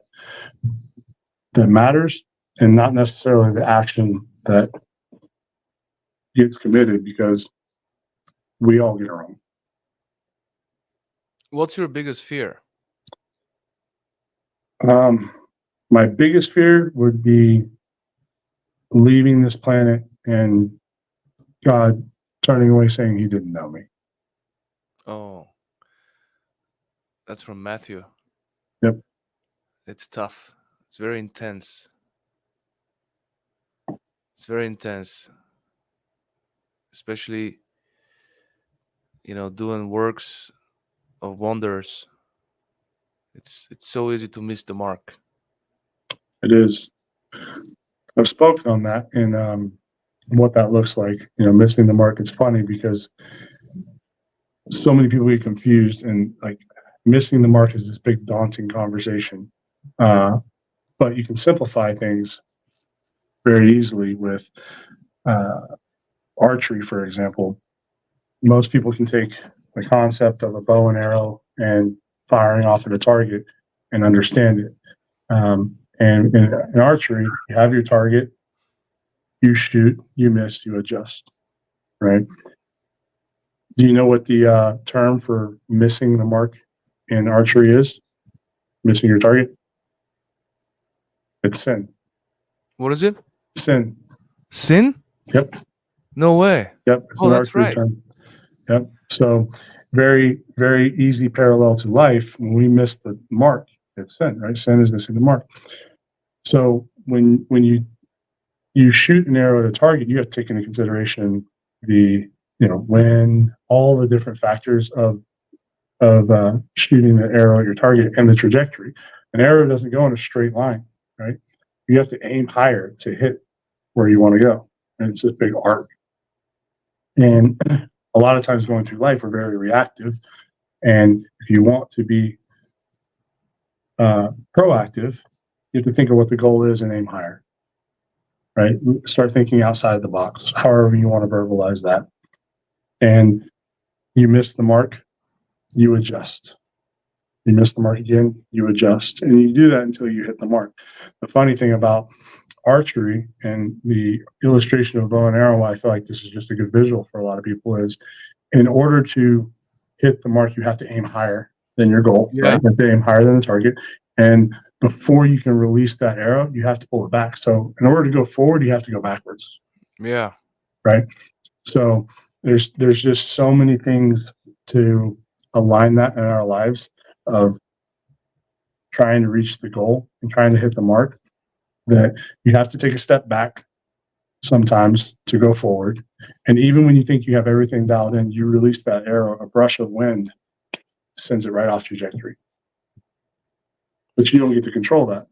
that matters, and not necessarily the action that gets committed, because we all get it wrong.
What's your biggest fear?
My biggest fear would be leaving this planet and God turning away, saying He didn't know me.
Oh, that's from Matthew.
Yep.
It's tough. It's very intense. It's very intense, especially doing works of wonders. It's so easy to miss the mark.
It is. I've spoken on that and what that looks like. Missing the mark. It's funny because so many people get confused, and like missing the mark is this big daunting conversation. But you can simplify things very easily with archery, for example. Most people can take the concept of a bow and arrow and firing off at a target and understand it. And in archery, you have your target, You shoot, you miss, you adjust, right? Do you know what the term for missing the mark in archery is? Missing your target? It's sin.
What is it?
Sin.
Sin?
Yep.
No way.
Yep. It's
Oh,
an
that's
archery
right.
term. Yep. So very, very easy parallel to life. When we miss the mark, it's sin, right? Sin is missing the mark. So when you shoot an arrow at a target, you have to take into consideration the when all the different factors of shooting the arrow at your target and the trajectory. An arrow doesn't go in a straight line, right? You have to aim higher to hit where you want to go, and it's a big arc. And a lot of times going through life, we're very reactive. And if you want to be proactive, you have to think of what the goal is and aim higher, right? Start thinking outside the box, however you want to verbalize that. And you miss the mark, you adjust. You miss the mark again, you adjust. And you do that until you hit the mark. The funny thing about archery and the illustration of bow and arrow, I feel like this is just a good visual for a lot of people, is in order to hit the mark, you have to aim higher than your goal,
Yeah.
right? You have to aim higher than the target. And before you can release that arrow, you have to pull it back. So in order to go forward, you have to go backwards,
Yeah.
right? So there's just so many things to align that in our lives of trying to reach the goal and trying to hit the mark, that you have to take a step back sometimes to go forward. And even when you think you have everything dialed in, you release that arrow, a brush of wind sends it right off trajectory. But you don't get to control that,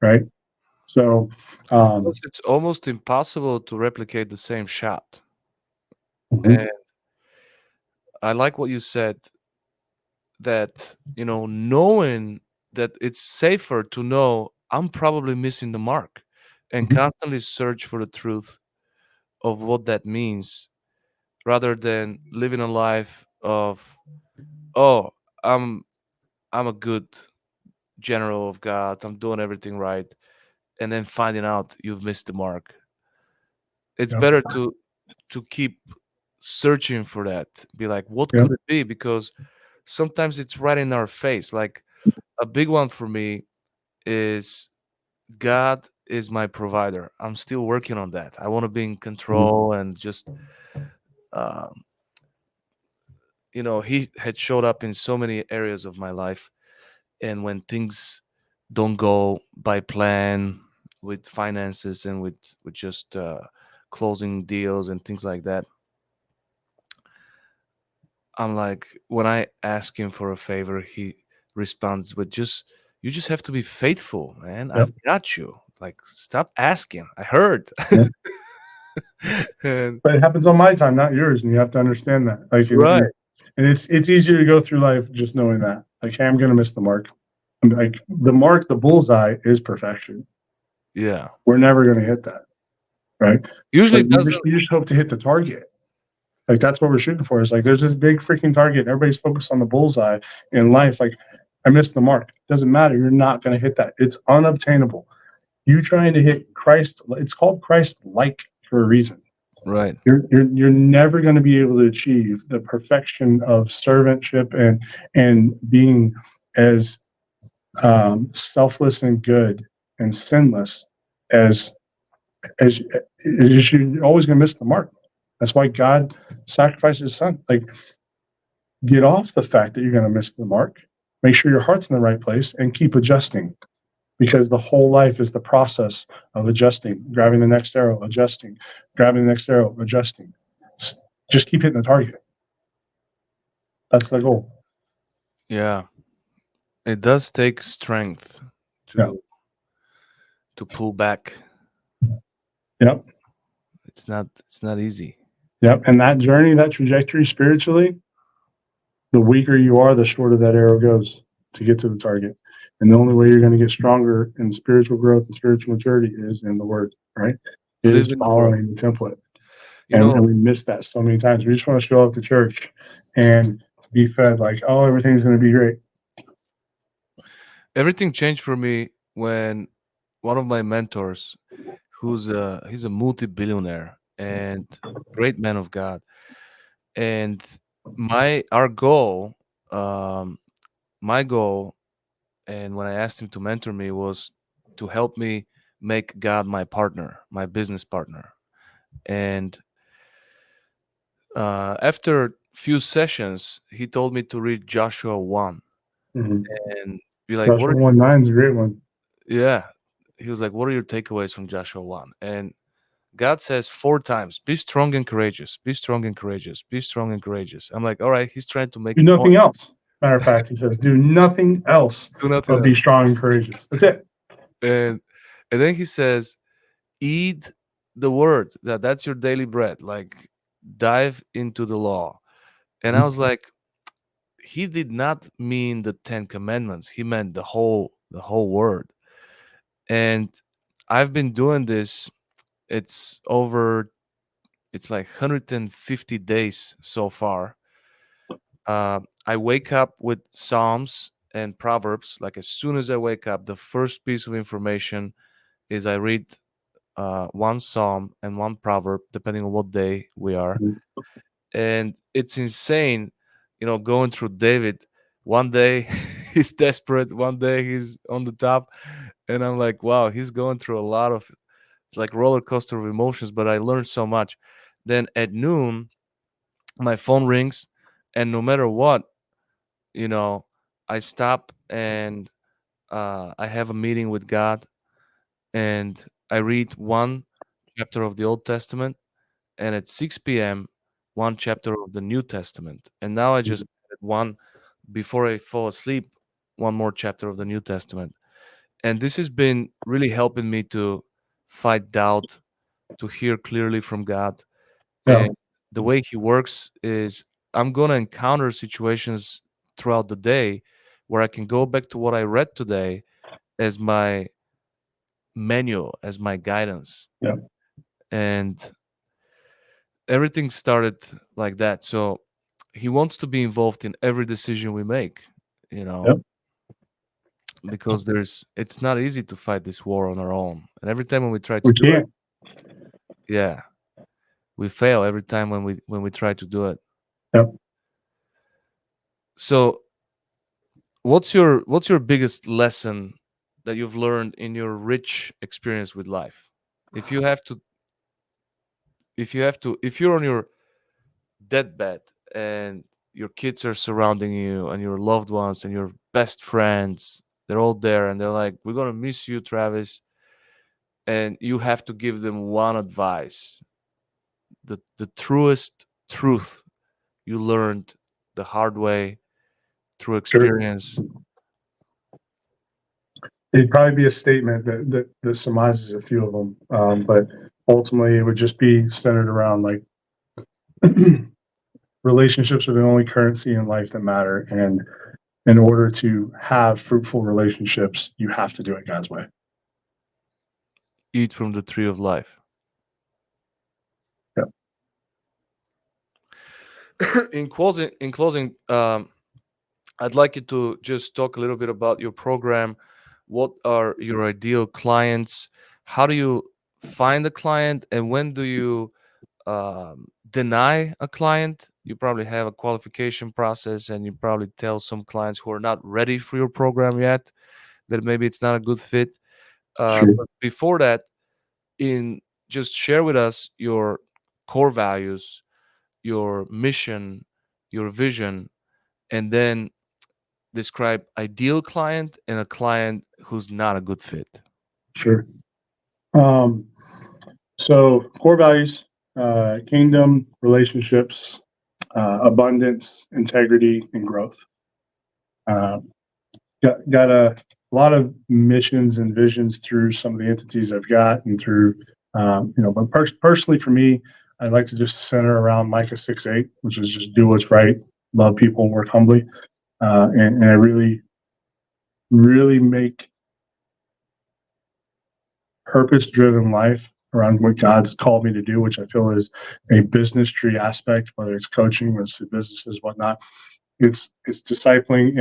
right? So
Plus, it's almost impossible to replicate the same shot.
mhm,
And I like what you said, that, knowing that it's safer to know I'm probably missing the mark and
mhm,
constantly search for the truth of what that means, rather than living a life of, oh, I'm I'm a good general of God, I'm doing everything right, and then finding out you've missed the mark. It's
yep,
better to keep searching for that. Be like, what
yep,
could it be? Because sometimes it's right in our face. Like, a big one for me is God is my provider. I'm still working on that. I want to be in
mhm,
control and just, um, He had showed up in so many areas of my life. And when things don't go by plan with finances and with just closing deals and things like that, I'm like, when I ask him for a favor, he responds with just, you just have to be faithful, man.
yep,
I've got you. Like, stop asking. I heard.
yep.
And
But it happens on my time, not yours, and you have to understand that. Like,
right.
and it's easier to go through life just knowing that. Like, hey, I'm gonna miss the mark. Like the mark, the bullseye is perfection.
Yeah.
We're never gonna hit that, right?
Usually
But
it doesn't.
you just hope to hit the target. Like that's what we're shooting for. Is like there's this big freaking target, and everybody's focused on the bullseye in life. Like I missed the mark. Doesn't matter. You're not going to hit that. It's unobtainable. You trying to hit Christ. It's called Christ like for a reason.
Right.
You're never going to be able to achieve the perfection of servantship and being as selfless and good and sinless as as, as you're always going to miss the mark. That's why God sacrificed his son. Like, get off the fact that you're going to miss the mark. Make sure your heart's in the right place and keep adjusting because the whole life is the process of adjusting, grabbing the next arrow, adjusting, grabbing the next arrow, adjusting. Just keep hitting the target. That's the goal.
Yeah. It does take strength
Yeah.
to pull back.
Yep.
It's not easy.
Yep. And that journey, that trajectory spiritually, the weaker you are, the shorter that arrow goes to get to the target. And the only way you're going to get stronger in spiritual growth and spiritual maturity is in the word, right?
Live
Is
in the world.
following the template.
You know,
And we miss that so many times. We just want to show up to church and be fed like, oh, everything's going to be great.
everything changed for me when one of my mentors he's a multi-billionaire and great man of God. And our goal, um, my goal, and when I asked him to mentor me, was to help me make God my partner, my business partner. And after few sessions, he told me to read Joshua 1
Mhm.
and be like, "What
Joshua
are
1:9 is a great one.
yeah?" He was like, "What are your takeaways from Joshua 1?" And God says four times, "Be strong and courageous. Be strong and courageous. Be strong and courageous." I'm like, "All right." He's trying to make
Do
a point.
nothing else. Matter of fact, he says, do nothing else
Do nothing
but be
else.
strong and courageous. That's it.
And then he says, "Eat the word. That's your daily bread. Like, dive into the law." And I
Mhm.
was like, he did not mean the Ten Commandments. He meant the whole word. And I've been doing this. It's over. It's like 150 days so far. I wake up with Psalms and Proverbs. Like as soon as I wake up, the first piece of information is I read one Psalm and one Proverb, depending on what day we are.
Mhm.
And it's insane, going through David. One day he's desperate, one day he's on the top, and I'm like, wow, he's going through a lot of, it's like roller coaster of emotions, but I learned so much. Then at noon, my phone rings, and no matter what, you know, I stop and I have a meeting with God, and I read one chapter of the Old Testament, and at 6 p.m., one chapter of the New Testament. And now I just added one before I fall asleep, one more chapter of the New Testament. And this has been really helping me to fight doubt, to hear clearly from God.
Yeah.
And the way He works is I'm going to encounter situations throughout the day where I can go back to what I read today as my manual, as my guidance.
Yeah.
And everything started like that. So he wants to be involved in every decision we make, you know,
Yep.
because it's not easy to fight this war on our own. And every time when we try to
We
do it,
can't.
yeah, we fail every time when we try to do it.
Yep.
So what's your biggest lesson that you've learned in your rich experience with life? If you have to if you're on your deathbed and your kids are surrounding you and your loved ones and your best friends, they're all there and they're like, we're going to miss you, Travis, and you have to give them one advice, the truest truth you learned the hard way through
Sure.
experience.
It'd probably be a statement that surmises a few of them. But ultimately, it would just be centered around like relationships are the only currency in life that matter. And in order to have fruitful relationships, you have to do it God's way.
Eat from the tree of life.
Yeah.
In closing, I'd like you to just talk a little bit about your program. What are your ideal clients? How do you find a client? And when do you deny a client? You probably have a qualification process, and you probably tell some clients who are not ready for your program yet that maybe it's not a good fit.
Sure.
But before that, in just share with us your core values, your mission, your vision, and then describe ideal client and a client who's not a good fit.
Sure. Um, so core values, kingdom, relationships, abundance, integrity, and growth. Uh, got a lot of missions and visions through some of the entities I've got and through, but personally for me, I like to just center around Micah 6:8, which is just do what's right, love people, work humbly. And I really, really make purpose driven life around what God's called me to do, which I feel is a business tree aspect, whether it's coaching, whether it's businesses, whatnot. It's discipling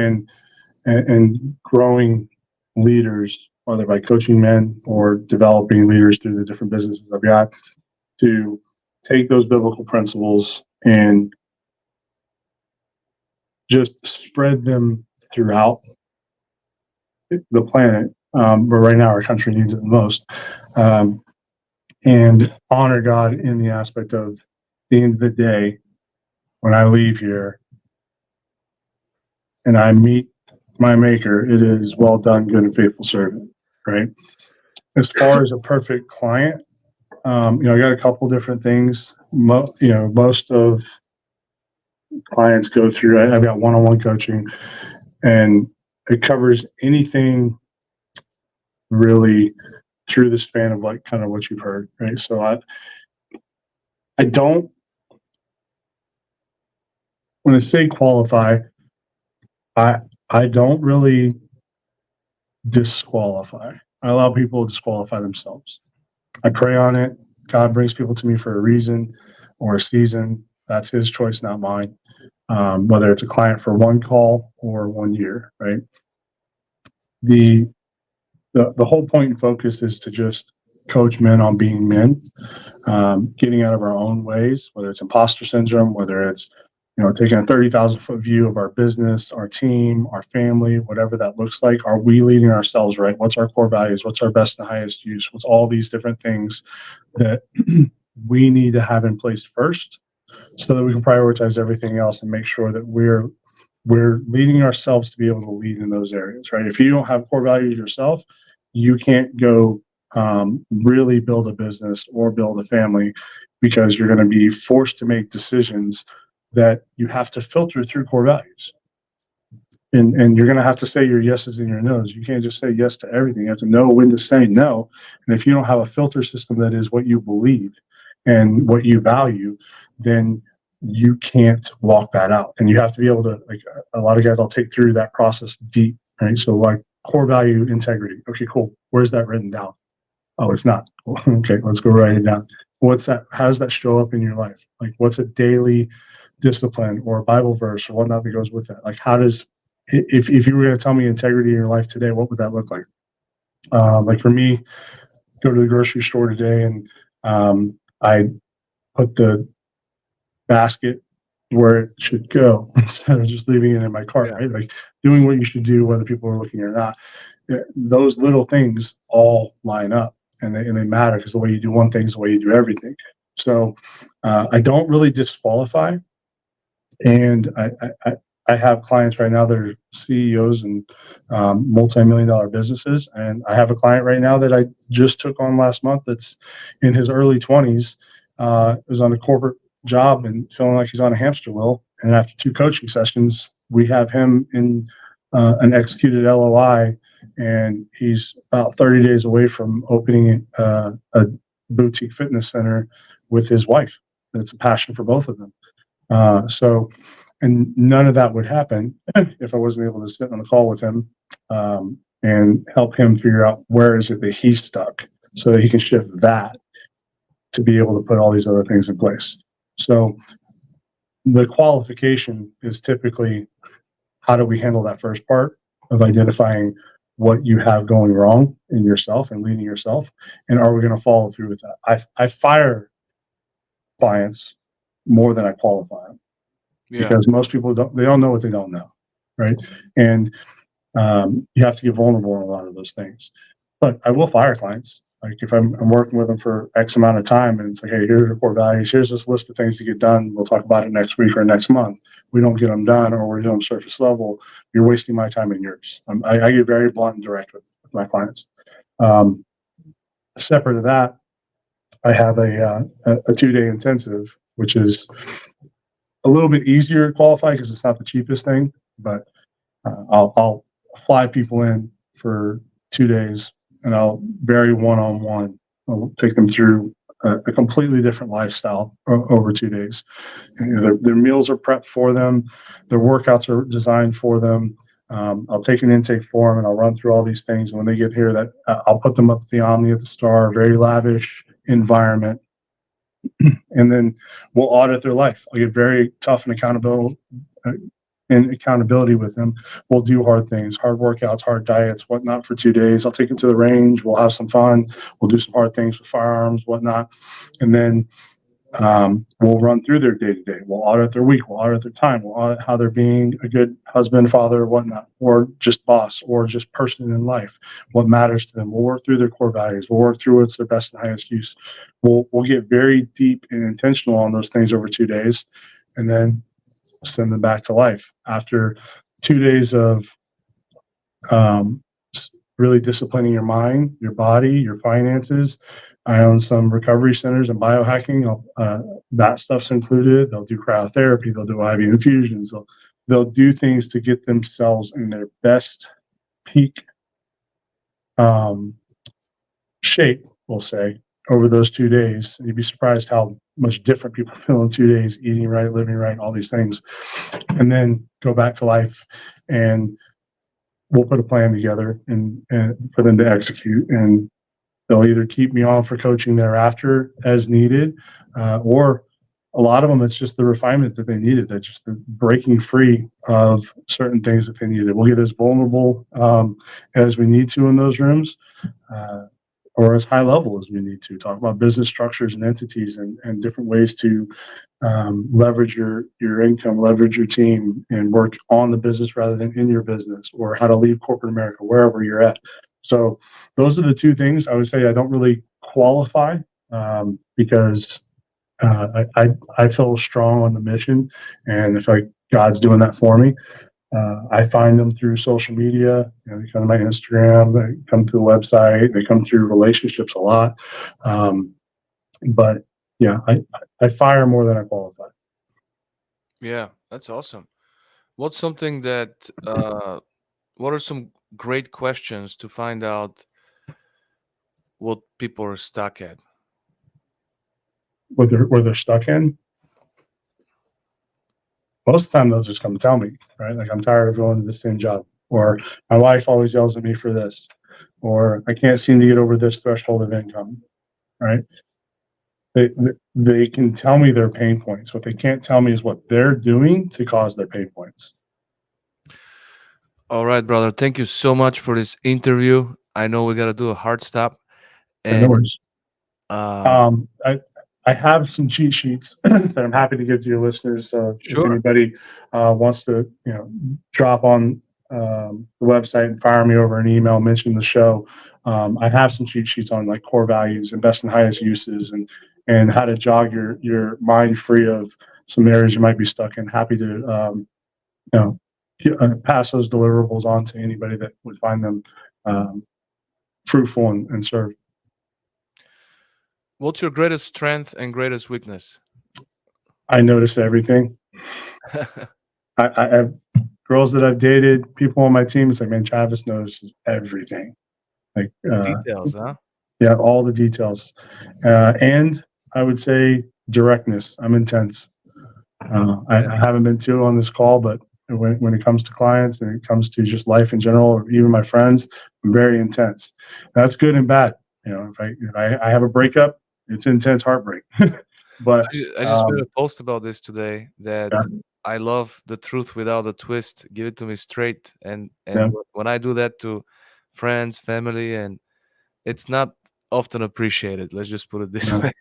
and growing leaders whether by coaching men or developing leaders through the different businesses I've got, to take those biblical principles and just spread them throughout the planet. But right now, our country needs it the most. And honor God in the aspect of the end of the day, when I leave here and I meet my maker, it is well done, good and faithful servant, right? As far as a perfect client, I got a couple different things. Most of clients go through, I've got one-on-one coaching, and it covers anything really through the span of like kind of what you've heard, right? So I don't, when I say qualify, I don't really disqualify. I allow people to disqualify themselves. I pray on it. God brings people to me for a reason or a season. That's his choice, not mine. Whether it's a client for one call or 1 year, right? The whole point and focus is to just coach men on being men, getting out of our own ways, whether it's imposter syndrome, whether it's taking a 30,000-foot view of our business, our team, our family, whatever that looks like. Are we leading ourselves right? What's our core values? What's our best and highest use? What's all these different things that we need to have in place first, so that we can prioritize everything else and make sure that we're leading ourselves to be able to lead in those areas, right? If you don't have core values yourself, you can't go really build a business or build a family, because you're going to be forced to make decisions that you have to filter through core values. And you're going to have to say your yeses and your nos. You can't just say yes to everything. You have to know when to say no. And if you don't have a filter system that is what you believe and what you value, then you can't walk that out. And you have to be able to, like a lot of guys, I'll take through that process deep, right? So like core value integrity. Okay, cool. Where's that written down? Oh, it's not. Okay, let's go write it down. What's that? How does that show up in your life? Like, what's a daily discipline or a Bible verse or whatnot that goes with that? Like, how does, if you were going to tell me integrity in your life today, what would that look like? Like for me, go to the grocery store today and I put the basket where it should go instead of just leaving it in my cart, right? Like doing what you should do, whether people are looking or not. Those little things all line up, and they matter, because the way you do one thing is the way you do everything. So I don't really disqualify. And I have clients right now that are CEOs and multi-million-dollar businesses. And I have a client right now that I just took on last month that's in his early 20s, is on a corporate job and feeling like he's on a hamster wheel. And after 2 coaching sessions, we have him in an executed LOI, and he's about 30 days away from opening a boutique fitness center with his wife. That's a passion for both of them. And none of that would happen if I wasn't able to sit on a call with him and help him figure out where is it that he's stuck, so that he can shift that to be able to put all these other things in place. So the qualification is typically, how do we handle that first part of identifying what you have going wrong in yourself and leading yourself, and are we going to follow through with that? I fire clients more than I qualify them. Yeah. Because most people don't know what they don't know, right? And you have to get vulnerable in a lot of those things. But I will fire clients. Like if I'm working with them for X amount of time, and it's like, hey, here's your core values, here's this list of things to get done, we'll talk about it next week or next month. We don't get them done, or we're doing surface level, you're wasting my time and yours. I get very blunt and direct with my clients. Separate to that, I have a 2-day intensive, which is a little bit easier to qualify because it's not the cheapest thing, but I'll fly people in for 2 days, and I'll very one-on-one. I'll take them through a completely different lifestyle over 2 days. Their meals are prepped for them. Their workouts are designed for them. I'll take an intake form and I'll run through all these things. And when they get here, that I'll put them up at the Omni at the Star, very lavish environment. And then we'll audit their life. I'll get very tough and and accountability with them. We'll do hard things, hard workouts, hard diets, whatnot for 2 days. I'll take them to the range. We'll have some fun. We'll do some hard things with firearms, whatnot. And then we'll run through their day to day. We'll audit their week. We'll audit their time. We'll audit how they're being a good husband, father, whatnot, or just boss, or just person in life. What matters to them. We'll work through their core values. We'll work through what's their best and highest use. We'll get very deep and intentional on those things over 2 days, and then send them back to life after 2 days of um, really disciplining your mind, your body, your finances. I own some recovery centers and biohacking. That stuff's included. They'll do cryotherapy. They'll do IV infusions. They'll do things to get themselves in their best peak shape, we'll say, over those 2 days. You'd be surprised how much different people feel in 2 days, eating right, living right, all these things. And then go back to life, and we'll put a plan together and for them to execute. And they'll either keep me on for coaching thereafter as needed, or a lot of them, it's just the refinement that they needed. That's just the breaking free of certain things that they needed. We'll get as vulnerable as we need to in those rooms, or as high level as we need to. Talk about business structures and entities and different ways to leverage your income, leverage your team, and work on the business rather than in your business, or how to leave corporate America, wherever you're at. So those are the two things I would say I don't really qualify, because I feel strong on the mission, and I feel like God's doing that for me. I find them through social media. They come to my Instagram, they come to the website, they come through relationships a lot. But yeah, I fire more than I qualify.
Yeah, that's awesome. What's something that what are some great questions to find out what people are stuck at?
Where they're stuck in, most of the time they'll just come tell me, right? Like, I'm tired of going to the same job, or my wife always yells at me for this, or I can't seem to get over this threshold of income, right? They can tell me their pain points. What they can't tell me is what they're doing to cause their pain points.
All right, brother. Thank you so much for this interview. I know we got to do a hard stop,
And no
and
worries.
uh,
I have some cheat sheets that I'm happy to give to your listeners. So if
sure.
anybody wants to, drop on the website and fire me over an email, mention the show. I have some cheat sheets on like core values and best and highest uses, and how to jog your mind free of some areas you might be stuck in. Happy to you know pass those deliverables on to anybody that would find them fruitful and serve.
What's your greatest strength and greatest weakness?
I notice everything. I have girls that I've dated, people on my team. It's like, man, Travis notices everything. Like,
Details, huh?
yeah, all the details. And I would say directness. I'm intense. I haven't been too on this call, but when it comes to clients and it comes to just life in general, or even my friends, I'm very intense. That's good and bad. If I have a breakup, it's intense heartbreak. But
I just made a post about this today that
yeah,
I love the truth without a twist. Give it to me straight. And
yeah,
when I do that to friends, family, and it's not often appreciated. Let's just put it this
yeah.
way.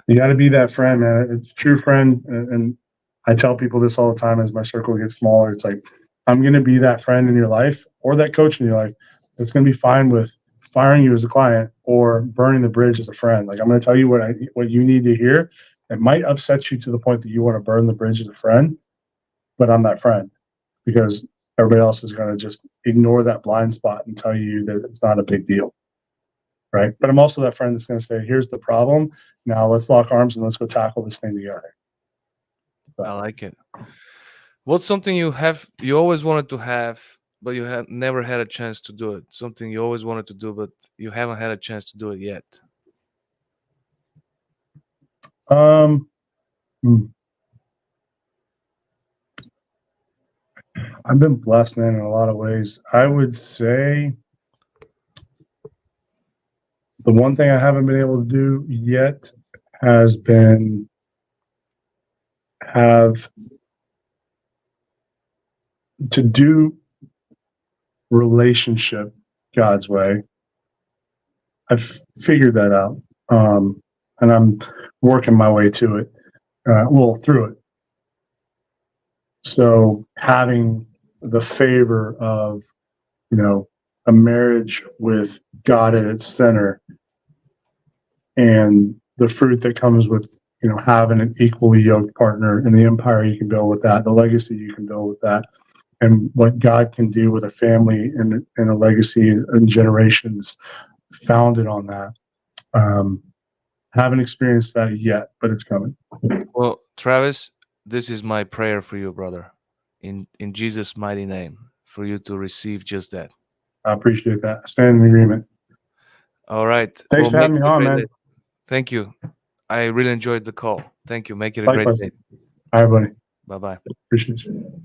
You got to be that friend, man. It's a true friend. And I tell people this all the time as my circle gets smaller. It's like, I'm going to be that friend in your life, or that coach in your life that's going to be fine with firing you as a client or burning the bridge as a friend. Like, I'm going to tell you what you need to hear. It might upset you to the point that you want to burn the bridge as a friend, but I'm that friend, because everybody else is going to just ignore that blind spot and tell you that it's not a big deal. Right. But I'm also that friend that's going to say, here's the problem. Now let's lock arms and let's go tackle this thing together.
I
So,
like it. What's something you always wanted to have, but you have never had a chance to do it? Something you always wanted to do, but you haven't had a chance to do it yet.
um, hmm, I've been blessed, man, in a lot of ways. I would say the one thing I haven't been able to do yet has been have to do relationship God's way. I've figured that out, and I'm working my way to it. Through it. So having the favor of, a marriage with God at its center, and the fruit that comes with, having an equally yoked partner, and the empire you can build with that, the legacy you can build with that, and what God can do with a family and a legacy and generations founded on that. Haven't experienced that yet, but it's coming.
Well, Travis, this is my prayer for you, brother, in Jesus' mighty name, for you to receive just that.
I appreciate that. Stand in agreement.
All right.
Thanks for having
make
me
it a
on,
great
man.
day. Thank you. I really enjoyed the call. Thank you. Make it a
Likewise.
great day.
All right, buddy.
Bye-bye.
Appreciate you.